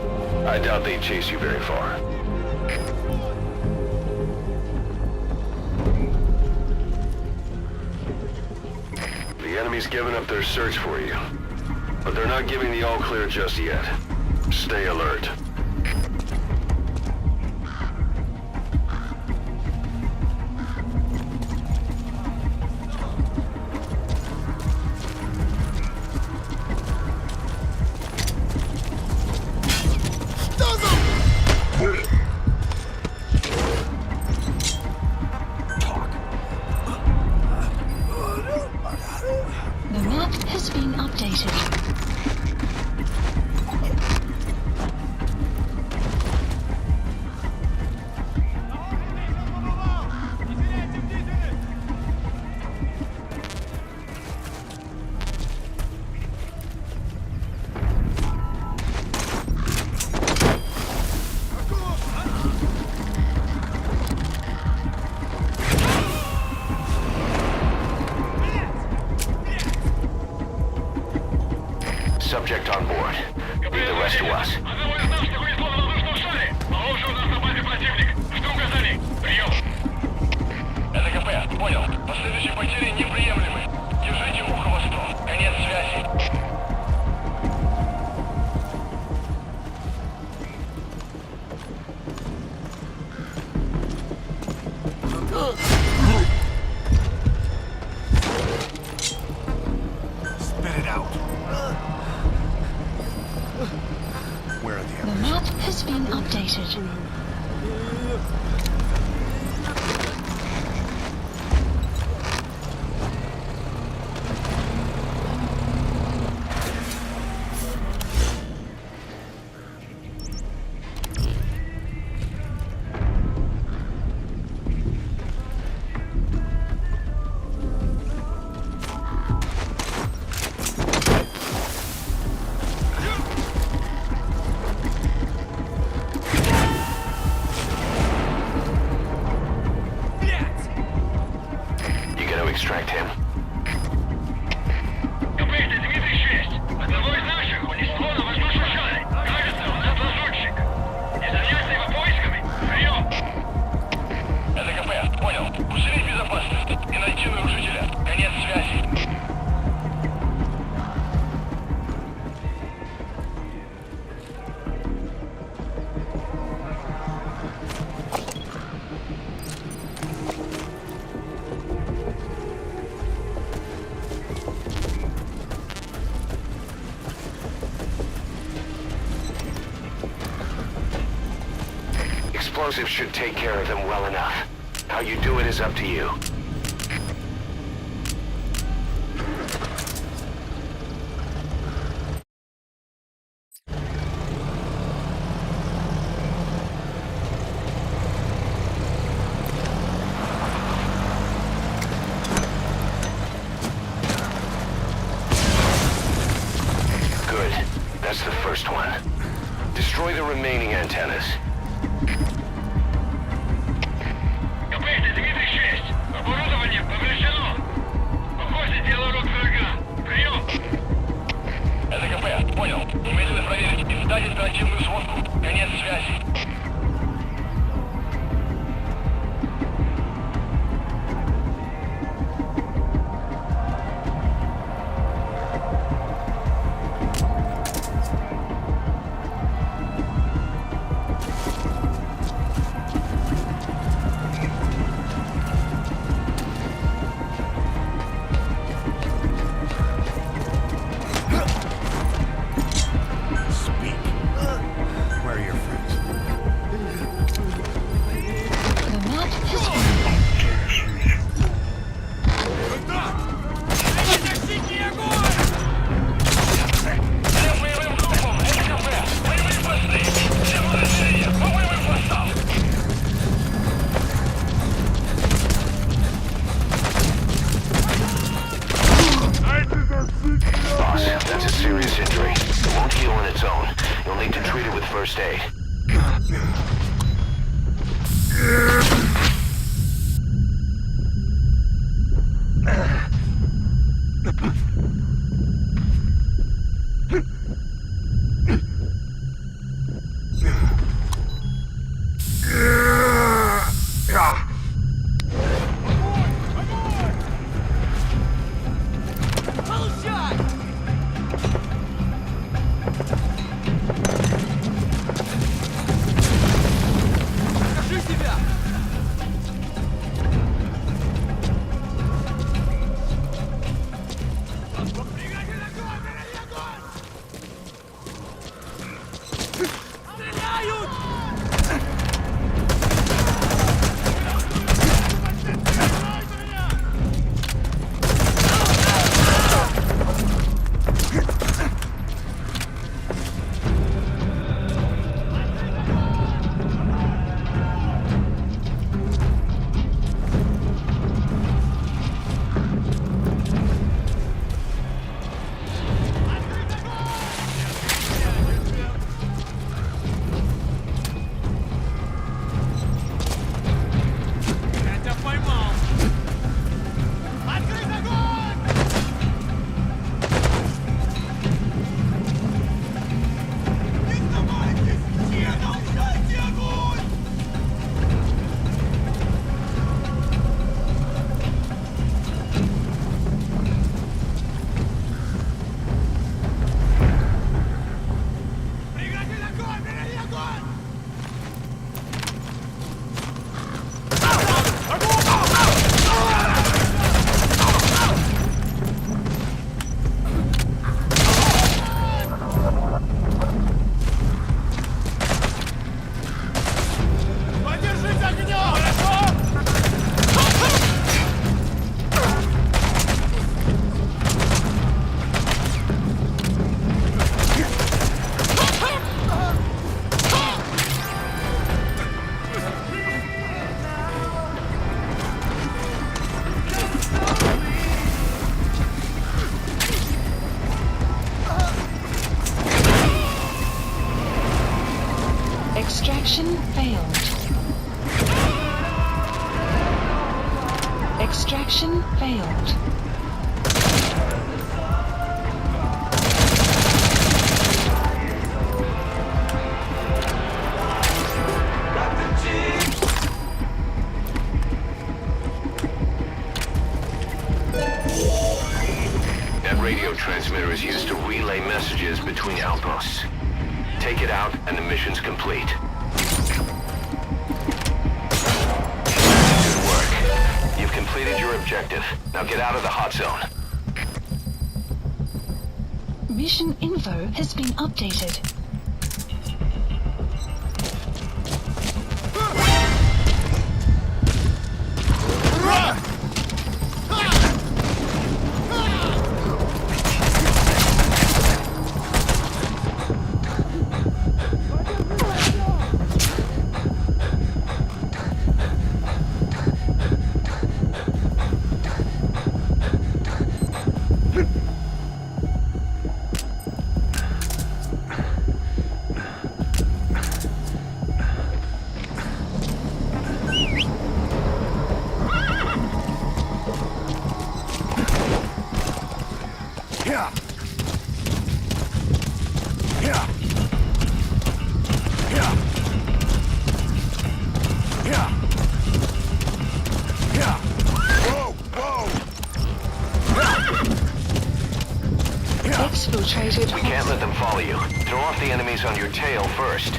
I doubt they'd chase you very far. The enemy's given up their search for you, but they're not giving the all-clear just yet. Stay alert. The map has been updated. Subject on board. Leave the rest to us. Одного из нас унесло на воздушном шаре. Похоже, у нас на базе противник. Жду указаний. Прием. Это КП. Понял. Последующие потери неприемлемы. Держите ухо востро. Конец связи. Spit it out. Where are the The others? map has been updated. You gotta extract him. КП, это Дмитрий 6. Одного из наших унесло на воздушном шаре. Кажется, у нас лазутчик. Не заняться его поисками. Прием. Это КП. Понял. Усилить безопасность и найти нарушителя. Конец связи. Explosives should take care of them well enough. How you do it is up to you. Good. That's the first one. Destroy the remaining antennas. КП, это Дмитрий 6. Оборудование повреждено. Похоже, дело рук врага. Прием. Это КП. Понял. Немедленно проверить и сдать оперативную сводку. Конец связи. Speak. Where are your friends? The map has been Всем боевым группам, это КП. Боевые посты. Все подразделения по боевым постам. Boss, that's a serious injury. It won't heal on its own. You'll need to treat it with first aid. Extraction failed. Extraction failed. That radio transmitter is used to relay messages between outposts. Take it out and the mission's complete. Good work. You've completed your objective. Now get out of the hot zone. Mission info has been updated. Exfiltrated. We can't let them follow you. Throw off the enemies on your tail first.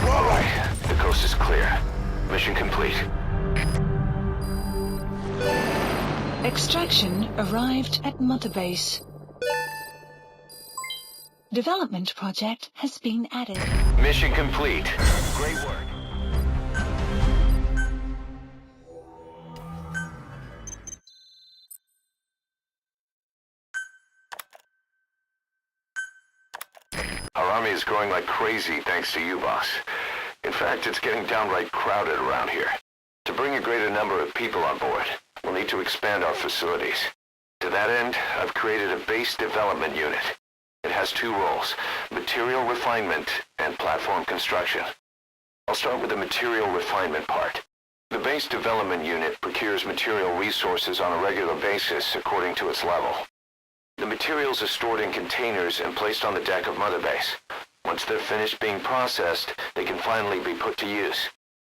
All right, the coast is clear. Mission complete. Extraction arrived at Mother Base. Development project has been added. Mission complete. Great work. Our army is growing like crazy thanks to you, boss. In fact, it's getting downright crowded around here. To bring a greater number of people on board, we'll need to expand our facilities. To that end, I've created a base development unit. It has two roles, material refinement and platform construction. I'll start with the material refinement part. The base development unit procures material resources on a regular basis according to its level. The materials are stored in containers and placed on the deck of Mother Base. Once they're finished being processed, they can finally be put to use.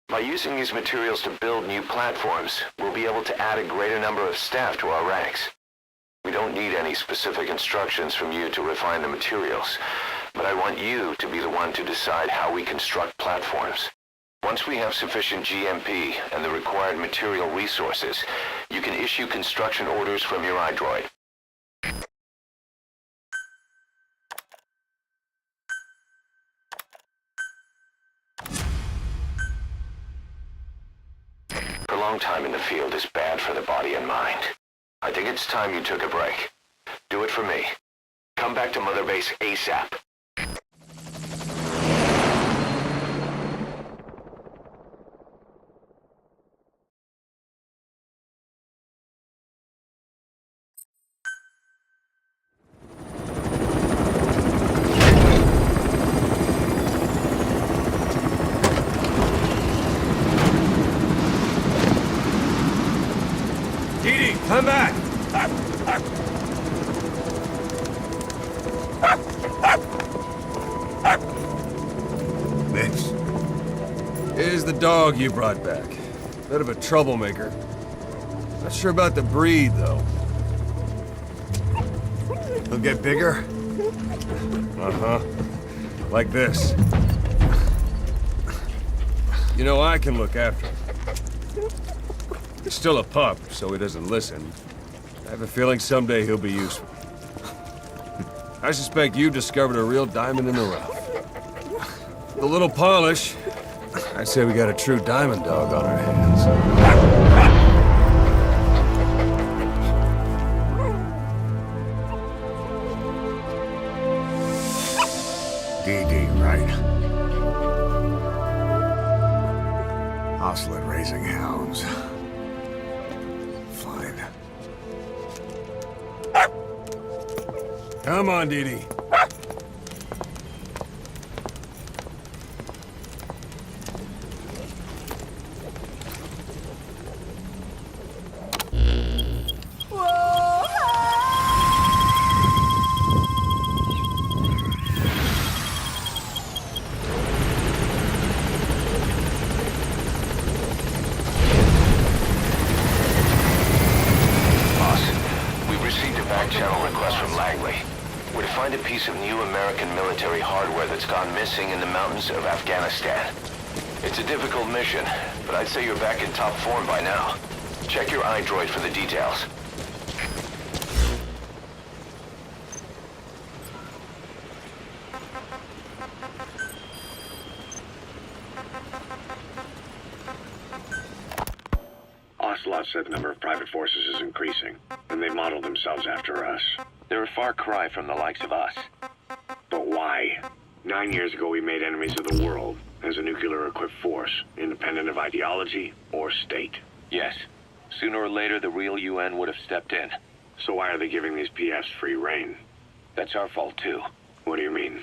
By using these materials to build new platforms, we'll be able to add a greater number of staff to our ranks. We don't need any specific instructions from you to refine the materials, but I want you to be the one to decide how we construct platforms. Once we have sufficient GMP and the required material resources, you can issue construction orders from your iDroid. Prolonged time in the field is bad for the body and mind. I think it's time you took a break. Do it for me. Come back to Mother Base ASAP. Come back! This. Here's the dog you brought back. Bit of a troublemaker. Not sure about the breed, though. He'll get bigger? Uh-huh. Like this. You know, I can look after him. He's still a pup, so he doesn't listen. I have a feeling someday he'll be useful. I suspect you discovered a real diamond in the rough. With a little polish, I'd say we got a true diamond dog on our hands. DD, right? Hostile at raising hounds. Fine. Come on, Dee Dee. channel request from Langley. We're to find a piece of new American military hardware that's gone missing in the mountains of Afghanistan. It's a difficult mission, but I'd say you're back in top form by now. Check your iDroid for the details. Ocelot said the number of private forces is increasing, and they model themselves after us. They're a far cry from the likes of us. But why? 9 years ago we made enemies of the world as a nuclear-equipped force, independent of ideology or state. Yes. Sooner or later, the real UN would have stepped in. So why are they giving these PFs free rein? That's our fault, too. What do you mean?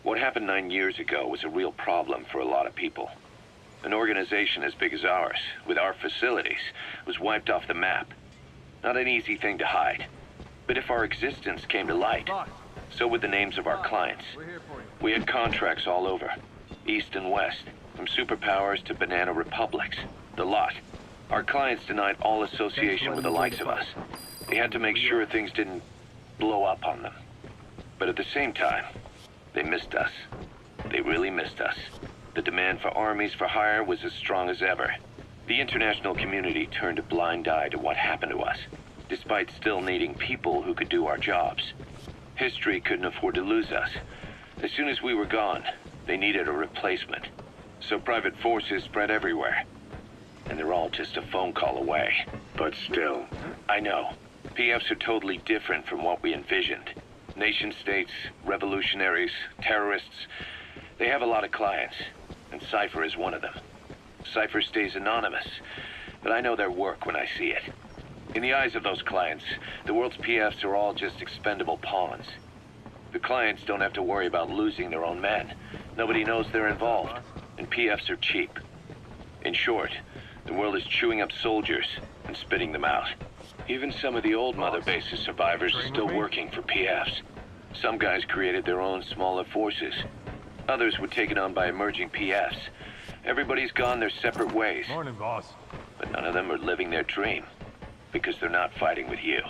What happened 9 years ago was a real problem for a lot of people. An organization as big as ours, with our facilities, was wiped off the map. Not an easy thing to hide. But if our existence came to light, so would the names of our clients. We had contracts all over, east and west, from superpowers to banana republics, the lot. Our clients denied all association with the likes of us. They had to make sure things didn't blow up on them. But at the same time, they missed us. They really missed us. The demand for armies for hire was as strong as ever. The international community turned a blind eye to what happened to us, despite still needing people who could do our jobs. History couldn't afford to lose us. As soon as we were gone, they needed a replacement. So private forces spread everywhere. And they're all just a phone call away. But still. I know. PFs are totally different from what we envisioned. Nation-states, revolutionaries, terrorists, they have a lot of clients, and Cypher is one of them. Cypher stays anonymous, but I know their work when I see it. In the eyes of those clients, the world's PFs are all just expendable pawns. The clients don't have to worry about losing their own men. Nobody knows they're involved, and PFs are cheap. In short, the world is chewing up soldiers and spitting them out. Even some of the old Mother Base's survivors are still working for PFs. Some guys created their own smaller forces. Others were taken on by emerging PFs. Everybody's gone their separate ways. Morning, boss. But none of them are living their dream, because they're not fighting with you.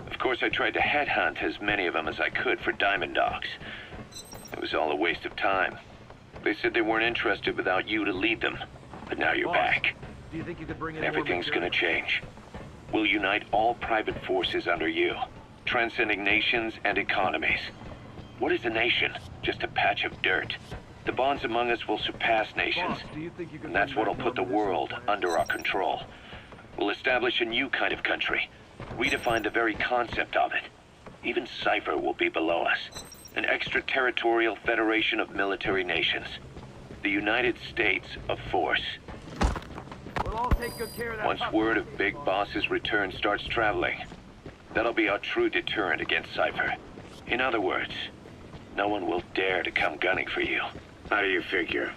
Of course, I tried to headhunt as many of them as I could for Diamond Dogs. It was all a waste of time. They said they weren't interested without you to lead them. But now you're back. Do you think you could bring in Everything's gonna change. We'll unite all private forces under you, transcending nations and economies. What is a nation? Just a patch of dirt. The bonds among us will surpass nations, and that's what'll put the world under our control. We'll establish a new kind of country, redefine the very concept of it. Even Cypher will be below us. An extraterritorial federation of military nations. The United States of Force. We'll all take good care of that. Once word of Big Boss's return starts traveling, that'll be our true deterrent against Cypher. In other words, no one will dare to come gunning for you. How do you figure?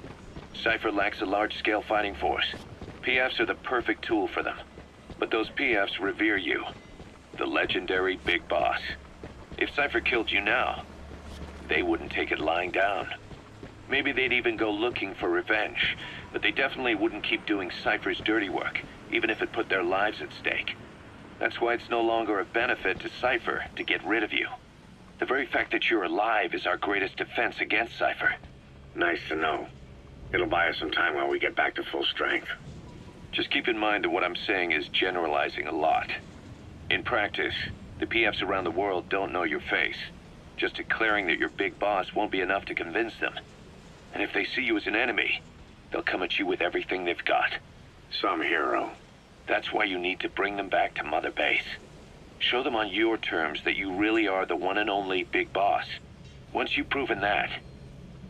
Cypher lacks a large-scale fighting force. PFs are the perfect tool for them. But those PFs revere you. The legendary Big Boss. If Cypher killed you now, they wouldn't take it lying down. Maybe they'd even go looking for revenge, but they definitely wouldn't keep doing Cypher's dirty work, even if it put their lives at stake. That's why it's no longer a benefit to Cypher to get rid of you. The very fact that you're alive is our greatest defense against Cypher. Nice to know. It'll buy us some time while we get back to full strength. Just keep in mind that what I'm saying is generalizing a lot. In practice, the PFs around the world don't know your face. Just declaring that you're Big Boss won't be enough to convince them. And if they see you as an enemy, they'll come at you with everything they've got. Some hero. That's why you need to bring them back to Mother Base. Show them on your terms that you really are the one and only Big Boss. Once you've proven that,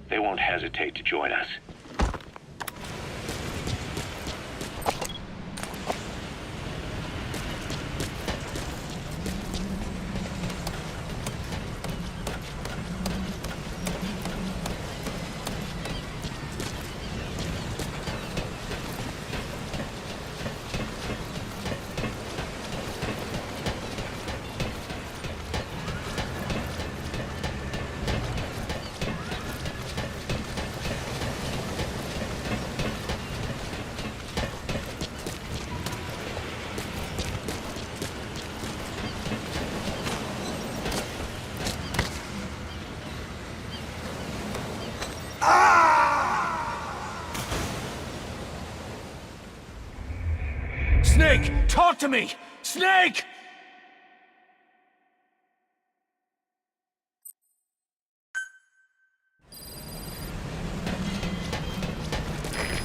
they won't hesitate to join us. to me! Snake!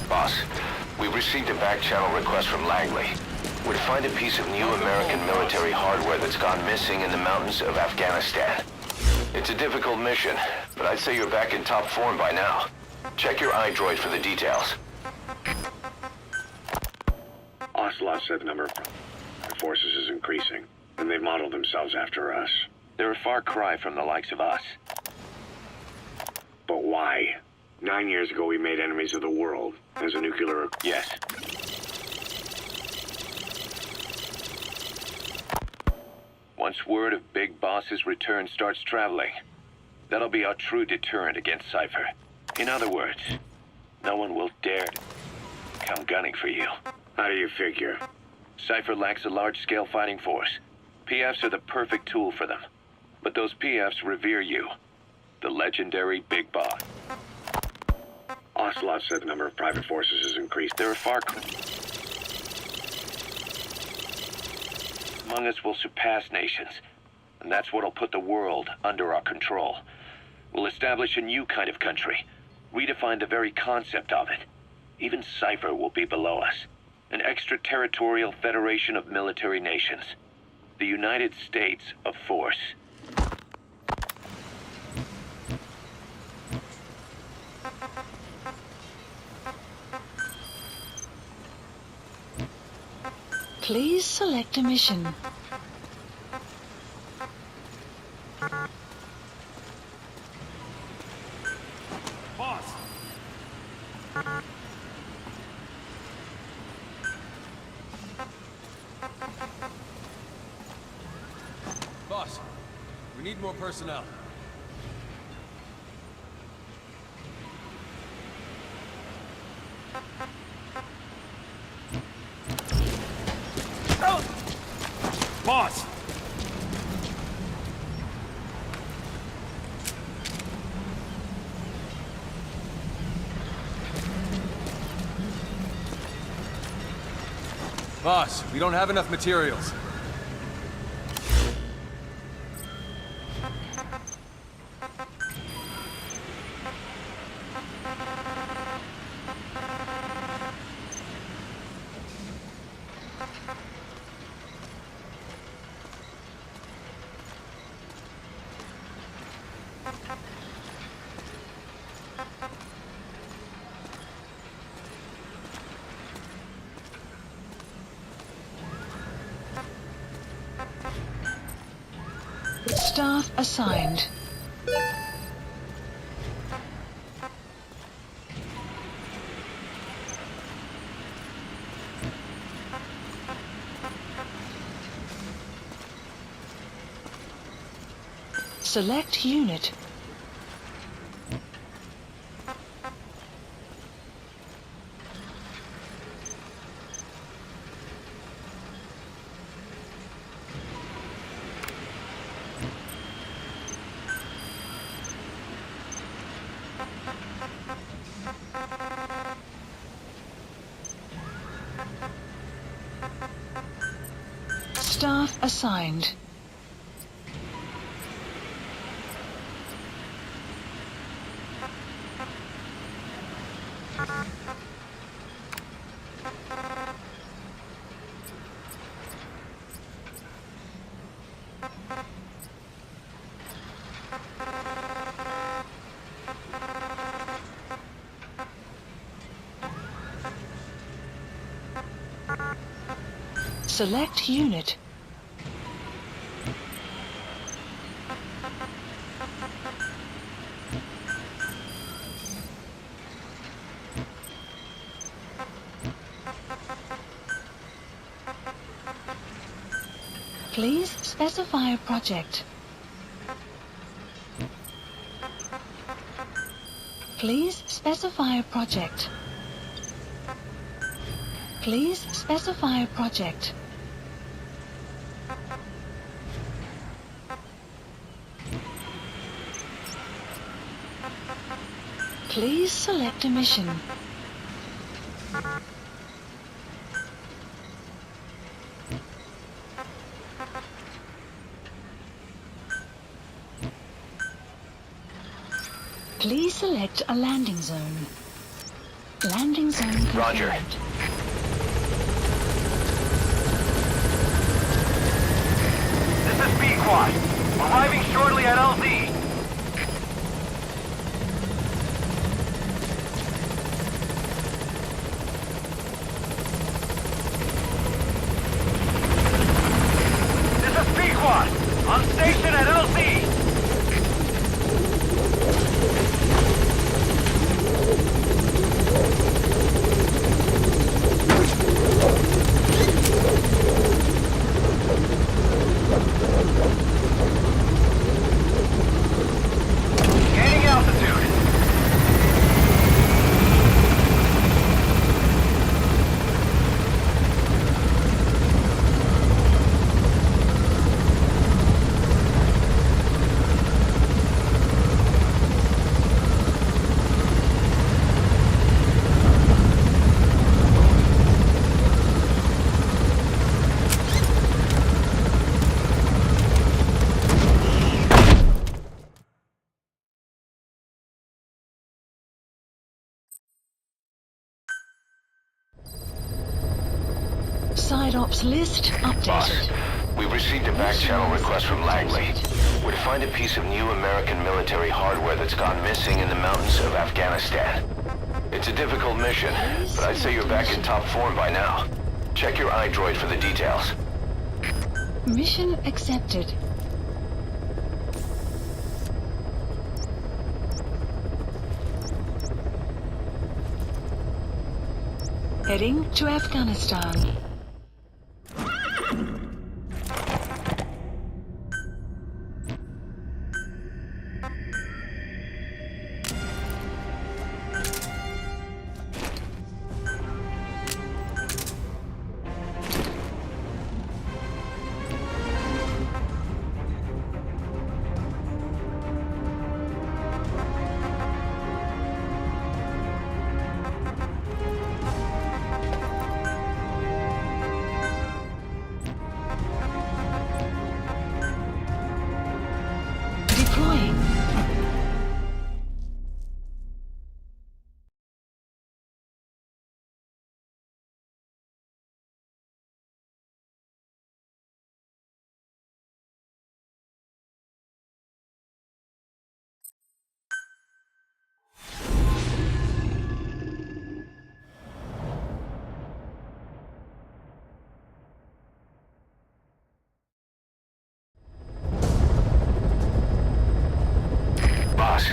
Boss, we've received a back-channel request from Langley. We're to find a piece of new American military hardware that's gone missing in the mountains of Afghanistan. It's a difficult mission, but I'd say you're back in top form by now. Check your iDroid for the details. Ocelot said the number of forces is increasing, and they've modeled themselves after us. They're a far cry from the likes of us. But why? 9 years ago we made enemies of the world as a nuclear... Yes. Once word of Big Boss's return starts traveling, that'll be our true deterrent against Cypher. In other words, no one will dare come gunning for you. How do you figure? Cypher lacks a large-scale fighting force. PFs are the perfect tool for them. But those PFs revere you, the legendary Big Boss. Ocelot said the number of private forces has increased. There are far... among us will surpass nations, and that's what'll put the world under our control. We'll establish a new kind of country, redefine the very concept of it. Even Cypher will be below us. An extraterritorial federation of military nations. The United States of Force. Please select a mission. Boss! Boss, we need more personnel. Boss! Boss, we don't have enough materials. Staff assigned. Select unit. Staff assigned. Select unit. Please specify a project. Please specify a project. Please specify a project. Please select a mission. Please select a landing zone. Landing zone confirmed. Roger. This is B-Quad. Arriving shortly at LZ. This is B-Quad. On station at LZ. Gaining altitude. Side ops list updated. Boss, we've received a back channel request from Langley. We're to find a piece of new American military hardware that's gone missing in the mountains of Afghanistan. It's a difficult mission, but I'd say you're back in top form by now. Check your iDroid for the details. Mission accepted. Heading to Afghanistan. Deploying. Boss,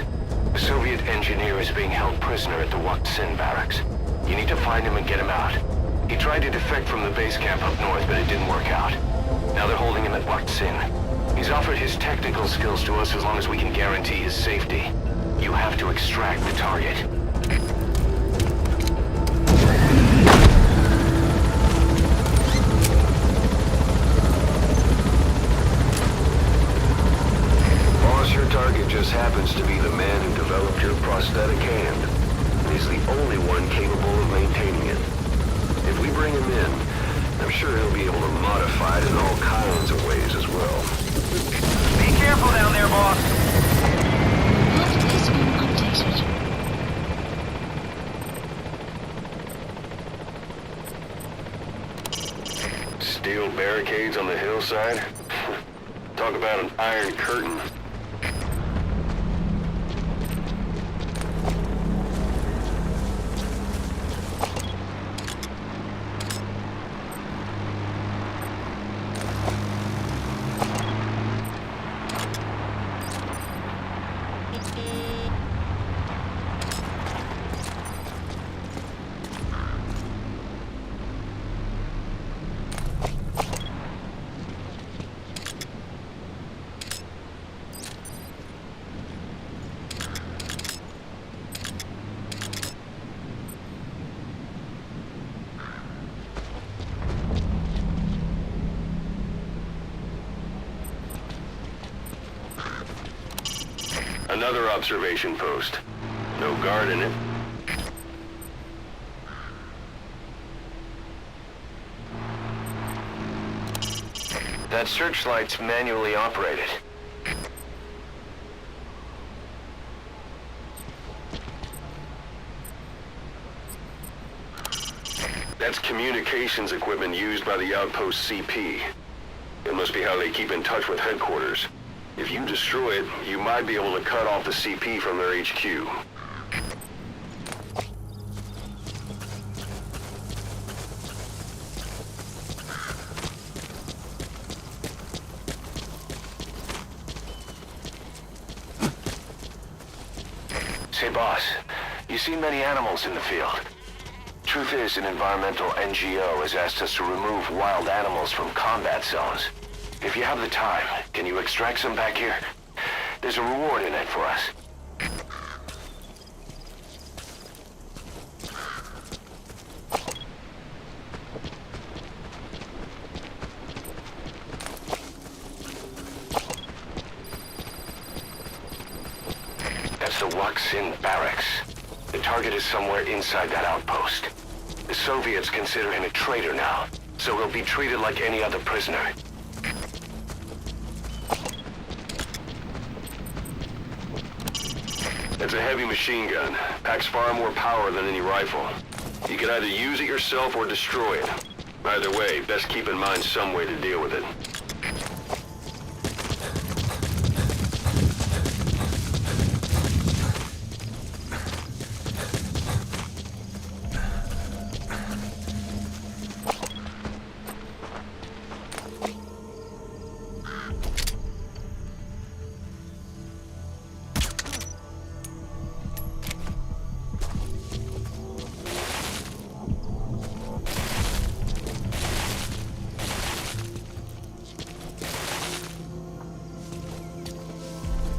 the Soviet engineer is being held prisoner at the Wak Sin barracks. You need to find him and get him out. He tried to defect from the base camp up north, but it didn't work out. Now they're holding him at Wak Sin. He's offered his technical skills to us as long as we can guarantee his safety. You have to extract the target. Boss, your target just happens to be the man who developed your prosthetic hand. And he's the only one capable of maintaining it. If we bring him in, I'm sure he'll be able to modify it in all kinds of ways as well. Be careful down there, boss. Path has been updated. Steel barricades on the hillside? Talk about an iron curtain. Another observation post. No guard in it. That searchlight's manually operated. communications equipment used by the outpost CP. It must be how they keep in touch with headquarters. If you destroy it, you might be able to cut off the CP from their HQ. Say, boss, you see many animals in the field. Truth is, an environmental NGO has asked us to remove wild animals from combat zones. If you have the time, can you extract some back here? There's a reward in it for us. That's the Waksin barracks. The target is somewhere inside that outpost. The Soviets consider him a traitor now, so he'll be treated like any other prisoner. It's a heavy machine gun. Packs far more power than any rifle. You can either use it yourself or destroy it. Either way, best keep in mind some way to deal with it.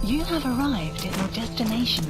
You have arrived at your destination.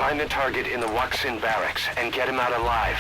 Find the target in the Waksin barracks and get him out alive.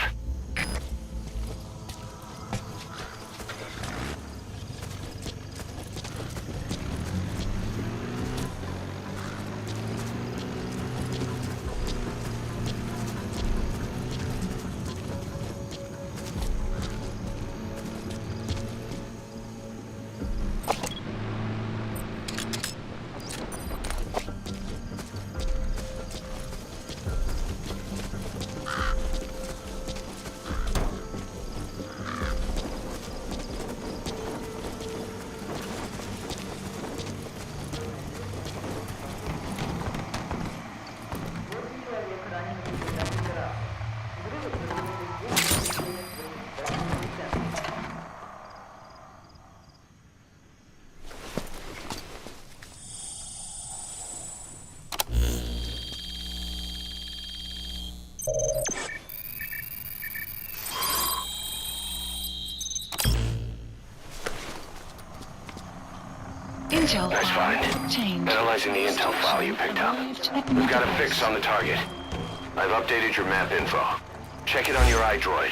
Intel Nice file find. change. Analyzing the intel file you picked up. We've got a fix on the target. I've updated your map info. Check it on your iDroid.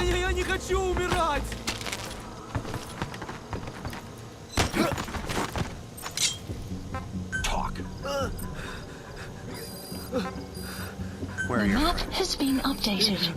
Я не хочу умирать! Talk. Where The are your map friends? has been updated.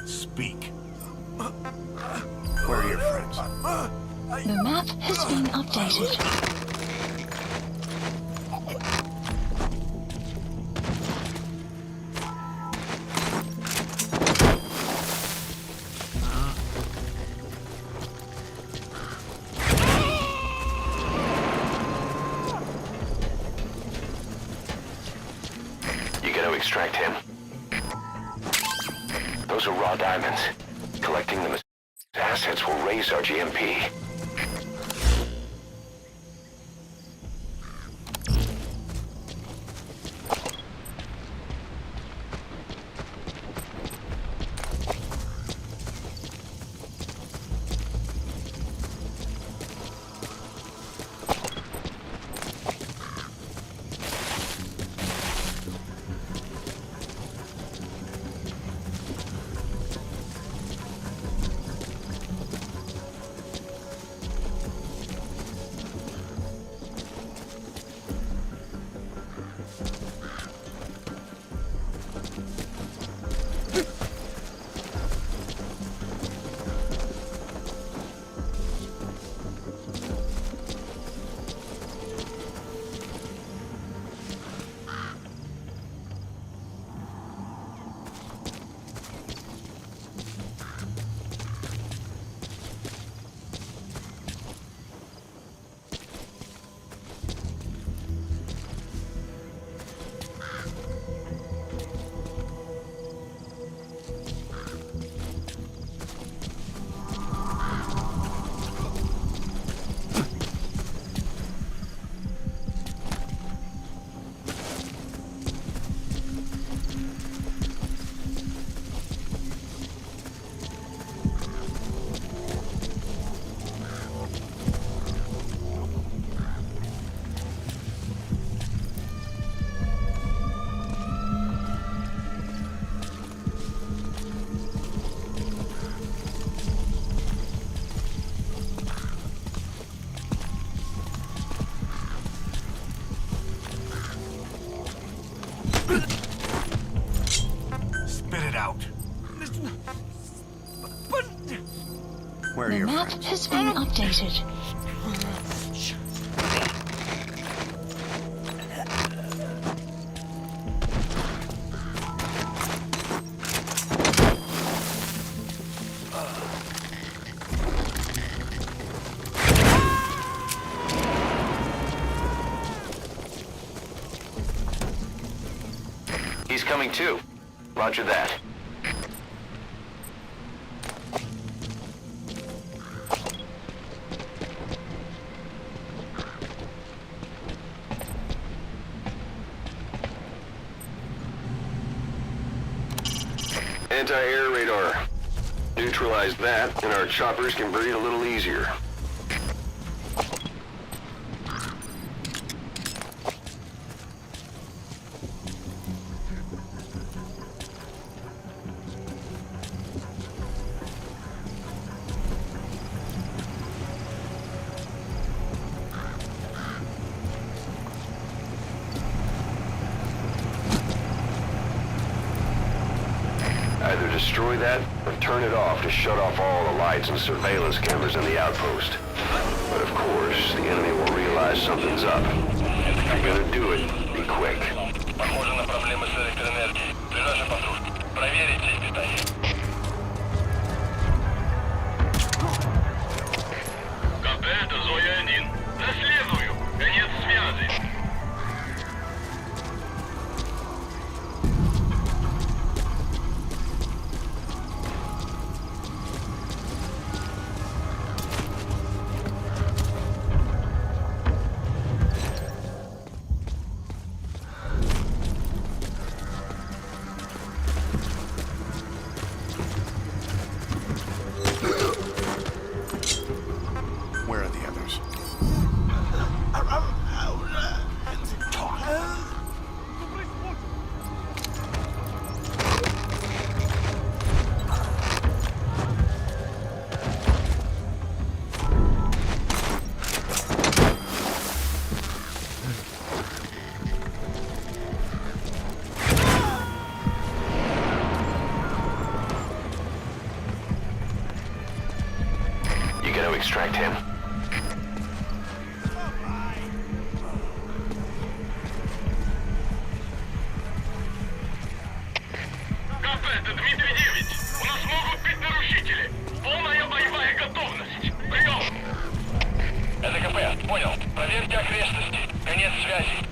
Speak. Where are your friends? The map has been updated. You gotta extract him. Those are raw diamonds. Collecting them as assets will raise our GMP. Spit it out. Where are The your map friends? has been updated. He's coming too. Roger that. Anti-air radar. Neutralize that, and our choppers can breathe a little easier. Either destroy that, or turn it off to shut off all the lights and surveillance cameras in the outpost. But of course, the enemy will realize something's up. If you're gonna do it, be quick. Похоже на проблемы с электроэнергией. Ближайший патруль. Проверите их питание. КП, это Зоя-1. Наследую. Конец связи. Where are the others? Talk. You gonna extract him? КП, это Дмитрий 9. У нас могут быть нарушители. Полная боевая готовность. Прием. Это КП, понял. Проверьте окрестности. Конец связи.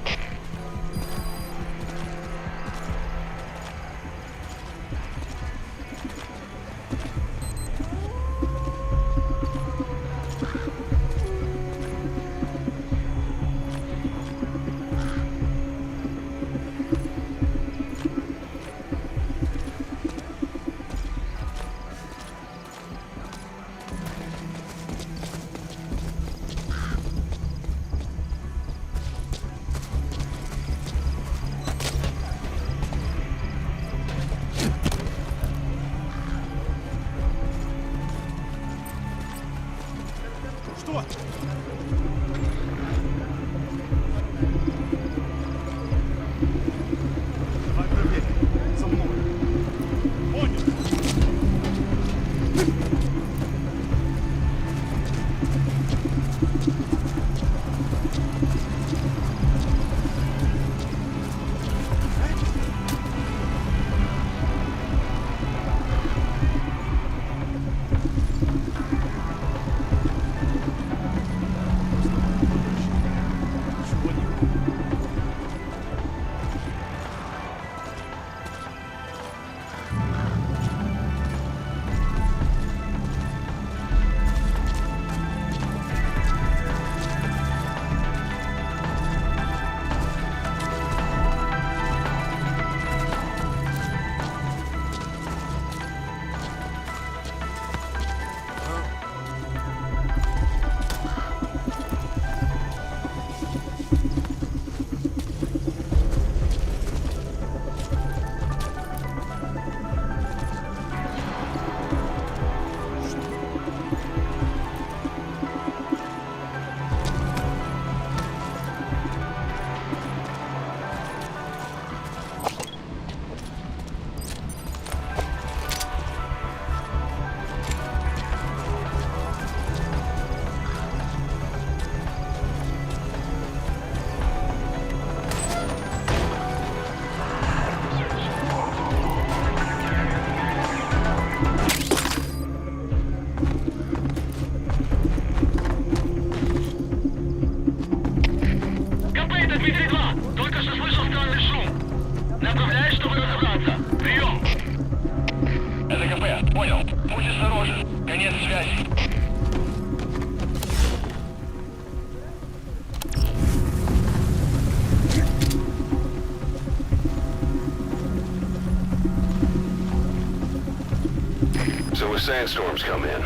So as sandstorms come in,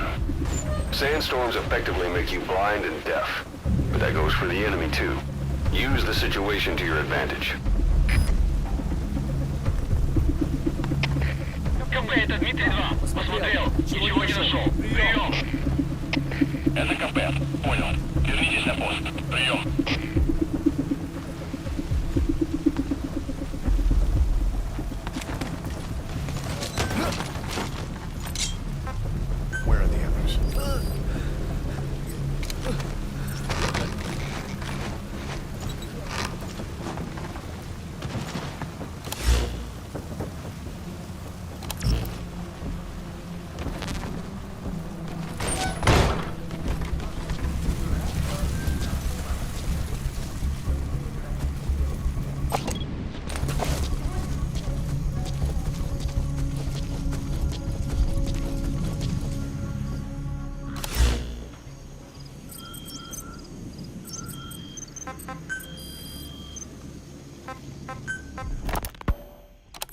sandstorms effectively make you blind and deaf. But that goes for the enemy too. Use the situation to your advantage. КП, это Дмитрий 2. Посмотрел. Ничего не нашел. Прием. Это КП. Понял. Вернитесь на пост. Прием. Where are the others?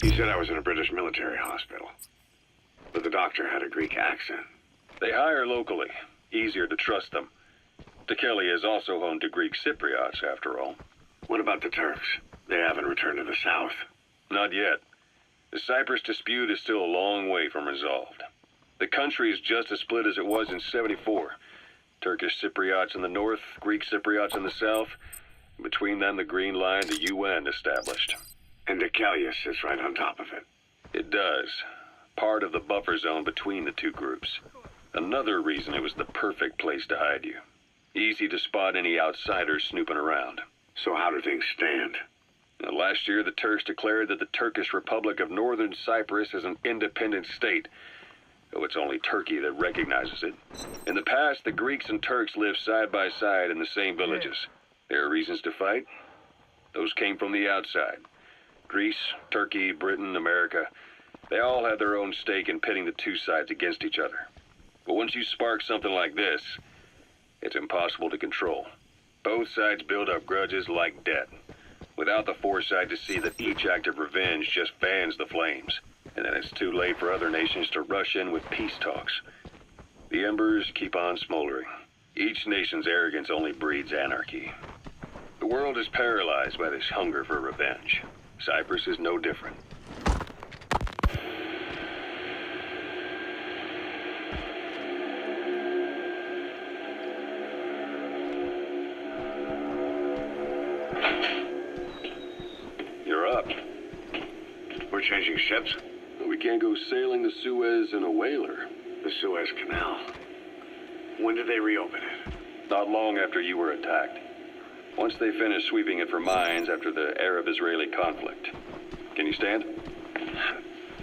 He said I was in a British military hospital, but the doctor had a Greek accent. They hire locally. Easier to trust them. Tekeli is also home to Greek Cypriots, after all. What about the Turks? They haven't returned to the south. Not yet. The Cyprus dispute is still a long way from resolved. The country is just as split as it was in '74. Turkish Cypriots in the north, Greek Cypriots in the south. Between them, the Green Line, the UN established. And Tekeli sits right on top of it. It does. Part of the buffer zone between the two groups. Another reason it was the perfect place to hide you. Easy to spot any outsiders snooping around. So how do things stand? Now, last year, the Turks declared that the Turkish Republic of Northern Cyprus is an independent state, though it's only Turkey that recognizes it. In the past, the Greeks and Turks lived side by side in the same villages. There are reasons to fight. Those came from the outside. Greece, Turkey, Britain, America, they all had their own stake in pitting the two sides against each other. But once you spark something like this, it's impossible to control. Both sides build up grudges like debt, without the foresight to see that each act of revenge just fans the flames, and then it's too late for other nations to rush in with peace talks. The embers keep on smoldering. Each nation's arrogance only breeds anarchy. The world is paralyzed by this hunger for revenge. Cyprus is no different. You're up. We're changing ships? We can't go sailing the Suez in a whaler. The Suez Canal. When did they reopen it? Not long after you were attacked. Once they finished sweeping it for mines after the Arab-Israeli conflict. Can you stand?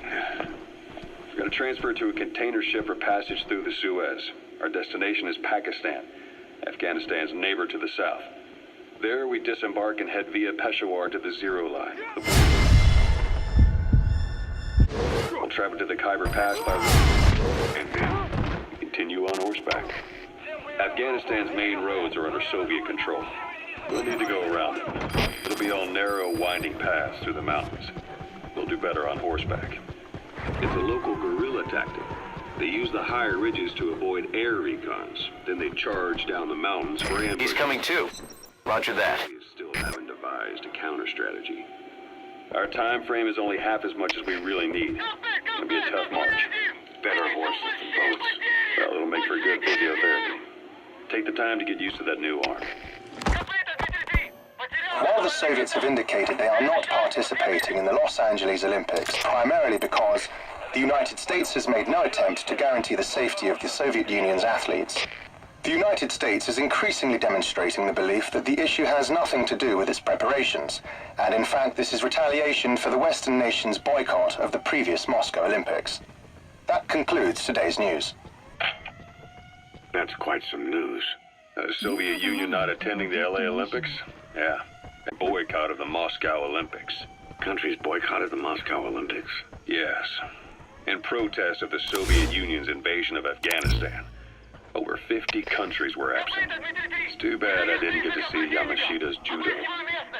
We're going to transfer to a container ship for passage through the Suez. Our destination is Pakistan, Afghanistan's neighbor to the south. There we disembark and head via Peshawar to the Zero Line. We'll travel to the Khyber Pass by road, and then continue on horseback. Afghanistan's main roads are under Soviet control. We'll need to go around them. It'll be all narrow, winding paths through the mountains. We'll do better on horseback. It's a local guerrilla tactic. They use the higher ridges to avoid air recons. Then they charge down the mountains for ambush. He's coming too. Roger that. We still haven't devised a counter strategy. Our time frame is only half as much as we really need. It'll be a tough march. Better horses than boats. Well, it'll make for good physiotherapy. Take the time to get used to that new arm. While the Soviets have indicated they are not participating in the Los Angeles Olympics, primarily because the United States has made no attempt to guarantee the safety of the Soviet Union's athletes, the United States is increasingly demonstrating the belief that the issue has nothing to do with its preparations, and in fact this is retaliation for the Western nations' boycott of the previous Moscow Olympics. That concludes today's news. That's quite some news. The Soviet Union not attending the LA Olympics? Yeah. A boycott of the Moscow Olympics. Countries boycotted the Moscow Olympics? Yes. In protest of the Soviet Union's invasion of Afghanistan. Over 50 countries were absent. It's too bad I didn't get to see Yamashita's judo.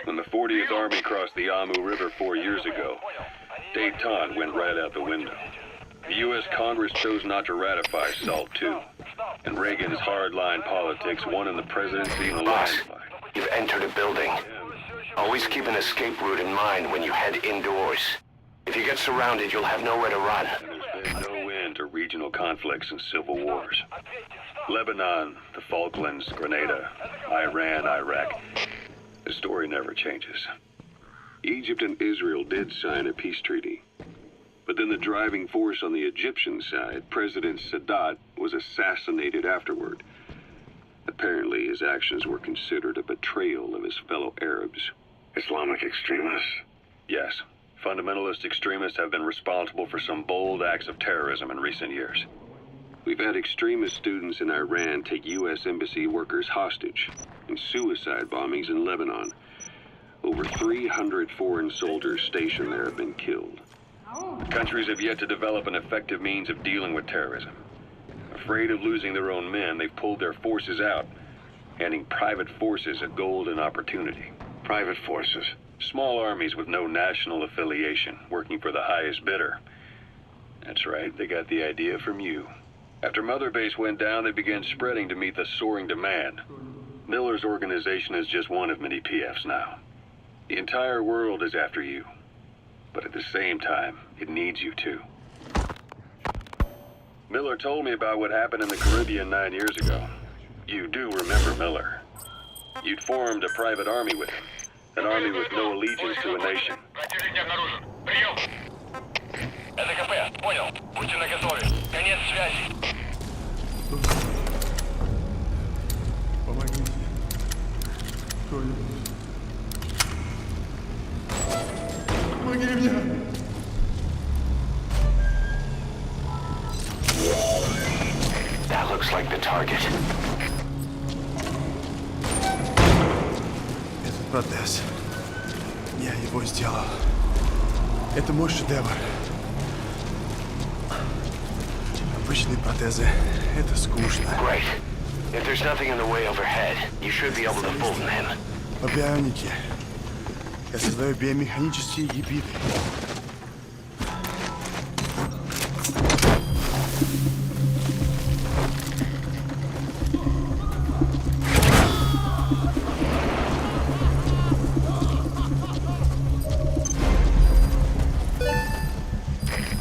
When the 40th Army crossed the Amu River 4 years ago, détente went right out the window. The U.S. Congress chose not to ratify SALT II, and Reagan's hardline politics won in the presidency in a landslide. You've entered a building. Always keep an escape route in mind when you head indoors. If you get surrounded, you'll have nowhere to run. There's been no end to regional conflicts and civil wars. Lebanon, the Falklands, Grenada, Iran, Iraq. The story never changes. Egypt and Israel did sign a peace treaty. But then the driving force on the Egyptian side, President Sadat, was assassinated afterward. Apparently, his actions were considered a betrayal of his fellow Arabs. Islamic extremists? Yes. Fundamentalist extremists have been responsible for some bold acts of terrorism in recent years. We've had extremist students in Iran take U.S. embassy workers hostage, and suicide bombings in Lebanon. Over 300 foreign soldiers stationed there have been killed. Countries have yet to develop an effective means of dealing with terrorism. Afraid of losing their own men, they've pulled their forces out, handing private forces a golden opportunity. Private forces? Small armies with no national affiliation, working for the highest bidder. That's right, they got the idea from you. After Mother Base went down, they began spreading to meet the soaring demand. Miller's organization is just one of many PFs now. The entire world is after you. But at the same time, it needs you too. Miller told me about what happened in the Caribbean 9 years ago. You do remember Miller. You'd formed a private army with him. An army with no allegiance to a nation. Противник обнаружен. Прием! Это КП. Понял. Будьте наготове. Конец связи. Помогите. Кто-нибудь. Помоги мне. That looks like the target. Этот протез. Я его сделал. Это мой шедевр. Обычные протезы. Это скучно. Great. If there's nothing in the way overhead, you should be able to fold them in. По бионике. Я создаю биомеханические гибриды.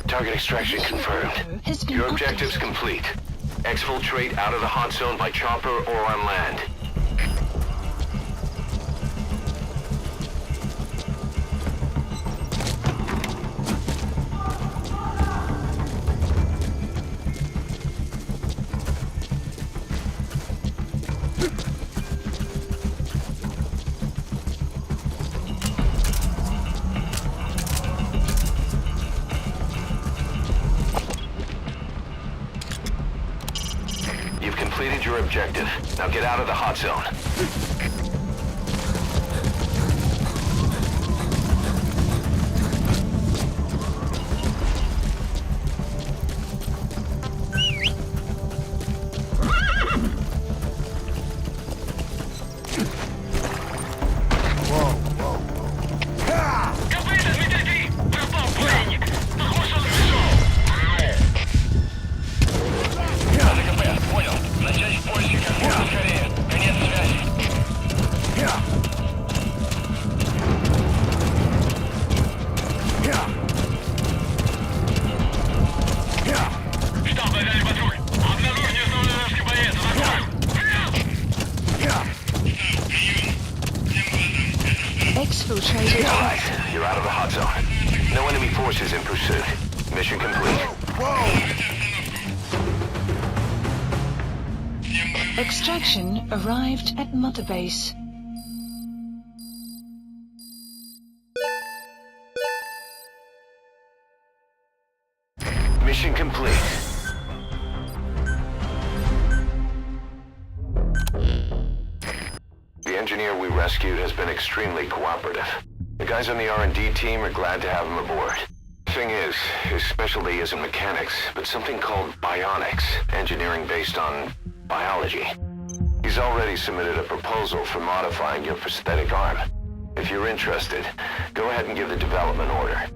Target extraction confirmed. Your objective's complete. Exfiltrate out of the hot zone by chopper or on land. You've completed your objective. Now get out of the hot zone. Exfiltrated. All right, you're out of the hot zone. No enemy forces in pursuit. Mission complete. Extraction arrived at Mother Base. Mission complete. The engineer we rescued has been extremely cooperative. The guys on the R&D team are glad to have him aboard. Thing is, his specialty isn't mechanics, but something called bionics, engineering based on biology. He's already submitted a proposal for modifying your prosthetic arm. If you're interested, go ahead and give the development order.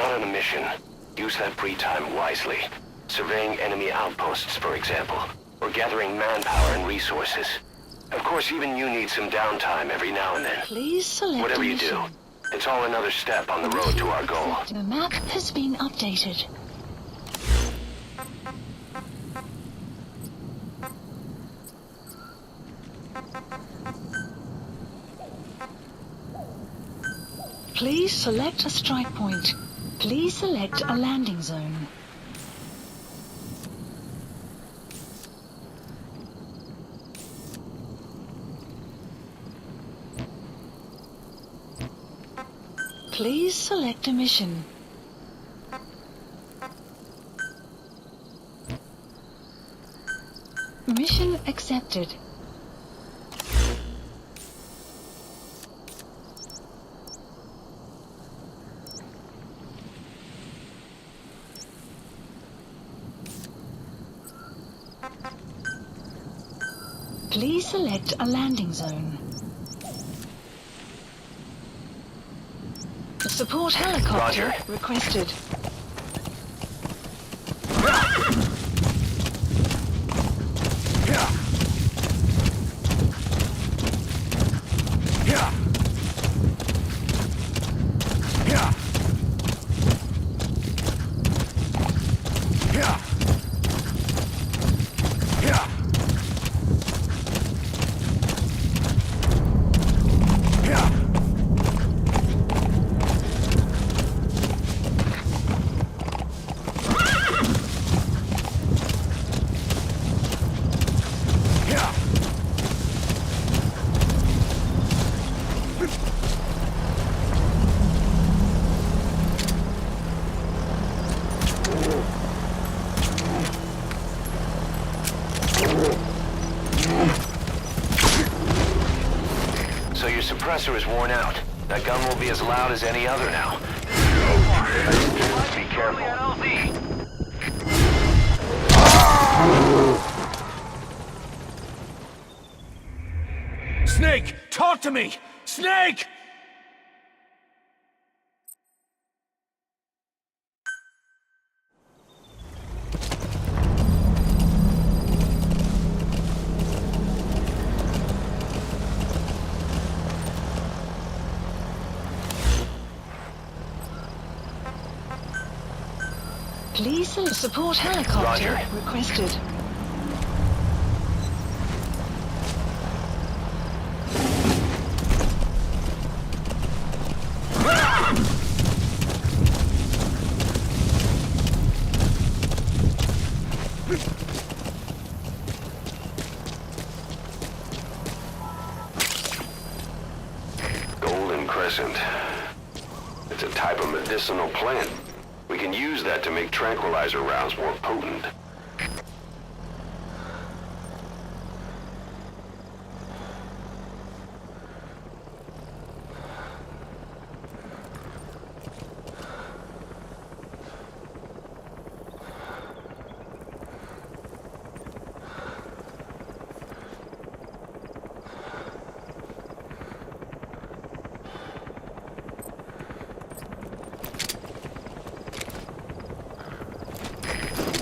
not on a mission, use that free time wisely. Surveying enemy outposts, for example, or gathering manpower and resources. Of course, even you need some downtime every now and then. Please select Whatever a you mission. do, it's all another step on the road to our goal. The map has been updated. Please select a strike point. Please select a landing zone. Please select a mission. Mission accepted. Please select a landing zone. Support helicopter Roger. requested. So your suppressor is worn out. That gun will be as loud as any other now. Be careful. Snake, talk to me! Snake! Please support helicopter Roger. requested. Golden Crescent. It's a type of medicinal plant. We can use that to make tranquilizer rounds more potent.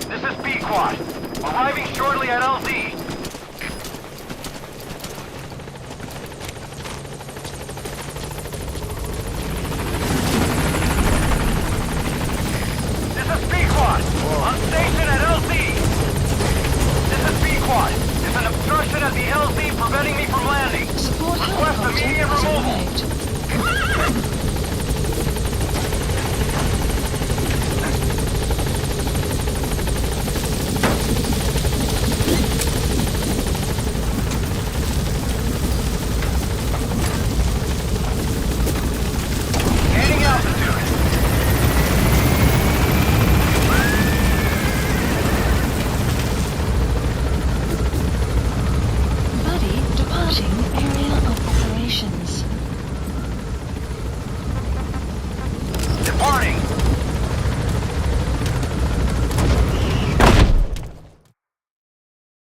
This is B-Quad. Arriving shortly at LZ. This is B-Quad. On station at LZ. This is B-Quad. There's an obstruction at the LZ preventing me from landing. Support Request helicopter immediate has removal. arrived. Gaining altitude. Buddy departing area of operations. Departing.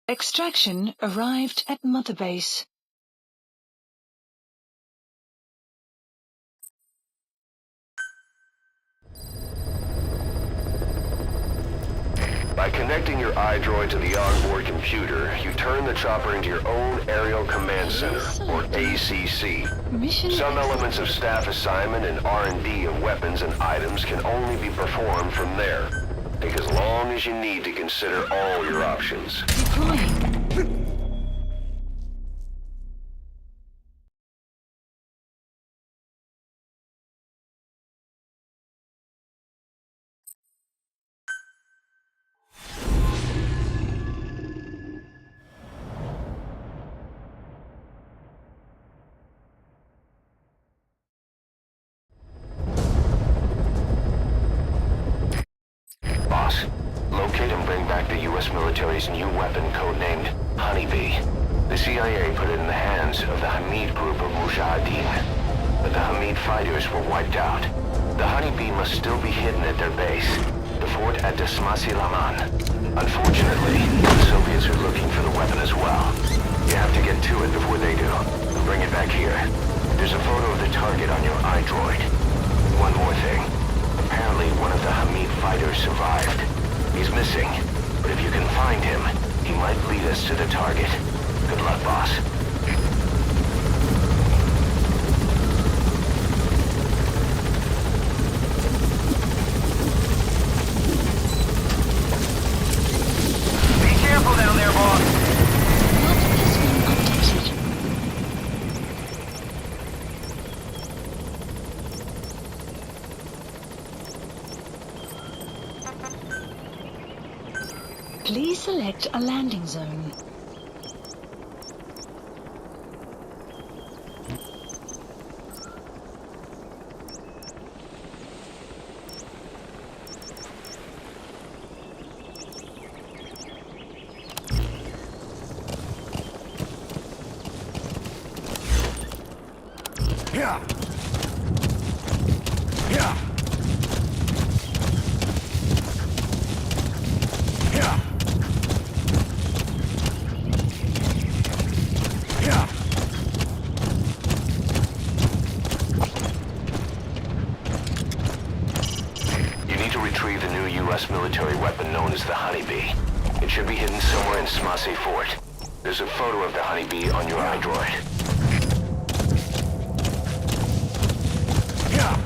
Extraction arrived at Mother Base. connecting your iDroid to the onboard computer, you turn the chopper into your own Aerial Command Center, or ACC. Some elements of staff assignment and R&D of weapons and items can only be performed from there. Take as long as you need to consider all your options. Boss, locate and bring back the U.S. military's new weapon codenamed Honeybee. The CIA put it in the hands of the Hamid group of Mujahideen, but the Hamid fighters were wiped out. The Honeybee must still be hidden at their base, the fort at Desmasi Laman. Unfortunately, the Soviets are looking for the weapon as well. You have to get to it before they do, and bring it back here. There's a photo of the target on your iDroid. One more thing. Apparently, one of the Hamid fighters survived. He's missing, but if you can find him, he might lead us to the target. Good luck, boss. Be careful down there, boss. Please select a landing zone. Yeah. Yeah. Yeah. Yeah. You need to retrieve the new U.S. military weapon known as the Honeybee. It should be hidden somewhere in Smasi Fort. There's a photo of the Honeybee on your iDroid. Yeah.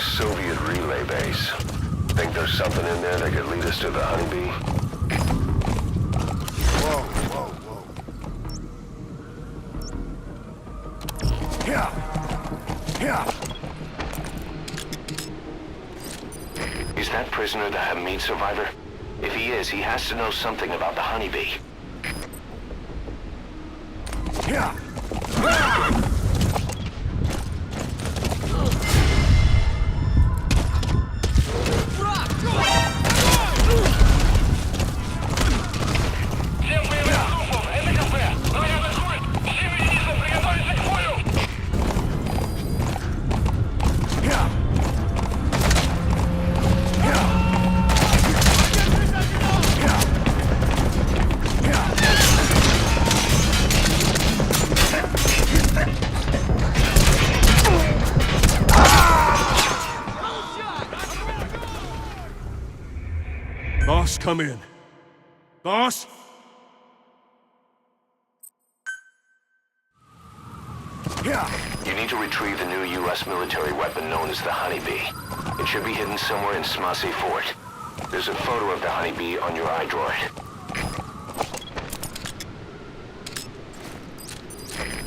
Soviet relay base. Think there's something in there that could lead us to the Honeybee? Whoa, whoa, whoa. Yeah. Yeah. Is that prisoner the Hamid survivor? If he is, he has to know something about the Honeybee. Yeah. come in. Boss? You need to retrieve the new U.S. military weapon known as the Honeybee. It should be hidden somewhere in Smasey Fort. There's a photo of the Honeybee on your iDroid.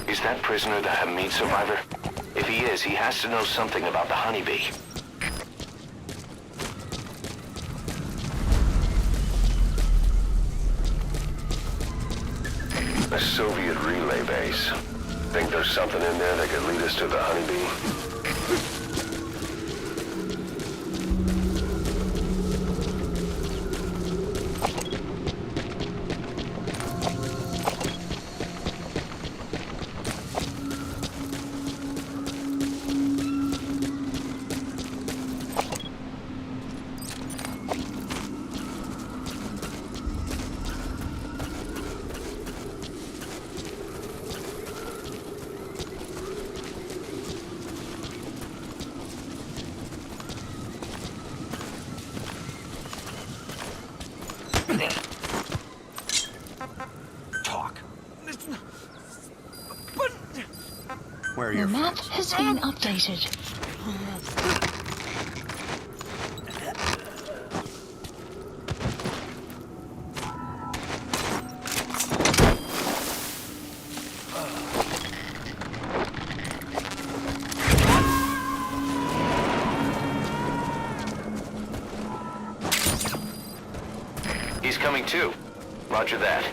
Is that prisoner the Hamid survivor? If he is, he has to know something about the Honeybee. A Soviet relay base. Think there's something in there that could lead us to the Honeybee? Where are The your map friends? has been updated. He's coming too. Roger that.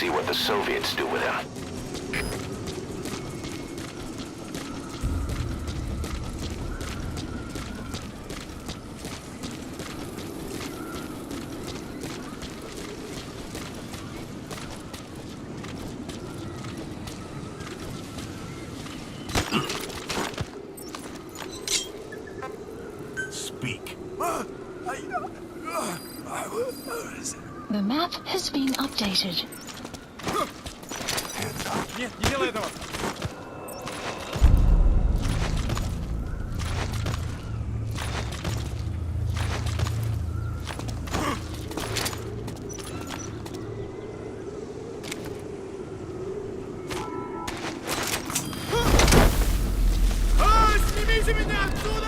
see what the Soviets do with him. Speak. The map has been updated. Нет, не делай этого! Снимите меня отсюда!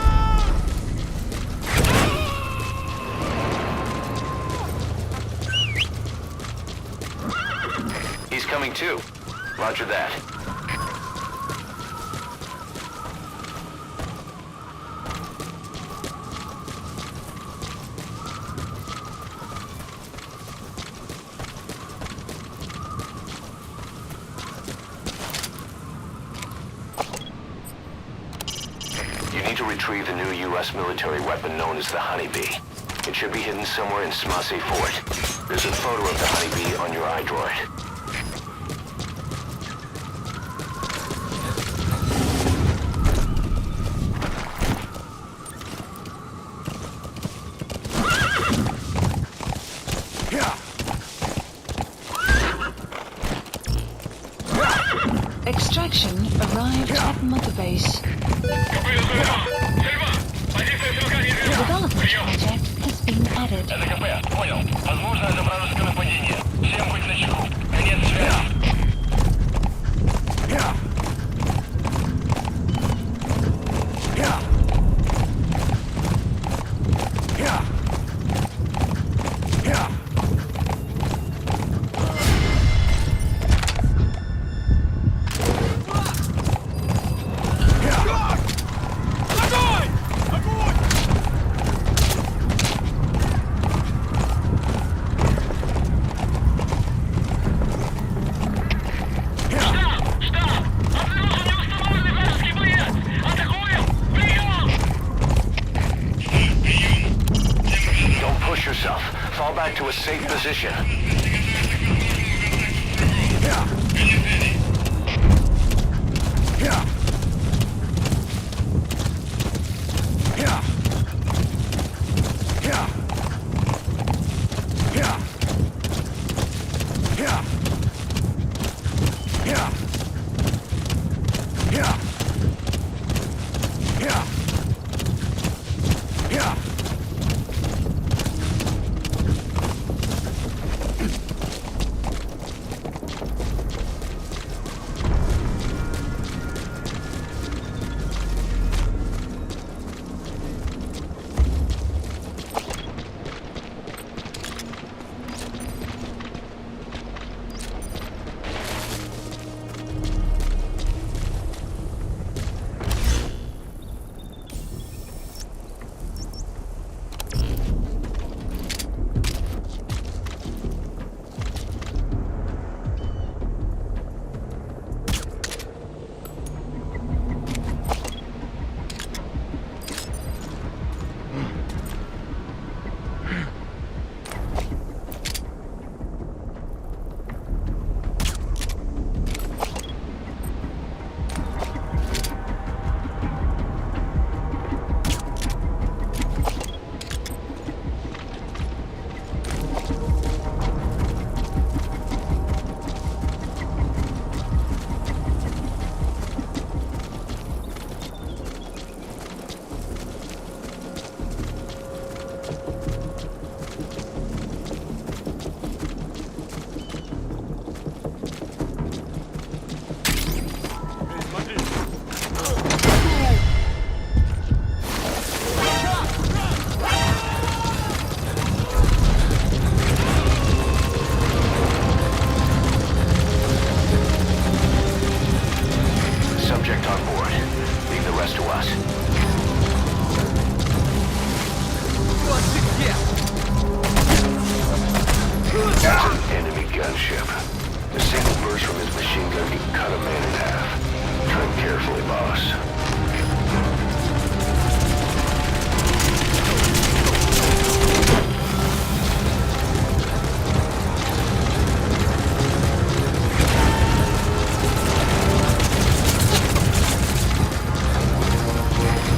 He's coming too. Roger that. You need to retrieve the new U.S. military weapon known as the Honeybee. It should be hidden somewhere in Smase Fort. There's a photo of the Honeybee on your iDroid. Extraction arrived at Mother Base. The development project has been added. ЗКП, понял. Возможно, это вражеское нападение. Всем быть начеку. Конец связи. Fall back to a safe position. from his machine gun can cut a man in half. Tread carefully, boss.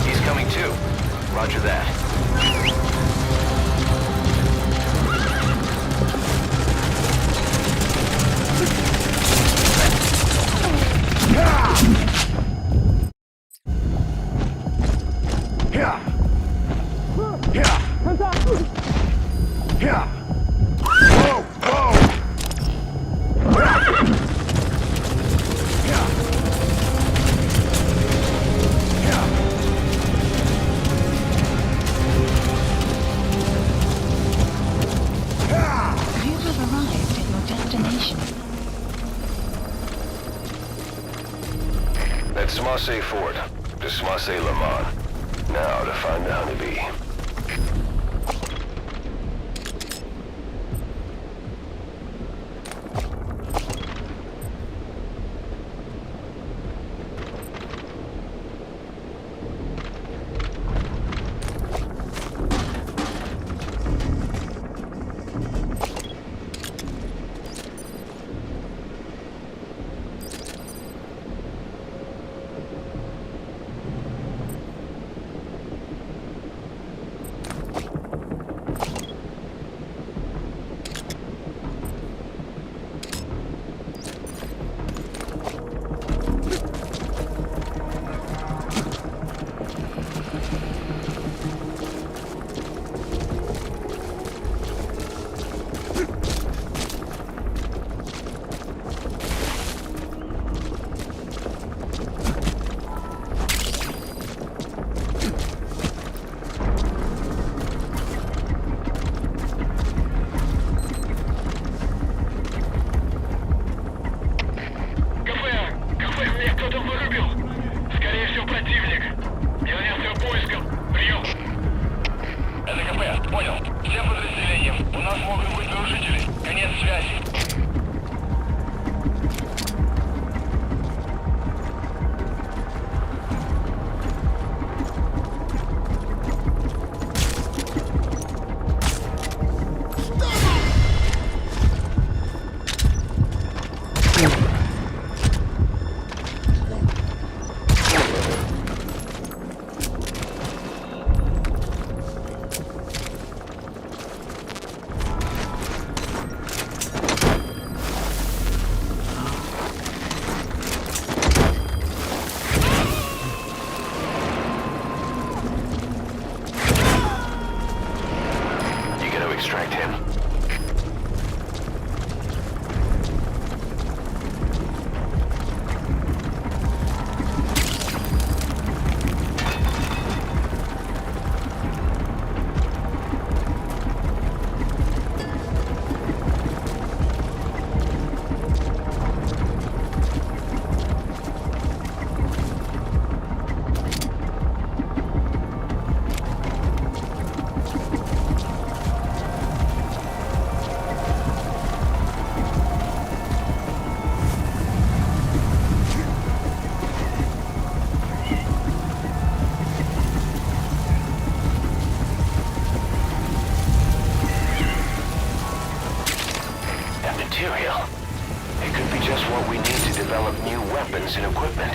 He's coming too. Roger that. You have arrived at your destination. That's Smasse Fort, to Smasse Le Mans. Now to find the honeybee. Кафе, меня кто-то вырубил. Скорее всего, противник. Я занялся поиском. Прием. Это КП, понял. Всем подразделениям. У нас могут быть нарушители. Конец связи. Extract him. Material. It could be just what we need to develop new weapons and equipment.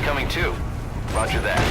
Coming too. Roger that.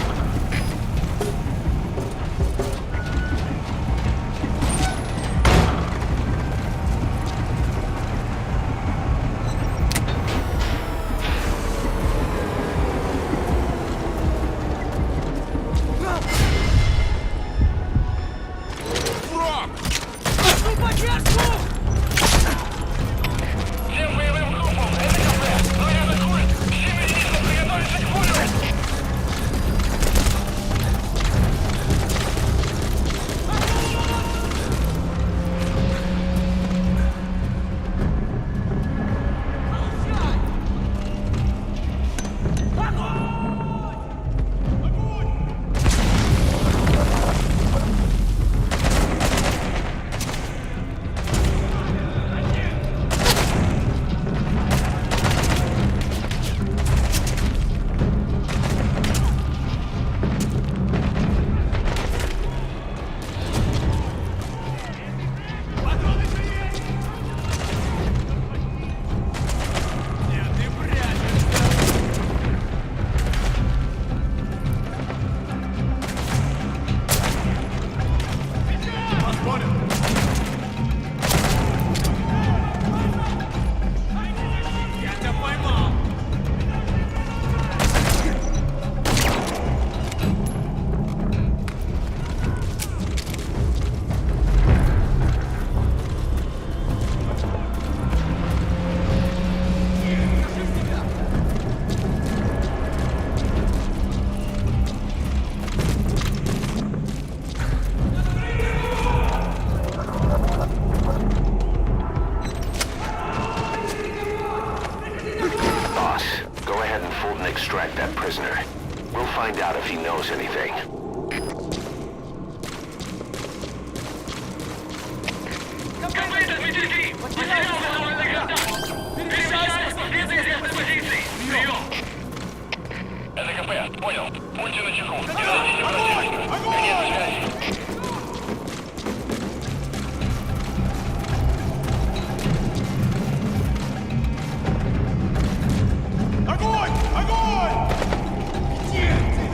extract that prisoner. We'll find out if he knows anything. Комплект отметили! Материал установленный контакт! Перемещаюсь по известной позиции! Прием! Это КП, понял. Будьте начеку. Не найдите противника. Конец связи. Огонь! Огонь! Где ты?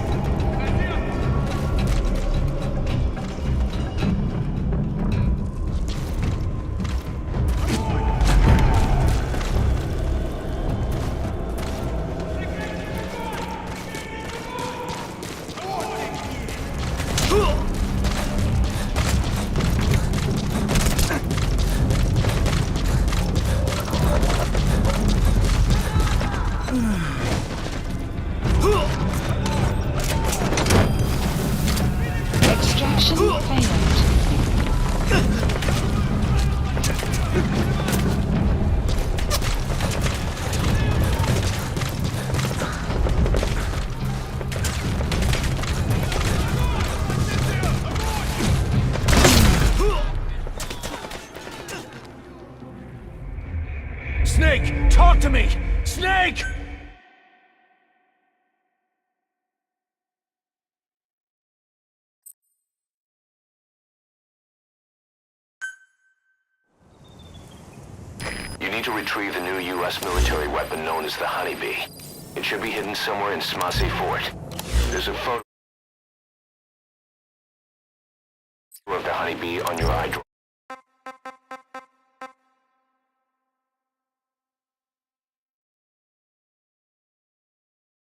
Extraction failed. Snake, talk to me! Snake! You need to retrieve the new U.S. military weapon known as the Honeybee. It should be hidden somewhere in Smasy Fort. There's a photo of the Honeybee on your iDrive.